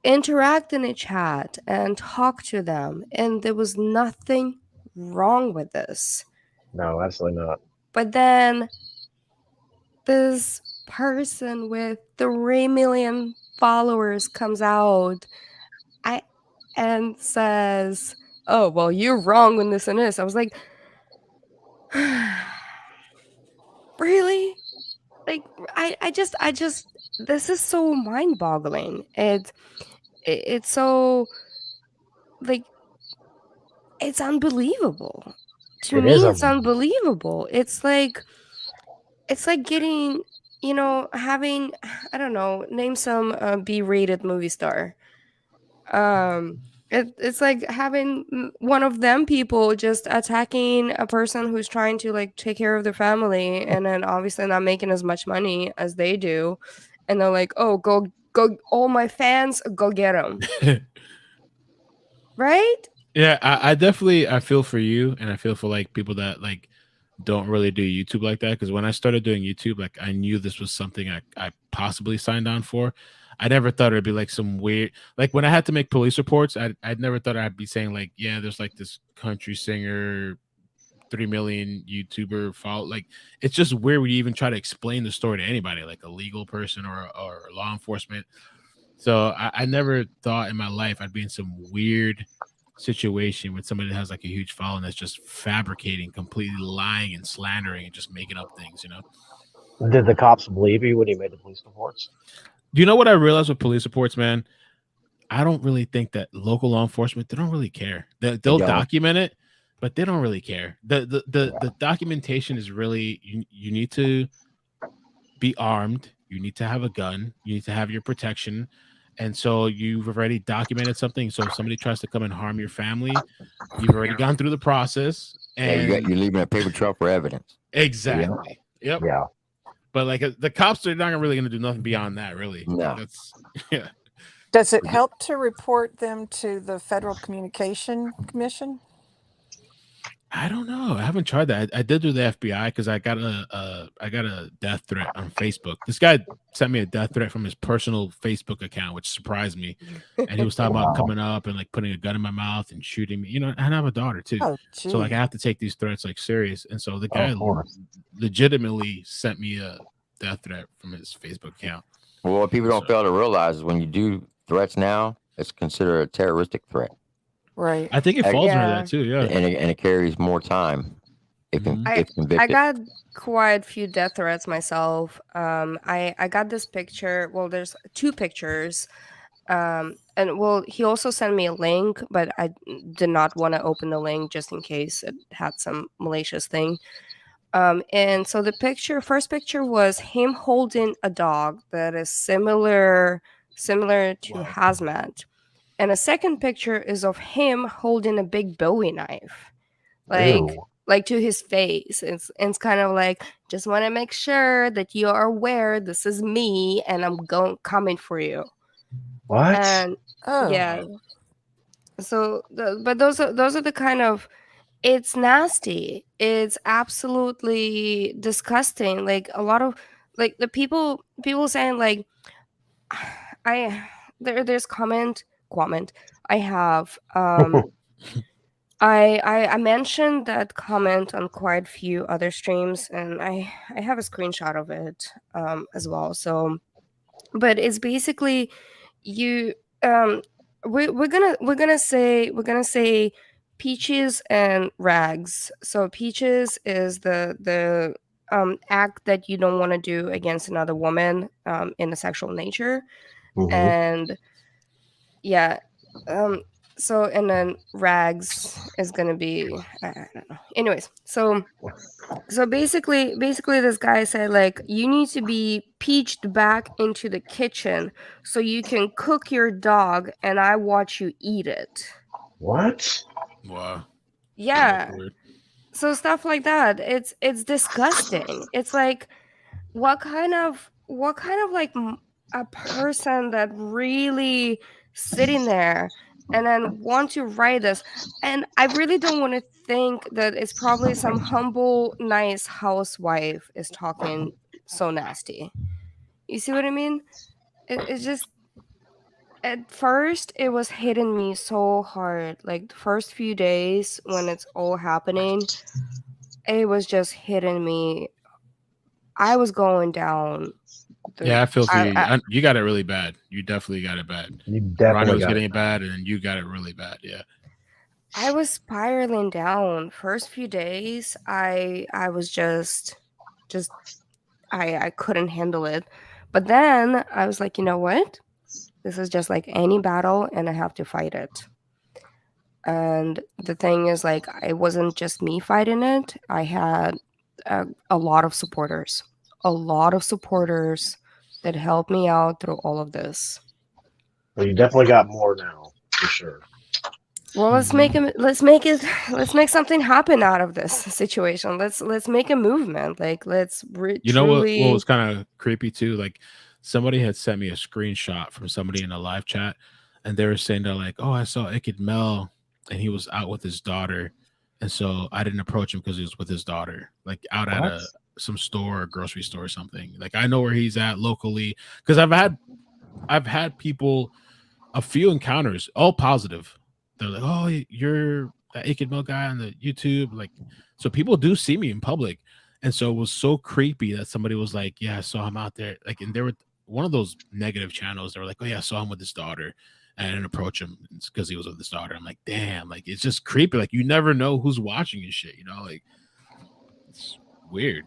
[SPEAKER 4] interact in a chat and talk to them, and there was nothing wrong with this.
[SPEAKER 5] No, absolutely not.
[SPEAKER 4] But then this person with 3 million followers comes out and says, oh, well, you're wrong in this and this. I was like, really? Like, I just this is so mind-boggling. It's so, like, it's unbelievable. To
[SPEAKER 5] It
[SPEAKER 4] me,
[SPEAKER 5] is
[SPEAKER 4] it's
[SPEAKER 5] unbelievable.
[SPEAKER 4] unbelievable. It's like getting, having, I don't know, name some B-rated movie star. It's like having one of them people just attacking a person who's trying to, like, take care of their family, and then obviously not making as much money as they do, and they're like, oh, go, all my fans, go get them. Right?
[SPEAKER 9] Yeah, I definitely I feel for you, and I feel for like people that like don't really do YouTube like that. Because when I started doing YouTube, like I knew this was something I possibly signed on for. I never thought it'd be like some weird, like when I had to make police reports, I'd never thought I'd be saying like, yeah, there's like this country singer, 3 million YouTuber follow. Like it's just weird when you even try to explain the story to anybody, like a legal person or law enforcement. So I never thought in my life I'd be in some weird situation with somebody that has like a huge following that's just fabricating, completely lying and slandering and just making up things, you know?
[SPEAKER 5] Did the cops believe you when you made the police reports?
[SPEAKER 9] Do you know what I realized with police reports, man? I don't really think that local law enforcement, they don't really care. They'll
[SPEAKER 8] don't.
[SPEAKER 9] document it, but they don't really care. The documentation is really, you need to be armed, you need to have a gun, you need to have your protection. And so you've already documented something. So if somebody tries to come and harm your family, you've already gone through the process. And
[SPEAKER 8] you're leaving a paper trail for evidence.
[SPEAKER 9] exactly. Yep.
[SPEAKER 5] Yeah.
[SPEAKER 9] But like the cops are not really going to do nothing beyond that, really.
[SPEAKER 8] No.
[SPEAKER 9] That's yeah.
[SPEAKER 7] Does it help to report them to the Federal Communication Commission?
[SPEAKER 9] I don't know. I haven't tried that. I did do the FBI because I got a death threat on Facebook. This guy sent me a death threat from his personal Facebook account, which surprised me. And he was talking about coming up and like putting a gun in my mouth and shooting me. You know, I have a daughter too, so like I have to take these threats like serious. And so the guy legitimately sent me a death threat from his Facebook account.
[SPEAKER 8] Well, what people don't fail to realize is when you do threats now, it's considered a terroristic threat.
[SPEAKER 7] Right.
[SPEAKER 9] I think it falls under that too. Yeah.
[SPEAKER 8] And it carries more time if convicted.
[SPEAKER 4] I got quite a few death threats myself. I got this picture. Well, there's 2 pictures. And well, he also sent me a link, but I did not want to open the link just in case it had some malicious thing. And so the first picture was him holding a dog that is similar to Hazmat. And a second picture is of him holding a big Bowie knife, like to his face. It's kind of like, just want to make sure that you are aware this is me and I'm coming for you.
[SPEAKER 5] What?
[SPEAKER 4] And yeah. So, but those are the kind of, it's nasty. It's absolutely disgusting. Like a lot of, like the people saying like, there's cuamment. I have I mentioned that comment on quite a few other streams, and I have a screenshot of it as well. So, but it's basically you we're gonna say peaches and rags. So peaches is the act that you don't want to do against another woman in a sexual nature.
[SPEAKER 5] Mhm.
[SPEAKER 4] And yeah, So and then Rags is gonna be I don't know. Anyways, so basically this guy said like you need to be peached back into the kitchen so you can cook your dog and I watch you eat it.
[SPEAKER 5] What?
[SPEAKER 9] Wow. That's
[SPEAKER 4] Yeah.
[SPEAKER 9] weird.
[SPEAKER 4] So stuff like that. It's disgusting. It's like what kind of like a person that really sitting there and then want to write this, and I really don't want to think that it's probably some humble nice housewife is talking so nasty. You see what I mean? It's just at first it was hitting me so hard, like the first few days when it's all happening, it was just hitting me. I was going down the
[SPEAKER 9] Yeah, I feel for you.
[SPEAKER 4] I
[SPEAKER 9] You got it really bad. You definitely got it bad.
[SPEAKER 5] You
[SPEAKER 9] Ronnie
[SPEAKER 5] definitely
[SPEAKER 9] was
[SPEAKER 5] got
[SPEAKER 9] getting
[SPEAKER 5] it.
[SPEAKER 9] it bad, and then you got it really bad. Yeah.
[SPEAKER 4] I was spiraling down. First few days, I was just I couldn't handle it. But then I was like, you know what? This is just like any battle and I have to fight it. And the thing is like it wasn't just me fighting it. I had a lot of supporters. A lot of supporters that helped me out through all of this.
[SPEAKER 5] Well, you definitely got more now, for sure.
[SPEAKER 4] Well, let's make something happen out of this situation. Let's make a movement. Like
[SPEAKER 9] You know what
[SPEAKER 4] truly.
[SPEAKER 9] was kind of creepy too? Like somebody had sent me a screenshot from somebody in a live chat, and they were saying they're like, "Oh, I saw Ikid Mel, and he was out with his daughter, and so I didn't approach him because he was with his daughter, like out at
[SPEAKER 5] What?
[SPEAKER 9] a some store or grocery store or something. Like I know where he's at locally because I've had people a few encounters, all positive. They're like, "Oh, you're that Aked Milk guy on the YouTube." Like, so people do see me in public, and so it was so creepy that somebody was like, "Yeah, I saw him out there." Like, and they were one of those negative channels. They were like, "Oh yeah, I saw him with his daughter," and I didn't approach him because he was with his daughter. I'm like, "Damn!" Like, it's just creepy. Like, you never know who's watching and shit. You know, like it's weird.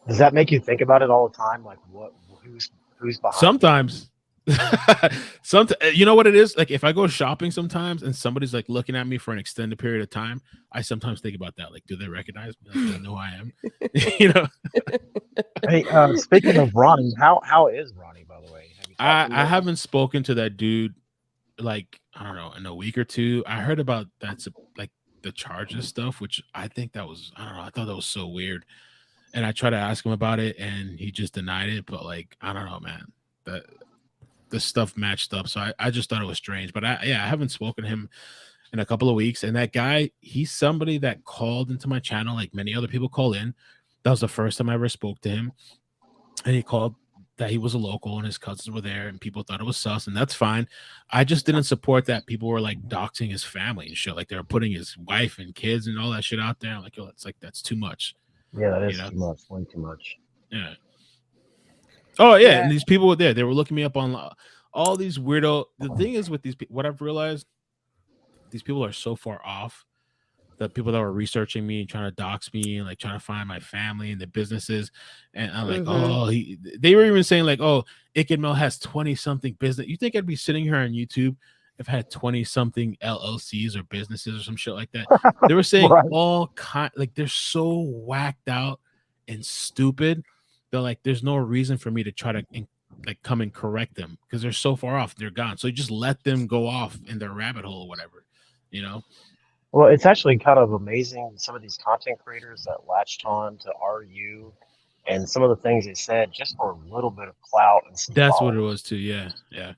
[SPEAKER 5] Does that make you think about it all the time? Like, what? Who's behind it?
[SPEAKER 9] Sometimes you know what it is, like if I go shopping sometimes and somebody's like looking at me for an extended period of time, I sometimes think about that, like, do they recognize me? Like, do they know who I am? You know.
[SPEAKER 5] Hey, speaking of Ronnie, how is Ronnie, by the way? Have you talked to him
[SPEAKER 9] I
[SPEAKER 5] yet?
[SPEAKER 9] haven't spoken to that dude like, I don't know, in a week or two. I heard about that, like the charges stuff, which I think that was, I don't know, I thought that was so weird, and I tried to ask him about it and he just denied it. But like, I don't know, man, that the stuff matched up. So I just thought it was strange. But I haven't spoken to him in a couple of weeks. And that guy, he's somebody that called into my channel like many other people call in. That was the first time I ever spoke to him. And he called that he was a local and his cousins were there and people thought it was sus, and that's fine. I just didn't support that people were like doxing his family and shit. Like they were putting his wife and kids and all that shit out there. I'm like, yo, it's like that's too much,
[SPEAKER 5] Yeah, that
[SPEAKER 9] you
[SPEAKER 5] is
[SPEAKER 9] know?
[SPEAKER 5] too much. Way too much.
[SPEAKER 9] Yeah. Oh yeah,
[SPEAKER 4] Yeah.
[SPEAKER 9] and these people were there. They were looking me up on all these weirdo. The thing is with these people, what I've realized, these people are so far off. The people that were researching me and trying to dox me and like trying to find my family and the businesses, and I'm like,
[SPEAKER 4] Mhm.
[SPEAKER 9] oh, they were even saying like, oh, Iked Mel has 20 something business. You think I'd be sitting here on YouTube if I had 20 something LLCs or businesses or some shit like that? They were saying
[SPEAKER 5] Right.
[SPEAKER 9] all kind, like they're so whacked out and stupid. They're like, there's no reason for me to try to like come and correct them because they're so far off, they're gone. So you just let them go off in their rabbit hole or whatever, you know.
[SPEAKER 5] Well, it's actually kind of amazing some of these content creators that latched on to RU and some of the things they said just for a little bit of clout and some
[SPEAKER 9] That's what it
[SPEAKER 5] followers.
[SPEAKER 9] was too. Yeah, yeah.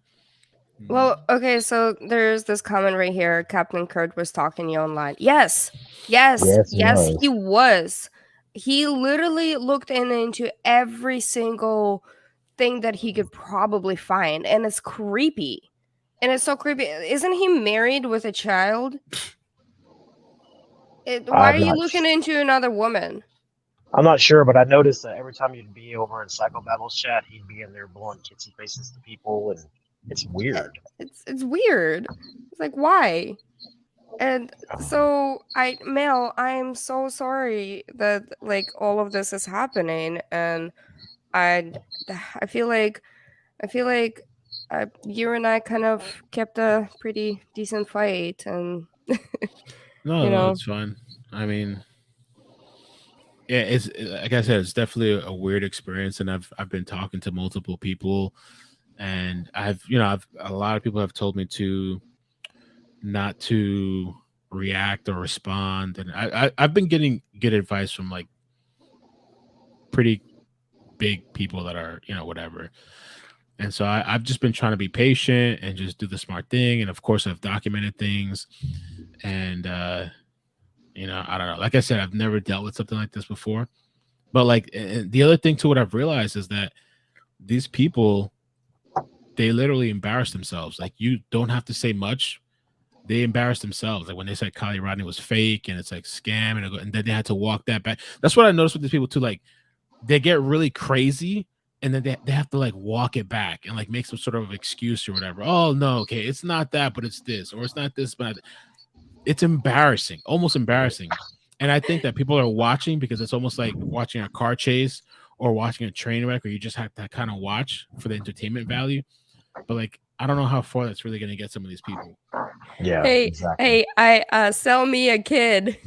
[SPEAKER 4] Well, okay, so there's this comment right here. Captain Kurt was talking you online. Yes, yes,
[SPEAKER 5] Yes, he
[SPEAKER 4] yes, he
[SPEAKER 5] was.
[SPEAKER 4] was. He literally looked into every single thing that he could probably find, and it's creepy. And it's so creepy. Isn't he married with a child? Why are
[SPEAKER 5] I'm
[SPEAKER 4] you
[SPEAKER 5] not.
[SPEAKER 4] looking into another woman?
[SPEAKER 5] I'm not sure, but I noticed that every time you'd be over in Psychobabbles chat, he'd be in there blowing kitsy faces to people, and it's weird.
[SPEAKER 4] It's weird. It's like why? And so Mel, I'm so sorry that like all of this is happening, and I I feel like you and I kind of kept a pretty decent fight, and
[SPEAKER 9] No,
[SPEAKER 4] you
[SPEAKER 9] no,
[SPEAKER 4] know,
[SPEAKER 9] it's fine. I mean, yeah, it's like I said, it's definitely a weird experience, and I've been talking to multiple people, and I've a lot of people have told me to not to react or respond, and I've been getting good advice from like pretty big people that are whatever. And so I've just been trying to be patient and just do the smart thing. And of course, I've documented things. And, I don't know. Like I said, I've never dealt with something like this before. But like and the other thing to what I've realized is that these people, they literally embarrass themselves. Like you don't have to say much. They embarrass themselves. Like when they said Kylie Rodney was fake and it's like scam and then they had to walk that back. That's what I noticed with these people too. Like they get really crazy and then they have to like walk it back and like make some sort of excuse or whatever. Oh no, okay, it's not that, but it's this, or it's not this, but it's embarrassing, almost embarrassing. And I think that people are watching because it's almost like watching a car chase or watching a train wreck, where you just have to kind of watch for the entertainment value. But like, I don't know how far that's really going to get some of these people.
[SPEAKER 5] Yeah,
[SPEAKER 4] hey,
[SPEAKER 5] exactly.
[SPEAKER 4] I sell me a kid.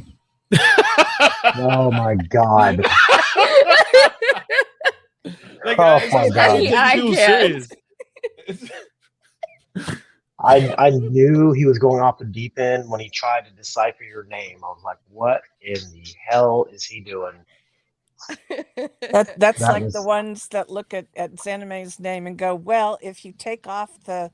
[SPEAKER 5] Oh my God.
[SPEAKER 9] Like,
[SPEAKER 5] Oh my God.
[SPEAKER 4] I
[SPEAKER 9] too
[SPEAKER 4] can't.
[SPEAKER 9] serious.
[SPEAKER 5] I knew he was going off the deep end when he tried to decipher your name. I was like, what in the hell is he doing?
[SPEAKER 7] That's
[SPEAKER 5] That
[SPEAKER 7] like the
[SPEAKER 5] was
[SPEAKER 7] ones that look at XanamayX name and go, well, if you take off the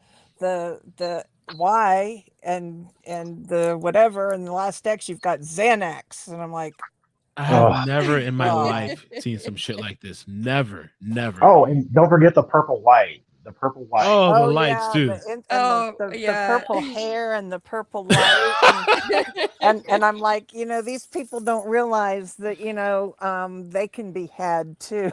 [SPEAKER 7] Y and the whatever and the last X, you've got Xanax. And I'm like,
[SPEAKER 9] I have
[SPEAKER 5] oh.
[SPEAKER 9] never in my
[SPEAKER 7] God.
[SPEAKER 9] life seen some shit like this. Never.
[SPEAKER 5] Oh, and don't forget the purple white. The purple white.
[SPEAKER 9] Oh, the
[SPEAKER 7] Oh
[SPEAKER 9] lights
[SPEAKER 7] yeah,
[SPEAKER 9] too.
[SPEAKER 7] the purple hair and the purple light and I'm like, these people don't realize that they can be had too.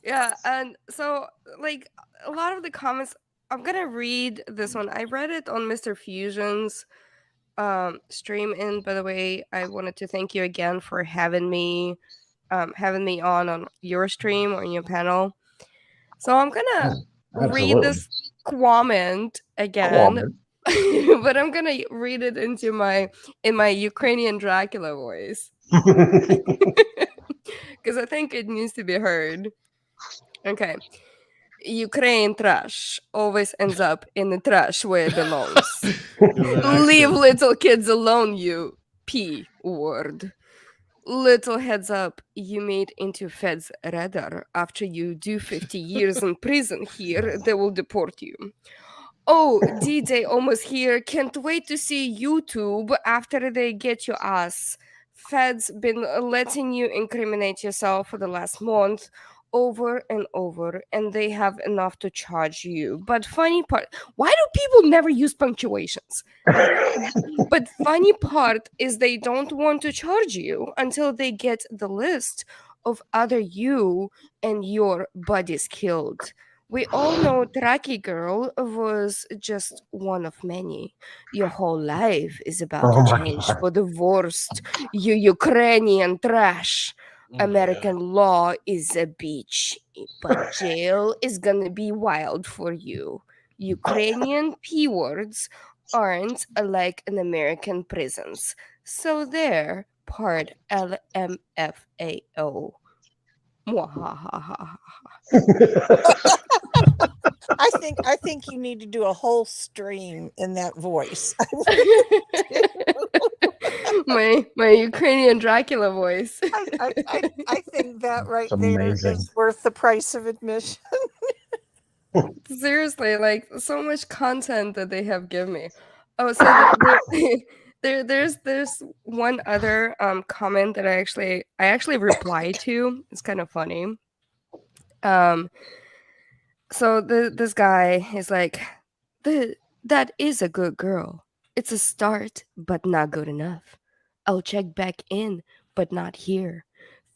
[SPEAKER 4] Yeah, and so like a lot of the comments, I'm gonna read this one. I read it on Mr. Fusion's stream, and by the way, I wanted to thank you again for having me on your stream or in your panel. So I'm gonna read
[SPEAKER 5] Absolutely.
[SPEAKER 4] this comment again,
[SPEAKER 5] Cuamment.
[SPEAKER 4] but I'm gonna read it in my Ukrainian Dracula voice because I think it needs to be heard. Okay. Ukraine trash always ends up in the trash where it belongs. Leave little kids alone, you P word. Little heads up, you made into Fed's radar. After you do 50 years in prison here, they will deport you. Oh, D-Day almost here. Can't wait to see YouTube after they get your ass. Fed's been letting you incriminate yourself for the last month over and over, and they have enough to charge you. But funny part, why do people never use punctuations? But funny part is they don't want to charge you until they get the list of other you and your buddies killed. We all know Traki Girl was just one of many. Your whole life is about
[SPEAKER 5] Oh
[SPEAKER 4] to
[SPEAKER 5] my
[SPEAKER 4] change
[SPEAKER 5] God.
[SPEAKER 4] for the worst. You Ukrainian trash. American law is a beach, but jail is gonna be wild for you. Ukrainian P words aren't like an American prisons, so they're part LMFAO. Mwahahaha.
[SPEAKER 7] I think you need to do a whole stream in that voice.
[SPEAKER 4] my Ukrainian Dracula voice.
[SPEAKER 7] I think that right
[SPEAKER 5] It's
[SPEAKER 7] there
[SPEAKER 5] amazing.
[SPEAKER 7] is worth the price of admission.
[SPEAKER 4] Seriously, like so much content that they have given me. Oh, so there's one other comment that I actually replied to. It's kind of funny. So this guy is like, that is a good girl. It's a start, but not good enough. I'll check back in, but not here.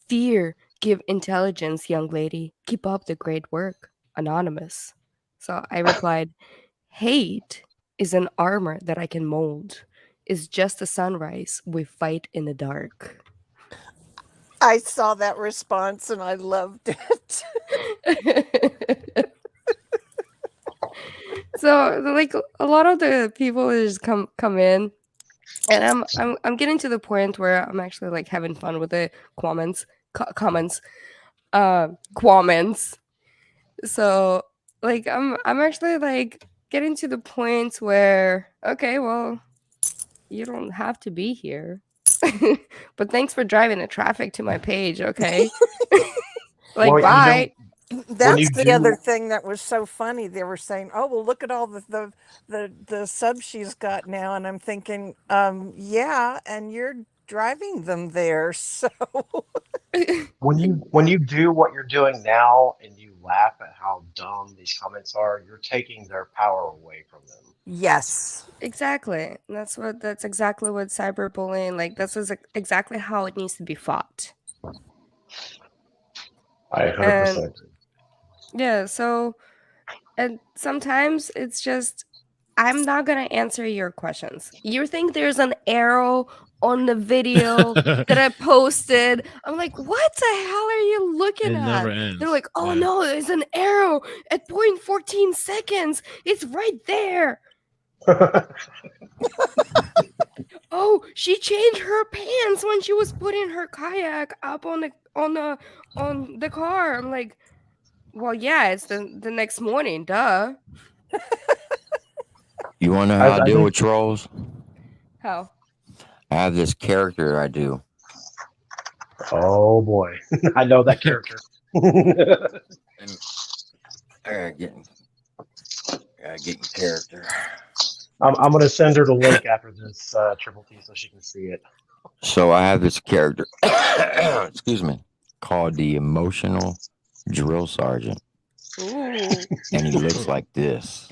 [SPEAKER 4] Fear, give intelligence, young lady. Keep up the great work. Anonymous. So I replied, hate is an armor that I can mold. It's just a sunrise we fight in the dark.
[SPEAKER 7] I saw that response and I loved it.
[SPEAKER 4] So like a lot of the people just come in, and I'm getting to the point where I'm actually like having fun with the comments, comments, comments. So like I'm actually like getting to the point where, okay, well, you don't have to be here. But thanks for driving the traffic to my page, okay? Like,
[SPEAKER 5] Well,
[SPEAKER 4] bye.
[SPEAKER 5] when you
[SPEAKER 7] That's the other
[SPEAKER 5] do,
[SPEAKER 7] thing that was so funny. They were saying, "Oh, well, look at all the subs she's got now," and I'm thinking, yeah, and you're driving them there, so
[SPEAKER 5] when you do what you're doing now and you laugh at how dumb these comments are, you're taking their power away from them.
[SPEAKER 7] yes,
[SPEAKER 4] Exactly. That's exactly what cyberbullying, like exactly how it needs to be fought.
[SPEAKER 5] I
[SPEAKER 4] And
[SPEAKER 5] 100%.
[SPEAKER 4] yeah, so and sometimes it's just I'm not gonna answer your questions. You think there's an arrow on the video that I posted? I'm like, what the hell are you looking
[SPEAKER 9] It never
[SPEAKER 4] at? They're
[SPEAKER 9] ends.
[SPEAKER 4] like, oh
[SPEAKER 9] Yeah.
[SPEAKER 4] no, there's an arrow at 0.14 seconds. It's right there. Oh, she changed her pants when she was putting her kayak up on the car. I'm like, well, yeah, it's the next morning, duh.
[SPEAKER 8] You want to know
[SPEAKER 5] I,
[SPEAKER 8] how I
[SPEAKER 5] I
[SPEAKER 8] deal
[SPEAKER 5] think,
[SPEAKER 8] with trolls?
[SPEAKER 4] How?
[SPEAKER 8] I have this character I do.
[SPEAKER 5] oh boy, I know that character.
[SPEAKER 8] I gotta get in character.
[SPEAKER 5] I'm gonna send her the link after this Triple T so she can see it.
[SPEAKER 8] So I have this character, excuse me, called the Emotional Drill Sergeant,
[SPEAKER 4] Ooh.
[SPEAKER 8] and he looks like this.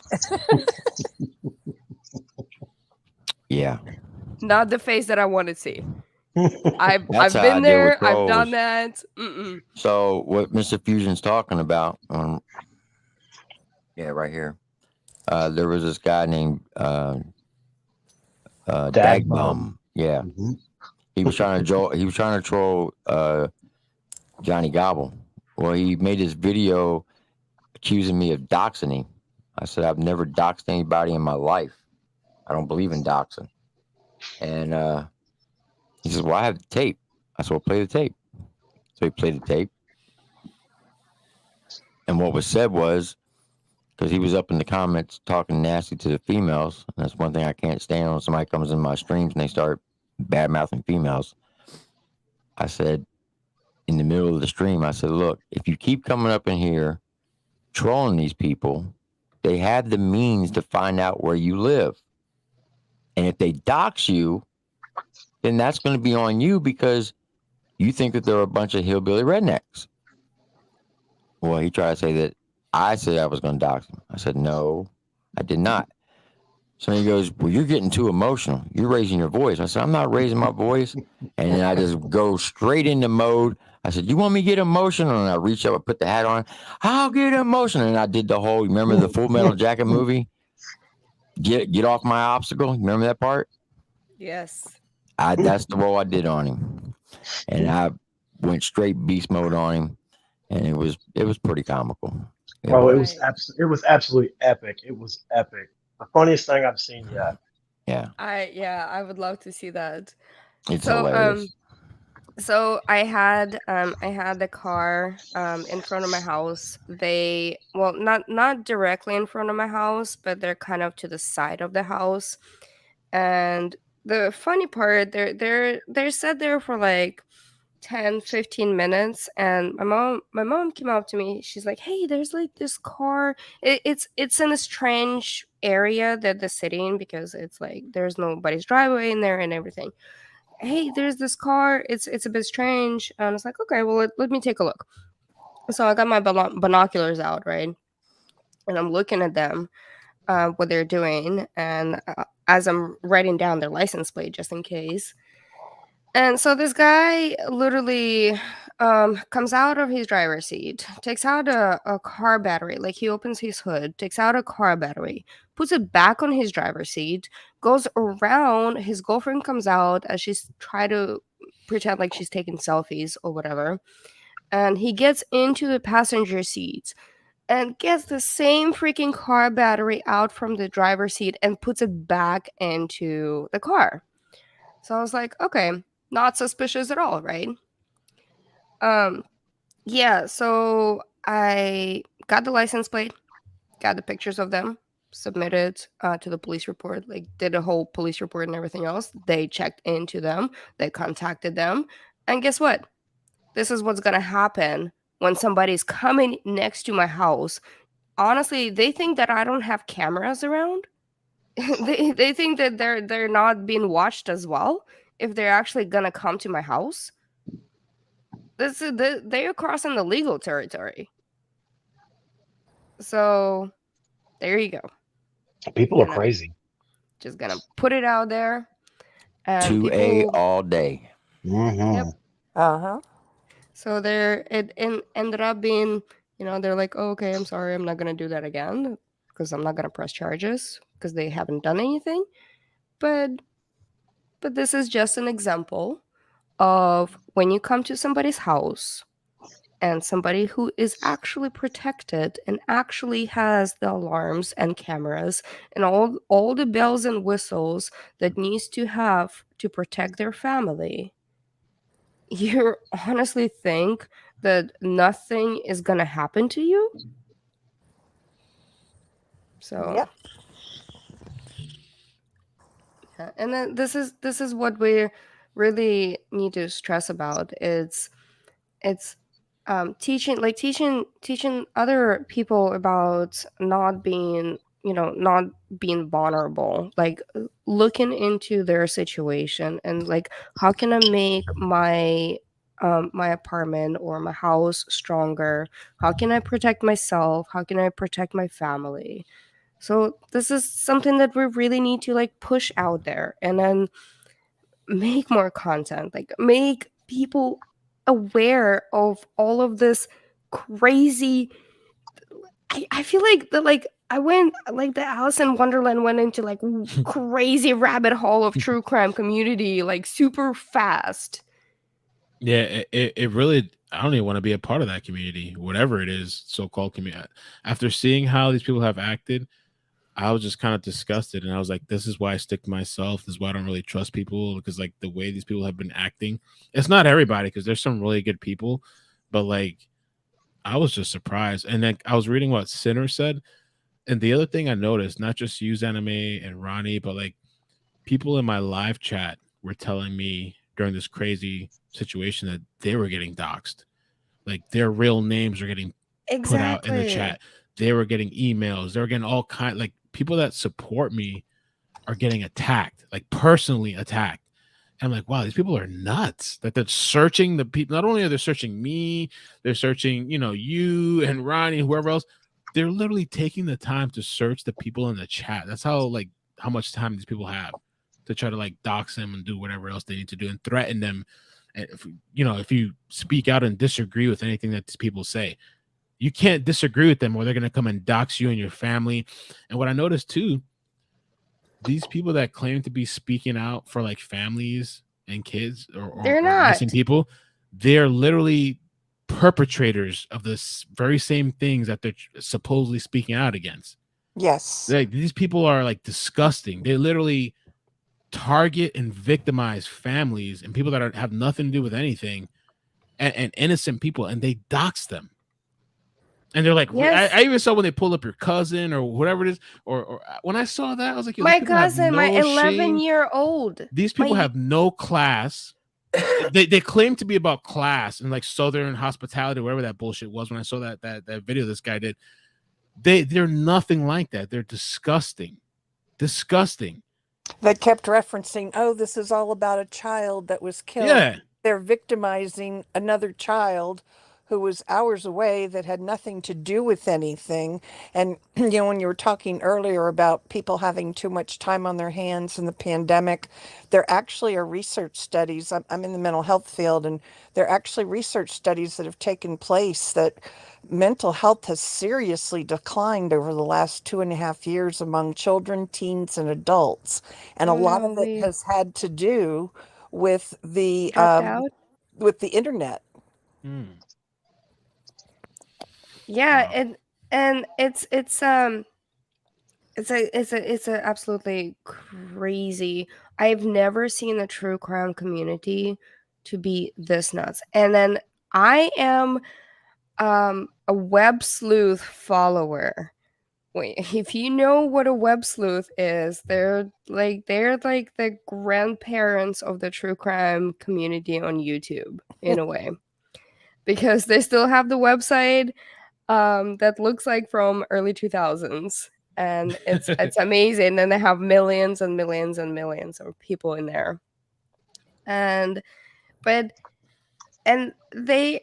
[SPEAKER 8] Yeah,
[SPEAKER 4] Not the face that I want to see. I've
[SPEAKER 8] that's how I
[SPEAKER 4] been
[SPEAKER 8] deal with
[SPEAKER 4] there. I've done
[SPEAKER 8] trolls.
[SPEAKER 4] that. Mm-mm.
[SPEAKER 8] So what Mr. Fusion's talking about, yeah, right here. There was this guy named Dagbum. Yeah,
[SPEAKER 5] Mhm.
[SPEAKER 8] he was trying to troll Johnny Gobble. Well, he made this video accusing me of doxing him. I said I've never doxed anybody in my life. I don't believe in doxing. And he says, "Well, I have the tape." I said, "Well, play the tape." So he played the tape. And what was said was, because he was up in the comments talking nasty to the females, and that's one thing I can't stand when somebody comes in my streams and they start bad mouthing females. I said, in the middle of the stream, I said, look, if you keep coming up in here trolling these people, they have the means to find out where you live. And if they dox you, then that's going to be on you because you think that they're a bunch of hillbilly rednecks. Well, he tried to say that I said I was going to dox him. I said, no, I did not. So he goes, well, you're getting too emotional. You're raising your voice. I said, I'm not raising my voice. And then I just go straight into mode. I said, you want me to get emotional? And I reach up, I put the hat on. I'll get emotional. And I did the whole, remember the Full Metal Jacket movie? Get off my obstacle. Remember that part?
[SPEAKER 4] Yes.
[SPEAKER 8] That's the role I did on him. And I went straight beast mode on him. And it was pretty comical.
[SPEAKER 5] It was absolutely epic. It was epic. The funniest thing I've seen yet.
[SPEAKER 8] Yeah.
[SPEAKER 4] I would love to see that.
[SPEAKER 8] It's
[SPEAKER 4] So
[SPEAKER 8] hilarious.
[SPEAKER 4] so I had the car in front of my house. They, well, not directly in front of my house, but they're kind of to the side of the house. And the funny part, they're set there for like 10-15 minutes, and my mom came up to me. She's like, hey, there's like this car. It's in a strange area that they're sitting, because it's like there's nobody's driveway in there and everything. Hey, there's this car. It's a bit strange. And I was like, okay, well, let me take a look. So I got my binoculars out, right, and I'm looking at them, what they're doing, and as I'm writing down their license plate just in case. And so this guy literally comes out of his driver's seat, takes out a car battery, like he opens his hood, takes out a car battery, puts it back on his driver's seat, goes around. His girlfriend comes out as she's trying to pretend like she's taking selfies or whatever. And he gets into the passenger seat and gets the same freaking car battery out from the driver's seat and puts it back into the car. So I was like, okay, not suspicious at all, right? Yeah, so I got the license plate, got the pictures of them, submitted to the police report, like did a whole police report and everything else. They checked into them, they contacted them, and guess what? This is what's gonna happen when somebody's coming next to my house. Honestly, they think that I don't have cameras around. They think that they're not being watched as well if they're actually gonna come to my house. They're crossing the legal territory. So there you go.
[SPEAKER 5] People are crazy.
[SPEAKER 4] Just gonna put it out there. And
[SPEAKER 8] 2A
[SPEAKER 4] people,
[SPEAKER 8] all day.
[SPEAKER 4] yep.
[SPEAKER 7] Uh-huh.
[SPEAKER 4] So it ended up being, they're like, oh, okay, I'm sorry, I'm not gonna do that again because I'm not gonna press charges because they haven't done anything. But this is just an example of when you come to somebody's house and somebody who is actually protected and actually has the alarms and cameras and all the bells and whistles that needs to have to protect their family, you honestly think that nothing is gonna happen to you? So
[SPEAKER 7] Yep.
[SPEAKER 4] yeah, and then this is what we really need to stress about. It's teaching other people about not being vulnerable, like looking into their situation and like, how can I make my apartment or my house stronger? How can I protect myself? How can I protect my family? So this is something that we really need to like push out there, and then make more content, like make people aware of all of this crazy. I feel like I went like the Alice in Wonderland went into like crazy rabbit hole of true crime community like super fast.
[SPEAKER 9] Yeah, it really. I don't even want to be a part of that community, whatever it is, so-called community. After seeing how these people have acted, I was just kind of disgusted, and I was like, "This is why I stick to myself. This is why I don't really trust people, because like the way these people have been acting, it's not everybody, because there's some really good people, but like I was just surprised." And then I was reading what Sinner said, and the other thing I noticed, not just you, Anime and Ronnie, but like people in my live chat were telling me during this crazy situation that they were getting doxxed, like their real names are getting put out in the
[SPEAKER 4] Exactly.
[SPEAKER 9] chat. They were getting emails. They were getting all kind, like people that support me are getting attacked, like personally attacked. And I'm like, wow, these people are nuts. That they're searching the people. Not only are they searching me, they're searching, you and Ronnie, whoever else. They're literally taking the time to search the people in the chat. That's how much time these people have to try to like dox them and do whatever else they need to do and threaten them. And if you speak out and disagree with anything that these people say, you can't disagree with them or they're going to come and dox you and your family. And what I noticed too, these people that claim to be speaking out for like families and kids or
[SPEAKER 4] They're not.
[SPEAKER 9] missing people, they're literally perpetrators of this very same things that they're supposedly speaking out against.
[SPEAKER 7] Yes.
[SPEAKER 9] Like these people are like disgusting. They literally target and victimize families and people that have nothing to do with anything, and innocent people, and they dox them. And they're like,
[SPEAKER 4] Yes.
[SPEAKER 9] I even saw when they pull up your cousin or whatever it is, or when I saw that, I was like,
[SPEAKER 4] My cousin, my 11-year-old.
[SPEAKER 9] These people have no class. they claim to be about class and like Southern hospitality, whatever that bullshit was. When I saw that video this guy did, they're nothing like that. They're disgusting.
[SPEAKER 7] They kept referencing, oh, this is all about a child that was killed.
[SPEAKER 9] Yeah.
[SPEAKER 7] They're victimizing another child who was hours away that had nothing to do with anything. And, when you were talking earlier about people having too much time on their hands in the pandemic, there actually are research studies. I'm in the mental health field, and there are actually research studies that have taken place that mental health has seriously declined over the last 2.5 years among children, teens, and adults. And a lot of it has had to do with the
[SPEAKER 4] dropped out.
[SPEAKER 7] internet.
[SPEAKER 9] Mm.
[SPEAKER 4] Yeah,
[SPEAKER 9] Wow.
[SPEAKER 4] and it's a absolutely crazy. I've never seen the true crime community to be this nuts. And then I am a web sleuth follower. Wait, if you know what a web sleuth is, they're like the grandparents of the true crime community on YouTube in a way. Because they still have the website that looks like from early 2000s, and it's amazing. And they have millions and millions and millions of people in there. And but and they've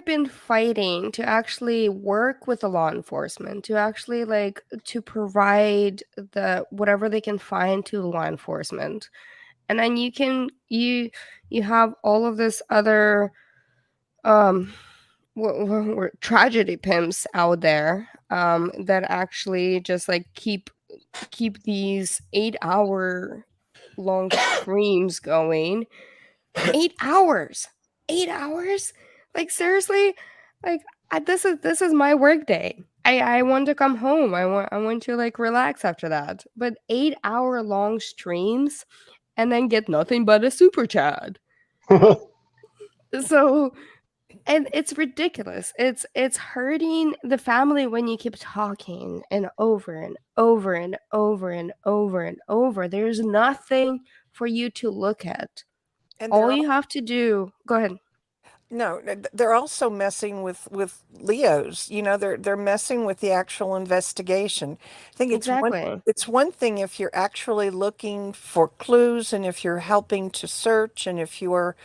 [SPEAKER 4] been fighting to actually work with the law enforcement, to actually like to provide the whatever they can find to law enforcement. And then you have all of this other um tragedy pimps out there that actually just like keep these 8-hour long streams going. 8 hours, 8 hours, like seriously, like this is my work day. I want to come home. I want to like relax after that. But 8-hour long streams and then get nothing but a super chat. So, and it's ridiculous. It's hurting the family when you keep talking and over and over and over and over and over. There's nothing for you to look at.
[SPEAKER 7] And
[SPEAKER 4] All you have to do, go ahead.
[SPEAKER 7] no, they're also messing with Leos. You know, they're messing with the actual investigation. I think
[SPEAKER 4] Exactly.
[SPEAKER 7] it's one thing if you're actually looking for clues and if you're helping to search and if you're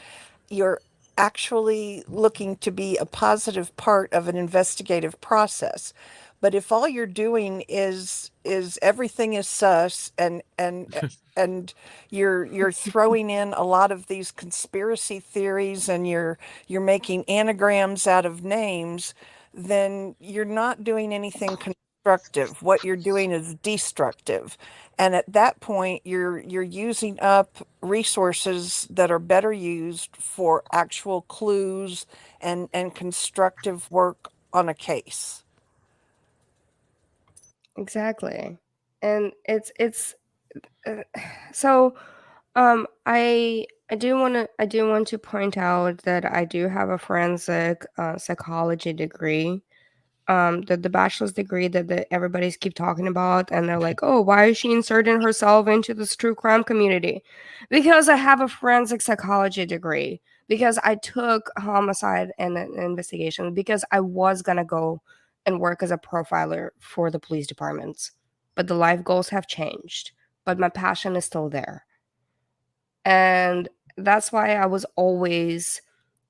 [SPEAKER 7] actually looking to be a positive part of an investigative process. But if all you're doing is everything is sus and you're throwing in a lot of these conspiracy theories and you're making anagrams out of names, then you're not doing anything constructive. What you're doing is destructive. And at that point, you're using up resources that are better used for actual clues and constructive work on a case.
[SPEAKER 4] Exactly. And it's so I do want to point out that I do have a forensic psychology degree, the bachelor's degree that everybody's keep talking about, and they're like, oh, why is she inserting herself into this true crime community? Because I have a forensic psychology degree, because I took homicide and investigation, because I was gonna go and work as a profiler for the police departments, but the life goals have changed, but my passion is still there. And that's why I was always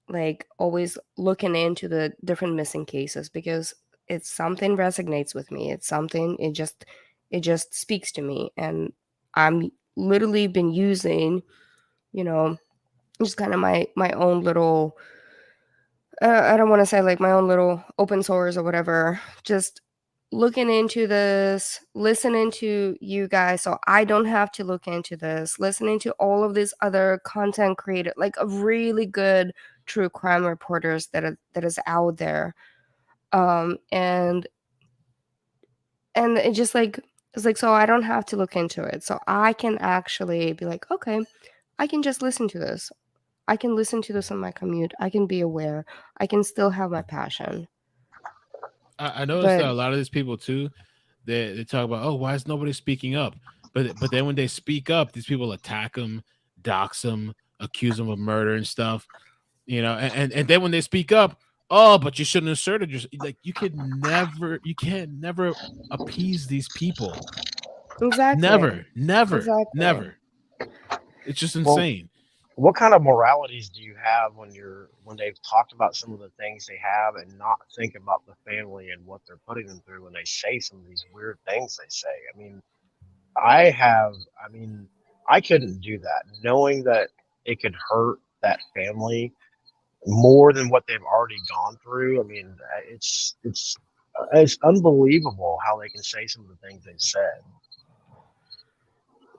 [SPEAKER 4] looking into the different missing cases, because it's something resonates with me. It's something, it just speaks to me. And I'm literally been using, you know, just kind of my own little I don't want to say like my own little open source or whatever, just looking into this, listening to you guys so I don't have to look into this, listening to all of these other content creator, like a really good true crime reporters that is out there. And it just like it's like, so I don't have to look into it. So I can actually be like, okay, I can just listen to this. I can listen to this on my commute. I can be aware. I can still have my passion.
[SPEAKER 9] I noticed
[SPEAKER 4] But
[SPEAKER 9] that a lot of these people too, they talk about, oh, why is nobody speaking up? But then when they speak up, these people attack them, dox them, accuse them of murder and stuff. You know, and then when they speak up, oh, but you shouldn't have asserted yourself. Like you can't never appease these people.
[SPEAKER 4] exactly.
[SPEAKER 9] Never,
[SPEAKER 4] Exactly.
[SPEAKER 9] never. It's just
[SPEAKER 5] Well,
[SPEAKER 9] insane.
[SPEAKER 5] what kind of moralities do you have when they've talked about some of the things they have and not think about the family and what they're putting them through when they say some of these weird things they say? I mean, I have, I mean, I couldn't do that, knowing that it could hurt that family more than what they've already gone through. I mean, it's unbelievable how they can say some of the things they've said.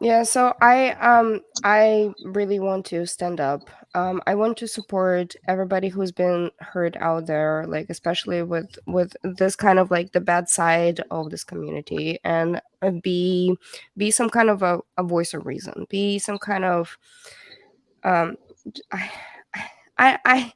[SPEAKER 4] Yeah, so I really want to stand up. I want to support everybody who's been hurt out there, like especially with this kind of like the bad side of this community, and be some kind of a voice of reason, be some kind of um I I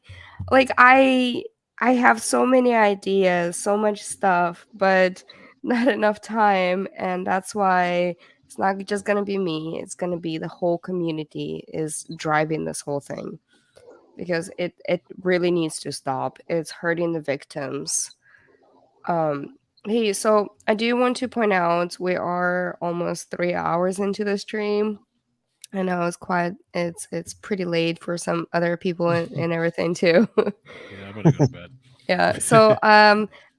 [SPEAKER 4] like I have so many ideas, so much stuff, but not enough time, and that's why it's not just going to be me, it's going to be the whole community is driving this whole thing, because it really needs to stop. It's hurting the victims. um hey, so I do want to point out we are almost 3 hours into the stream. I know it's pretty late for some other people and everything too.
[SPEAKER 9] Yeah, I'm gonna go to bed.
[SPEAKER 4] Yeah. So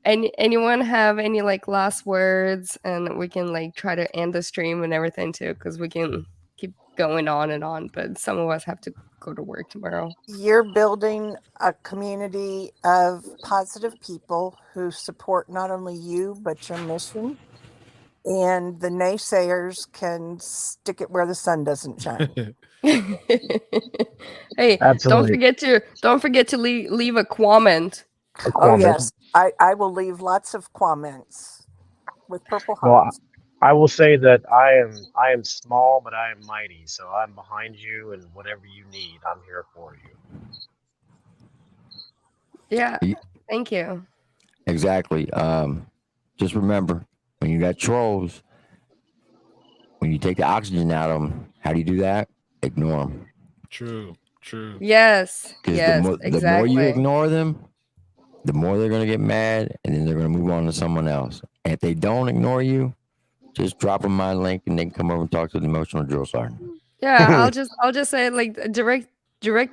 [SPEAKER 4] anyone have any like last words, and we can like try to end the stream and everything too, because we can keep going on and on, but some of us have to go to work tomorrow.
[SPEAKER 7] You're building a community of positive people who support not only you, but your mission. And the naysayers can stick it where the sun doesn't shine.
[SPEAKER 4] Hey,
[SPEAKER 5] Absolutely.
[SPEAKER 4] don't forget to leave a comment.
[SPEAKER 5] A
[SPEAKER 7] Oh,
[SPEAKER 5] cuamment.
[SPEAKER 7] yes. I will leave lots of comments with purple
[SPEAKER 5] Well,
[SPEAKER 7] hearts.
[SPEAKER 5] I will say that I am small, but I am mighty. So I'm behind you, and whatever you need, I'm here for you.
[SPEAKER 4] Yeah. Thank you.
[SPEAKER 8] Exactly. Just remember, when you got trolls, when you take the oxygen out of them, how do you do that? Ignore them.
[SPEAKER 9] True.
[SPEAKER 4] Yes.
[SPEAKER 8] Because
[SPEAKER 4] Yes,
[SPEAKER 8] the more you
[SPEAKER 4] exactly.
[SPEAKER 8] ignore them, the more they're going to get mad, and then they're going to move on to someone else. And if they don't ignore you, just drop them my link, and they can come over and talk to the emotional drill sergeant.
[SPEAKER 4] Yeah, I'll just say like direct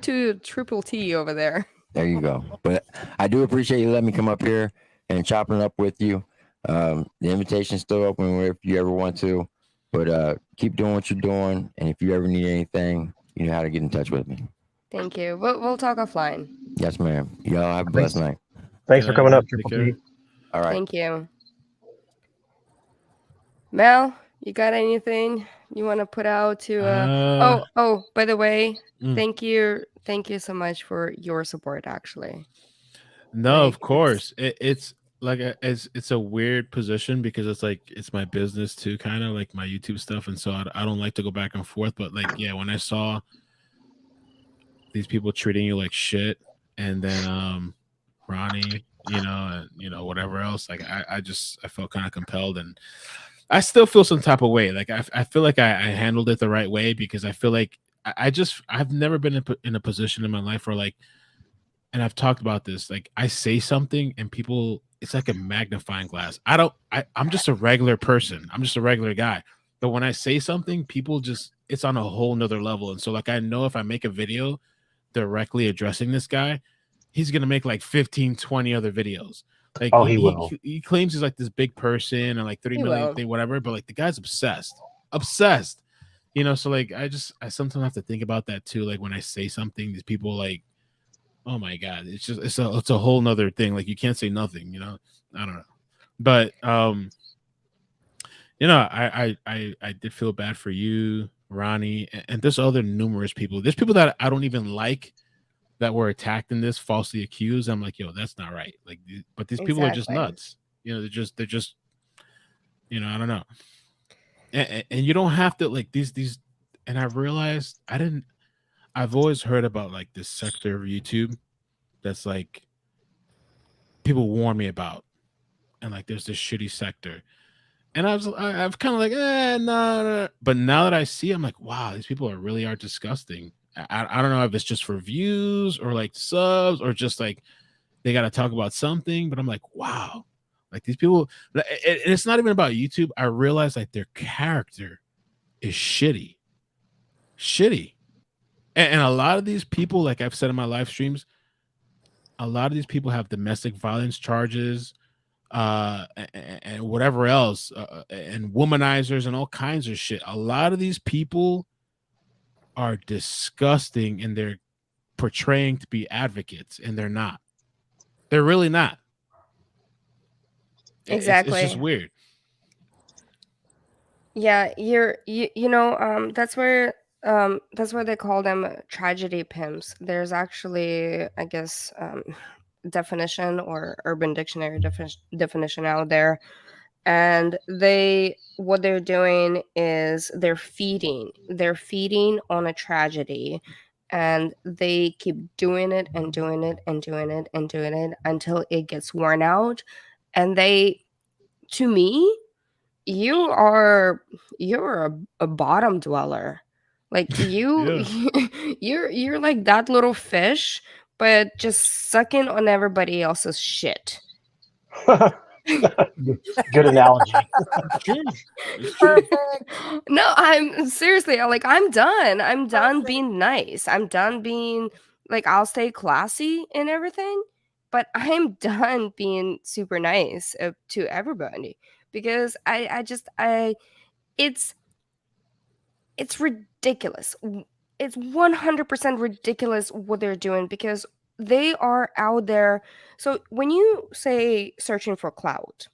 [SPEAKER 4] to Triple T over there.
[SPEAKER 8] There you go. But I do appreciate you letting me come up here and chopping it up with you. The invitation's still open if you ever want to. But keep doing what you're doing, and if you ever need anything, you know how to get in touch with me.
[SPEAKER 4] Thank you. We'll talk offline.
[SPEAKER 8] Yes, ma'am. Y'all have a blessed night.
[SPEAKER 5] Thanks for
[SPEAKER 9] Good
[SPEAKER 5] coming
[SPEAKER 9] night,
[SPEAKER 5] up,
[SPEAKER 9] man.
[SPEAKER 5] Triple
[SPEAKER 9] Take care.
[SPEAKER 5] T.
[SPEAKER 8] All right.
[SPEAKER 4] Thank you. Mel, you got anything you want to put out to oh, by the way, thank you so much for your support, actually.
[SPEAKER 9] No,
[SPEAKER 4] Like,
[SPEAKER 9] of course. It's like it's a weird position because it's like it's my business too, kind of like my YouTube stuff, and so I don't like to go back and forth. But like, yeah, when I saw these people treating you like shit, and then Ronnie, and whatever else, like I felt kind of compelled, and I still feel some type of way. Like I feel like I handled it the right way because I feel like I've never been in a position in my life where like. And I've talked about this, like I say something and people, it's like a magnifying glass. I'm just a regular person. I'm just a regular guy. But when I say something, people just, it's on a whole nother level. And so like, I know if I make a video directly addressing this guy, he's going to make like 15, 20 other videos. Like
[SPEAKER 5] Oh, he will.
[SPEAKER 9] he claims he's like this big person and like 30 million thing, whatever. But like the guy's obsessed. So like, I sometimes have to think about that too. Like when I say something, these people like, oh my god, it's a whole nother thing. Like you can't say nothing, I don't know. But I did feel bad for you, Ronnie, and there's other numerous people. There's people that I don't even like that were attacked in this, falsely accused. I'm like, yo, that's not right. Like, but these people are just nuts. They're just I don't know. And you don't have to like these. And I realized I've always heard about like this sector of YouTube that's like people warn me about, and like there's this shitty sector, and I've kind of like no. But now that I see, I'm like, wow, these people are disgusting. I don't know if it's just for views or like subs or just like they got to talk about something, but I'm like, wow, like these people, and it's not even about YouTube. I realize like their character is shitty. And a lot of these people, like I've said in my live streams, a lot of these people have domestic violence charges, and whatever else, and womanizers and all kinds of shit. A lot of these people are disgusting, and they're portraying to be advocates, and they're not. They're really not.
[SPEAKER 4] Exactly.
[SPEAKER 9] It's just weird.
[SPEAKER 4] Yeah, that's where they call them tragedy pimps. There's actually, I guess, definition or Urban Dictionary definition out there, and what they're doing is they're feeding on a tragedy, and they keep doing it and doing it and doing it and doing it until it gets worn out, and to me, you are you're a bottom dweller. Like
[SPEAKER 9] Yeah.
[SPEAKER 4] you're like that little fish, but just sucking on everybody else's shit.
[SPEAKER 5] Good analogy.
[SPEAKER 9] It's true. It's true.
[SPEAKER 7] Perfect.
[SPEAKER 4] No, I'm seriously, I'm done. I'm done
[SPEAKER 7] Perfect.
[SPEAKER 4] being nice. I'm done being like, I'll stay classy and everything, but I'm done being super nice to everybody, because it's it's ridiculous. It's 100% ridiculous what they're doing, because they are out there. So when you say searching for clout,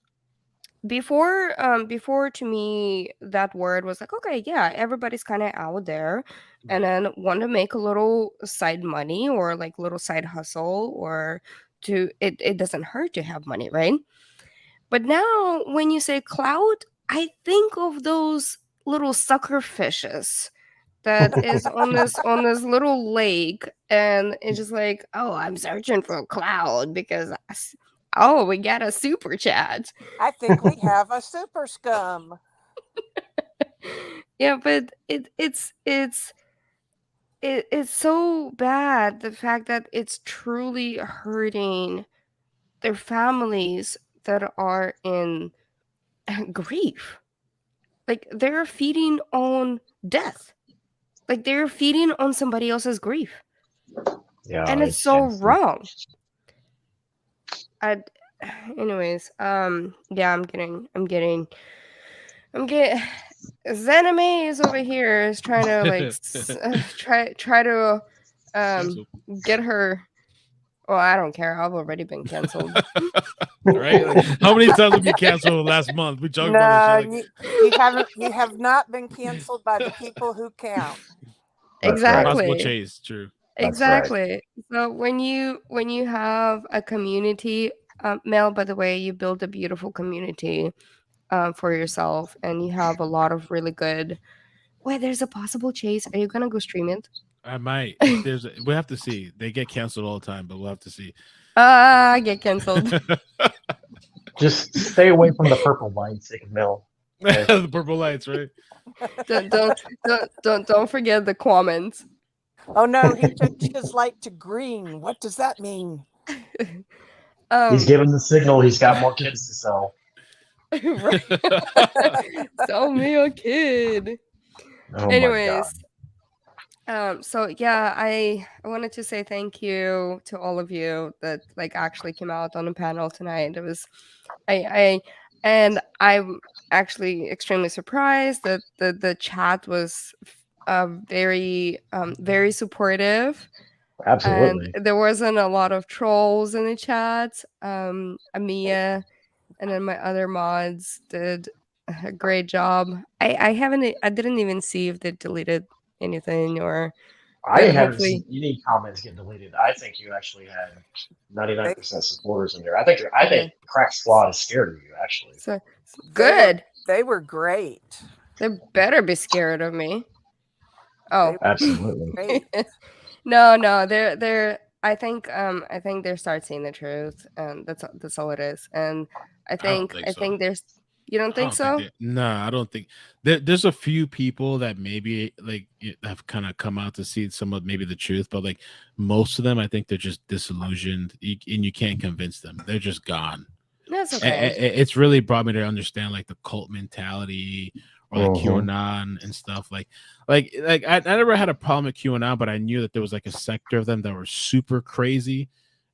[SPEAKER 4] before, to me, that word was like, okay, yeah, everybody's kind of out there and
[SPEAKER 9] Right.
[SPEAKER 4] then want to make a little side money or like little side hustle, or it doesn't hurt to have money, right? But now when you say clout, I think of those little sucker fishes that is on this little lake, and it's just like, oh, I'm searching for a cloud because oh, we got a super chat.
[SPEAKER 7] I think we have a super scum.
[SPEAKER 4] Yeah, but it's so bad, the fact that it's truly hurting their families that are in grief. Like, they're feeding on death. Like, they're feeding on somebody else's grief.
[SPEAKER 5] Yeah,
[SPEAKER 4] And it's
[SPEAKER 5] it's
[SPEAKER 4] so
[SPEAKER 5] nasty.
[SPEAKER 4] wrong. I anyways, yeah, I'm getting Zanime is over here is trying to like try to
[SPEAKER 9] Cancel.
[SPEAKER 4] get her. Well, I don't care. I've already been canceled.
[SPEAKER 9] Right? Like, how many times have you canceled last month? We joked about
[SPEAKER 7] No,
[SPEAKER 9] this shit. Like,
[SPEAKER 7] you have not been canceled by the people who count.
[SPEAKER 5] That's right.
[SPEAKER 9] possible
[SPEAKER 4] Exactly.
[SPEAKER 9] chase. True.
[SPEAKER 5] That's right.
[SPEAKER 4] Exactly. So when you have a community, Mel, by the way, you build a beautiful community for yourself, and you have a lot of really good. Wait, there's a possible chase. Are you gonna go stream it?
[SPEAKER 9] I might. If there's, we have to see. They get canceled all the time, but we'll have to see.
[SPEAKER 4] I get canceled.
[SPEAKER 5] Just stay away from the purple lights, Mill. Okay?
[SPEAKER 9] The purple lights, right?
[SPEAKER 4] Don't forget the comments.
[SPEAKER 7] Oh no, he changed his light to green. What does that mean?
[SPEAKER 5] He's giving the signal. He's got more kids to sell.
[SPEAKER 4] Right. Sell me a kid.
[SPEAKER 5] Oh
[SPEAKER 4] Anyways,
[SPEAKER 5] my God.
[SPEAKER 4] so yeah, I wanted to say thank you to all of you that like actually came out on the panel tonight. It was and I'm actually extremely surprised that the chat was very supportive,
[SPEAKER 5] Absolutely.
[SPEAKER 4] and there wasn't a lot of trolls in the chat. Amia and then my other mods did a great job. I didn't even see if they deleted anything, or
[SPEAKER 5] I
[SPEAKER 4] but
[SPEAKER 5] haven't seen
[SPEAKER 4] hopefully.
[SPEAKER 5] any comments get deleted. I think you actually had 99% supporters in there. I think Crack Squad is scared of you, actually.
[SPEAKER 4] So good.
[SPEAKER 7] They were great.
[SPEAKER 4] They better be scared of me. Oh,
[SPEAKER 5] Absolutely.
[SPEAKER 7] Great.
[SPEAKER 4] no, they're. I think they start seeing the truth, and that's all it is. And I
[SPEAKER 9] don't
[SPEAKER 4] think
[SPEAKER 9] think so.
[SPEAKER 4] there's. You don't think so?
[SPEAKER 9] No, I don't think there's a few people that maybe like have kind of come out to see some of maybe the truth, but like most of them, I think they're just disillusioned, and you can't convince them. They're just gone.
[SPEAKER 4] That's okay.
[SPEAKER 9] It's really brought me to understand like the cult mentality or like QAnon and stuff. Like I never had a problem with QAnon, but I knew that there was like a sector of them that were super crazy.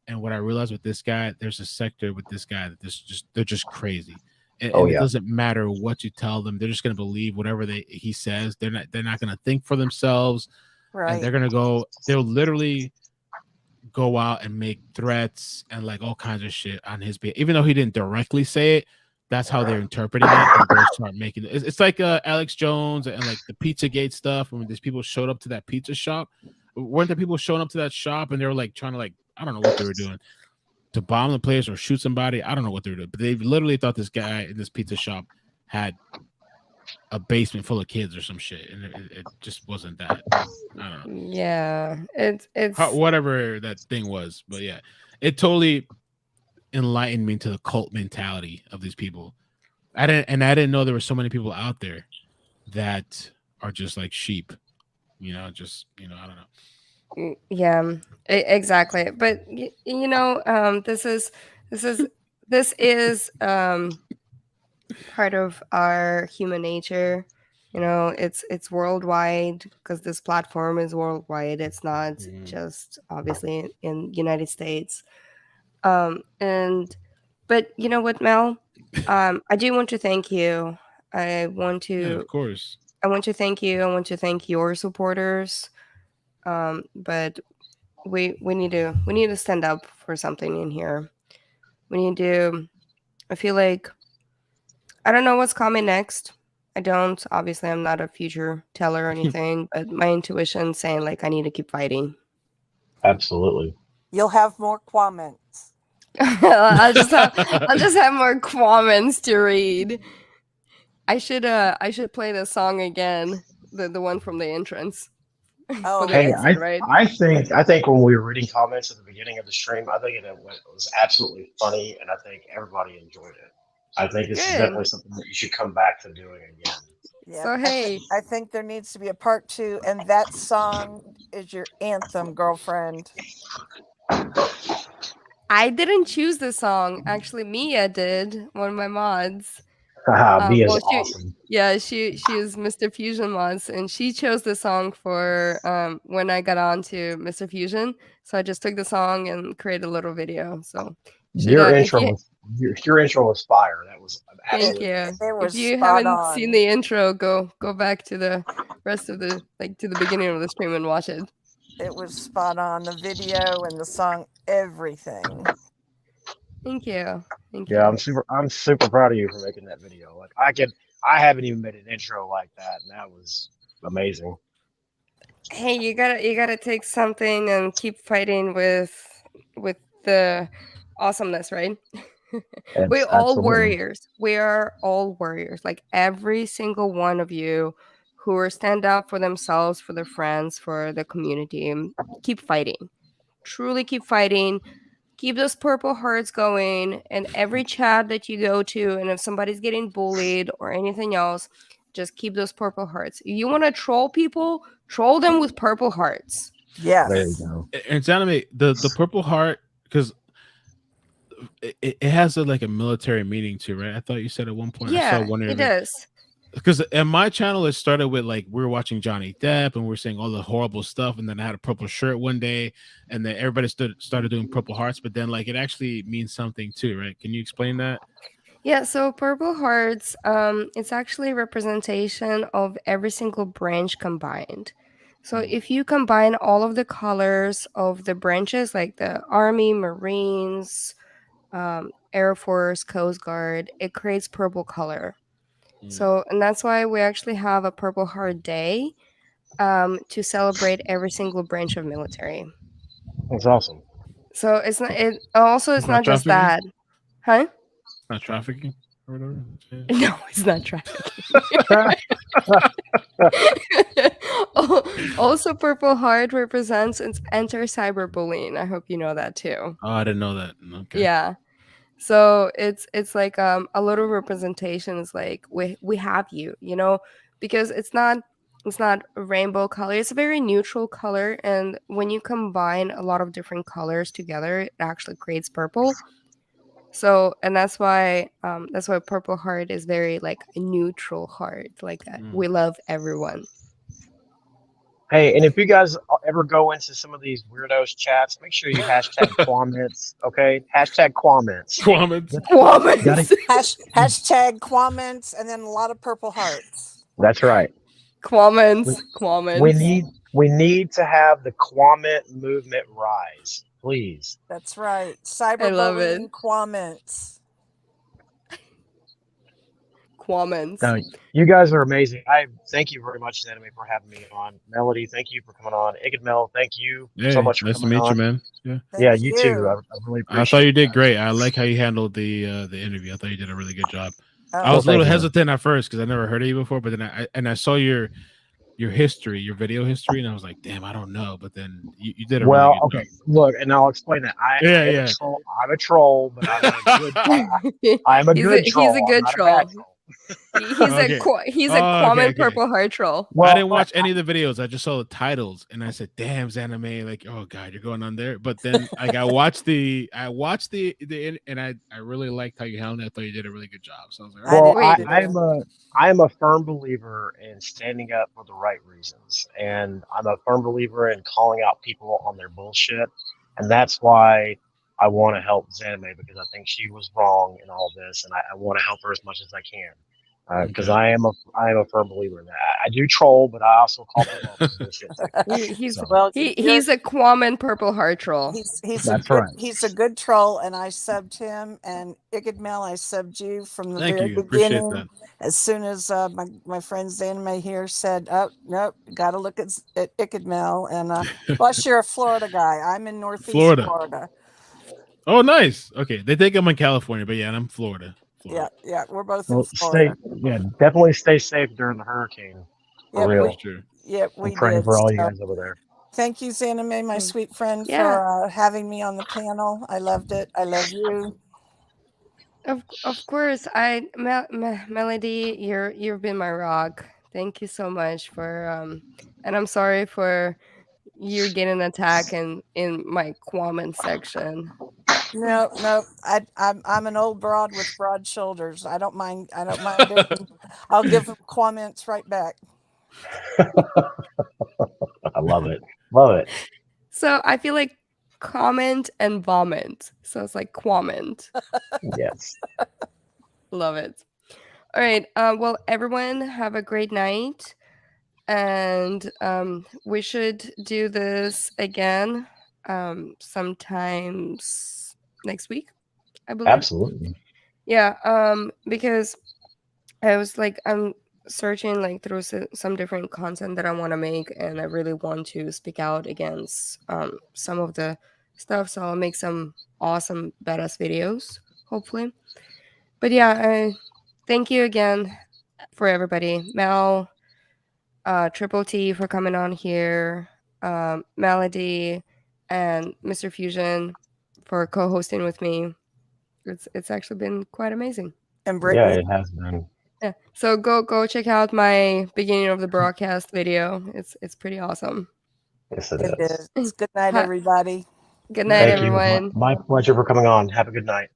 [SPEAKER 9] And what I realized with this guy, there's a sector with this guy that they're just crazy. And it doesn't matter what you tell them; they're just going to believe whatever he says. They're not going to think for themselves,
[SPEAKER 7] Right.
[SPEAKER 9] and they're going to go. They'll literally go out and make threats and like all kinds of shit on his behalf, even though he didn't directly say it. that's how they're interpreting it, and they'll start making it. It's like Alex Jones and like the Pizzagate stuff. When these people showed up to that pizza shop, weren't there people showing up to that shop and they were like trying to, like, I don't know what they were doing, to bomb the place or shoot somebody? I don't know what they were doing, but they literally thought this guy in this pizza shop had a basement full of kids or some shit, and it just wasn't that. I don't know.
[SPEAKER 4] Yeah, it's
[SPEAKER 9] Whatever that thing was, but yeah, it totally enlightened me to the cult mentality of these people. I didn't know there were so many people out there that are just like sheep, just I don't know.
[SPEAKER 4] Yeah, exactly. But this is part of our human nature. It's worldwide, because this platform is worldwide. It's not just obviously in United States. But you know what, Mel? I do want to thank you. I want to.
[SPEAKER 9] Yeah, of course.
[SPEAKER 4] I want to thank you. I want to thank your supporters. But we need to stand up for something in here. We need to. I feel like I don't know what's coming next. I don't. Obviously, I'm not a future teller or anything, but my intuition saying like I need to keep fighting.
[SPEAKER 5] Absolutely.
[SPEAKER 7] You'll have more comments.
[SPEAKER 4] I'll just have more comments to read. I should play the song again, the one from the entrance.
[SPEAKER 7] Oh,
[SPEAKER 4] For the
[SPEAKER 5] Hey,
[SPEAKER 4] exit, right?
[SPEAKER 5] I think when we were reading comments at the beginning of the stream, I think it was absolutely funny, and I think everybody enjoyed it. I think this is
[SPEAKER 4] Good.
[SPEAKER 5] definitely something that you should come back to doing again.
[SPEAKER 7] yeah.
[SPEAKER 4] So hey,
[SPEAKER 7] I think there needs to be a part 2, and that song is your anthem, girlfriend.
[SPEAKER 4] I didn't choose the song. Actually, Mia did, one of my mods.
[SPEAKER 5] Mia's
[SPEAKER 4] well,
[SPEAKER 5] awesome.
[SPEAKER 4] Yeah, she is Mr. Fusion mods, and she chose the song for when I got on to Mr. Fusion. So I just took the song and created a little video. So
[SPEAKER 5] Your intro was fire. That was
[SPEAKER 4] thank
[SPEAKER 5] absolutely.
[SPEAKER 4] you.
[SPEAKER 7] It was
[SPEAKER 4] If you
[SPEAKER 7] spot
[SPEAKER 4] haven't
[SPEAKER 7] on.
[SPEAKER 4] seen the intro, go back to the rest of the to the beginning of the stream and watch it.
[SPEAKER 7] It was spot on. The video and the song, everything.
[SPEAKER 4] Thank you.
[SPEAKER 5] Yeah, I'm super proud of you for making that video. Like I haven't even made an intro like that, and that was amazing.
[SPEAKER 4] Hey, you gotta take something and keep fighting with the awesomeness, right? We're all
[SPEAKER 5] Absolutely.
[SPEAKER 4] warriors. We are all warriors. Like every single one of you who are stand up for themselves, for their friends, for the community. Keep fighting. Truly keep fighting. Keep those purple hearts going. And every chat that you go to, and if somebody's getting bullied or anything else, just keep those purple hearts. If you want to troll people, troll them with purple hearts.
[SPEAKER 7] Yes.
[SPEAKER 5] There you go.
[SPEAKER 9] And Xanamay, the purple heart, because it has like a military meaning too, right? I thought you said at one point.
[SPEAKER 4] Yeah,
[SPEAKER 9] I saw one
[SPEAKER 4] it does.
[SPEAKER 9] Because in my channel, it started with like we were watching Johnny Depp and we are saying all the horrible stuff, and then I had a purple shirt one day, and then everybody started doing purple hearts. But then like it actually means something too, right? Can you explain that?
[SPEAKER 4] Yeah, so purple hearts, it's actually a representation of every single branch combined. So if you combine all of the colors of the branches, like the Army, Marines, Air Force, Coast Guard, it creates purple color. So, and that's why we actually have a Purple Heart Day to celebrate every single branch of military.
[SPEAKER 5] That's awesome.
[SPEAKER 4] So it's not. It's not just that, huh?
[SPEAKER 9] It's not trafficking or whatever.
[SPEAKER 4] No, it's not trafficking. Also, Purple Heart represents anti-cyberbullying. I hope you know that too.
[SPEAKER 9] Oh, I didn't know that. Okay.
[SPEAKER 4] Yeah. So it's like a little representation is like we have you, because it's not a rainbow color. It's a very neutral color, and when you combine a lot of different colors together, it actually creates purple. So, and that's why Purple Heart is very like a neutral heart. Like we love everyone.
[SPEAKER 5] Hey, and if you guys ever go into some of these weirdos chats, make sure you hashtag cuamment, okay? Hashtag cuamment.
[SPEAKER 7] Hashtag cuamment, and then a lot of purple hearts.
[SPEAKER 5] That's right.
[SPEAKER 4] Cuamment.
[SPEAKER 5] We need to have the cuamment movement rise, please.
[SPEAKER 7] That's right. Cyberbullying cuamment.
[SPEAKER 4] cuamment.
[SPEAKER 5] No, you guys are amazing. I thank you very much, Anime, for having me on. Melody, thank you for coming on. Mel, thank you so
[SPEAKER 9] Hey,
[SPEAKER 5] much for
[SPEAKER 9] nice to
[SPEAKER 5] coming
[SPEAKER 9] meet you,
[SPEAKER 5] on.
[SPEAKER 9] man. Yeah.
[SPEAKER 5] Yeah,
[SPEAKER 7] Thank
[SPEAKER 5] you too. I really
[SPEAKER 9] I
[SPEAKER 5] appreciate
[SPEAKER 9] thought you
[SPEAKER 5] it.
[SPEAKER 9] did great. I like how you handled the interview. I thought you did a really good job. I
[SPEAKER 7] Oh,
[SPEAKER 9] was a little
[SPEAKER 5] thank you.
[SPEAKER 9] hesitant at first because I never heard of you before, but then I saw your history, your video history, and I was like, damn, I don't know. But then you did a really
[SPEAKER 5] Well,
[SPEAKER 9] good
[SPEAKER 5] okay.
[SPEAKER 9] job.
[SPEAKER 5] Look, and I'll explain that.
[SPEAKER 9] Yeah,
[SPEAKER 5] I am
[SPEAKER 9] yeah.
[SPEAKER 5] a troll. I'm a troll, but I'm a good. I'm a good
[SPEAKER 4] He's a
[SPEAKER 5] troll. I'm
[SPEAKER 4] good
[SPEAKER 5] not a
[SPEAKER 4] troll.
[SPEAKER 5] bad troll.
[SPEAKER 9] Okay.
[SPEAKER 4] He's a
[SPEAKER 9] Oh, okay,
[SPEAKER 4] cuamment
[SPEAKER 9] okay.
[SPEAKER 4] purple heart troll.
[SPEAKER 9] I
[SPEAKER 5] Well,
[SPEAKER 9] didn't watch any of the videos. I just saw the titles, and I said, "Damn, Zanime! Like, oh god, you're going on there." But then, like, I watched the, and I really liked how you handled it. I thought you did a really good job. So I was like,
[SPEAKER 7] I
[SPEAKER 9] all
[SPEAKER 5] well,
[SPEAKER 7] did
[SPEAKER 9] right.
[SPEAKER 7] too.
[SPEAKER 5] I am a firm believer in standing up for the right reasons, and I'm a firm believer in calling out people on their bullshit, and that's why I want to help Zanime because I think she was wrong in all this, and I want to help her as much as I can. Because
[SPEAKER 9] Okay.
[SPEAKER 5] I am a firm believer in that. I do troll, but I also call people out for bullshit too.
[SPEAKER 4] He's
[SPEAKER 5] So
[SPEAKER 7] Well,
[SPEAKER 4] he's a cuamment purple heart troll.
[SPEAKER 5] that's right.
[SPEAKER 7] He's a good troll, and I subbed him, and Mel, I subbed you from the
[SPEAKER 9] Thank
[SPEAKER 7] very
[SPEAKER 9] you. Appreciate
[SPEAKER 7] beginning.
[SPEAKER 9] that.
[SPEAKER 7] As soon as my friend Zanime here said, "Oh nope, got to look at Mel," and plus you're a Florida guy. I'm in Northeast
[SPEAKER 9] Florida.
[SPEAKER 7] Florida.
[SPEAKER 9] Oh, nice. Okay, they think I'm in California, but yeah, I'm Florida.
[SPEAKER 7] Yeah, we're both in
[SPEAKER 5] Well,
[SPEAKER 7] Florida.
[SPEAKER 5] definitely stay safe during the hurricane. For
[SPEAKER 7] Yep,
[SPEAKER 5] real.
[SPEAKER 9] Sure.
[SPEAKER 5] I'm
[SPEAKER 7] we
[SPEAKER 5] praying
[SPEAKER 7] did.
[SPEAKER 5] for all you
[SPEAKER 7] So,
[SPEAKER 5] guys over there.
[SPEAKER 7] thank you, Zanime, my sweet friend,
[SPEAKER 4] Yeah.
[SPEAKER 7] for having me on the panel. I loved it. I love you.
[SPEAKER 4] Of course, Melody, you've been my rock. Thank you so much for and I'm sorry for you getting attacked in my comment section.
[SPEAKER 7] No. I'm an old broad with broad shoulders. I don't mind. It. I'll give them comments right back.
[SPEAKER 5] I love it. Love it.
[SPEAKER 4] So I feel like comment and vomit. So it's like cuamment.
[SPEAKER 5] Yes.
[SPEAKER 4] Love it. All right. Well, everyone, have a great night. And we should do this again sometimes next week, I believe.
[SPEAKER 5] Absolutely.
[SPEAKER 4] Yeah. Because I was like, I'm searching like through some different content that I want to make, and I really want to speak out against some of the stuff. So I'll make some awesome badass videos, hopefully. But yeah, thank you again for everybody. Mel, Triple T for coming on here, Melody, and Mr. Fusion for co-hosting with me. It's actually been quite amazing.
[SPEAKER 7] And Brittany.
[SPEAKER 5] Yeah, it has been.
[SPEAKER 4] Yeah. So go check out my beginning of the broadcast video. It's pretty awesome.
[SPEAKER 5] Yes, it
[SPEAKER 7] It
[SPEAKER 5] is.
[SPEAKER 7] is. Good night, everybody.
[SPEAKER 4] Good night,
[SPEAKER 5] Thank you.
[SPEAKER 4] everyone.
[SPEAKER 5] My pleasure for coming on. Have a good night.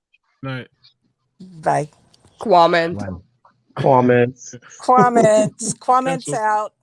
[SPEAKER 9] Night.
[SPEAKER 7] Bye.
[SPEAKER 4] Cuamment.
[SPEAKER 5] Comments.
[SPEAKER 7] Comments
[SPEAKER 9] Cancel.
[SPEAKER 7] out.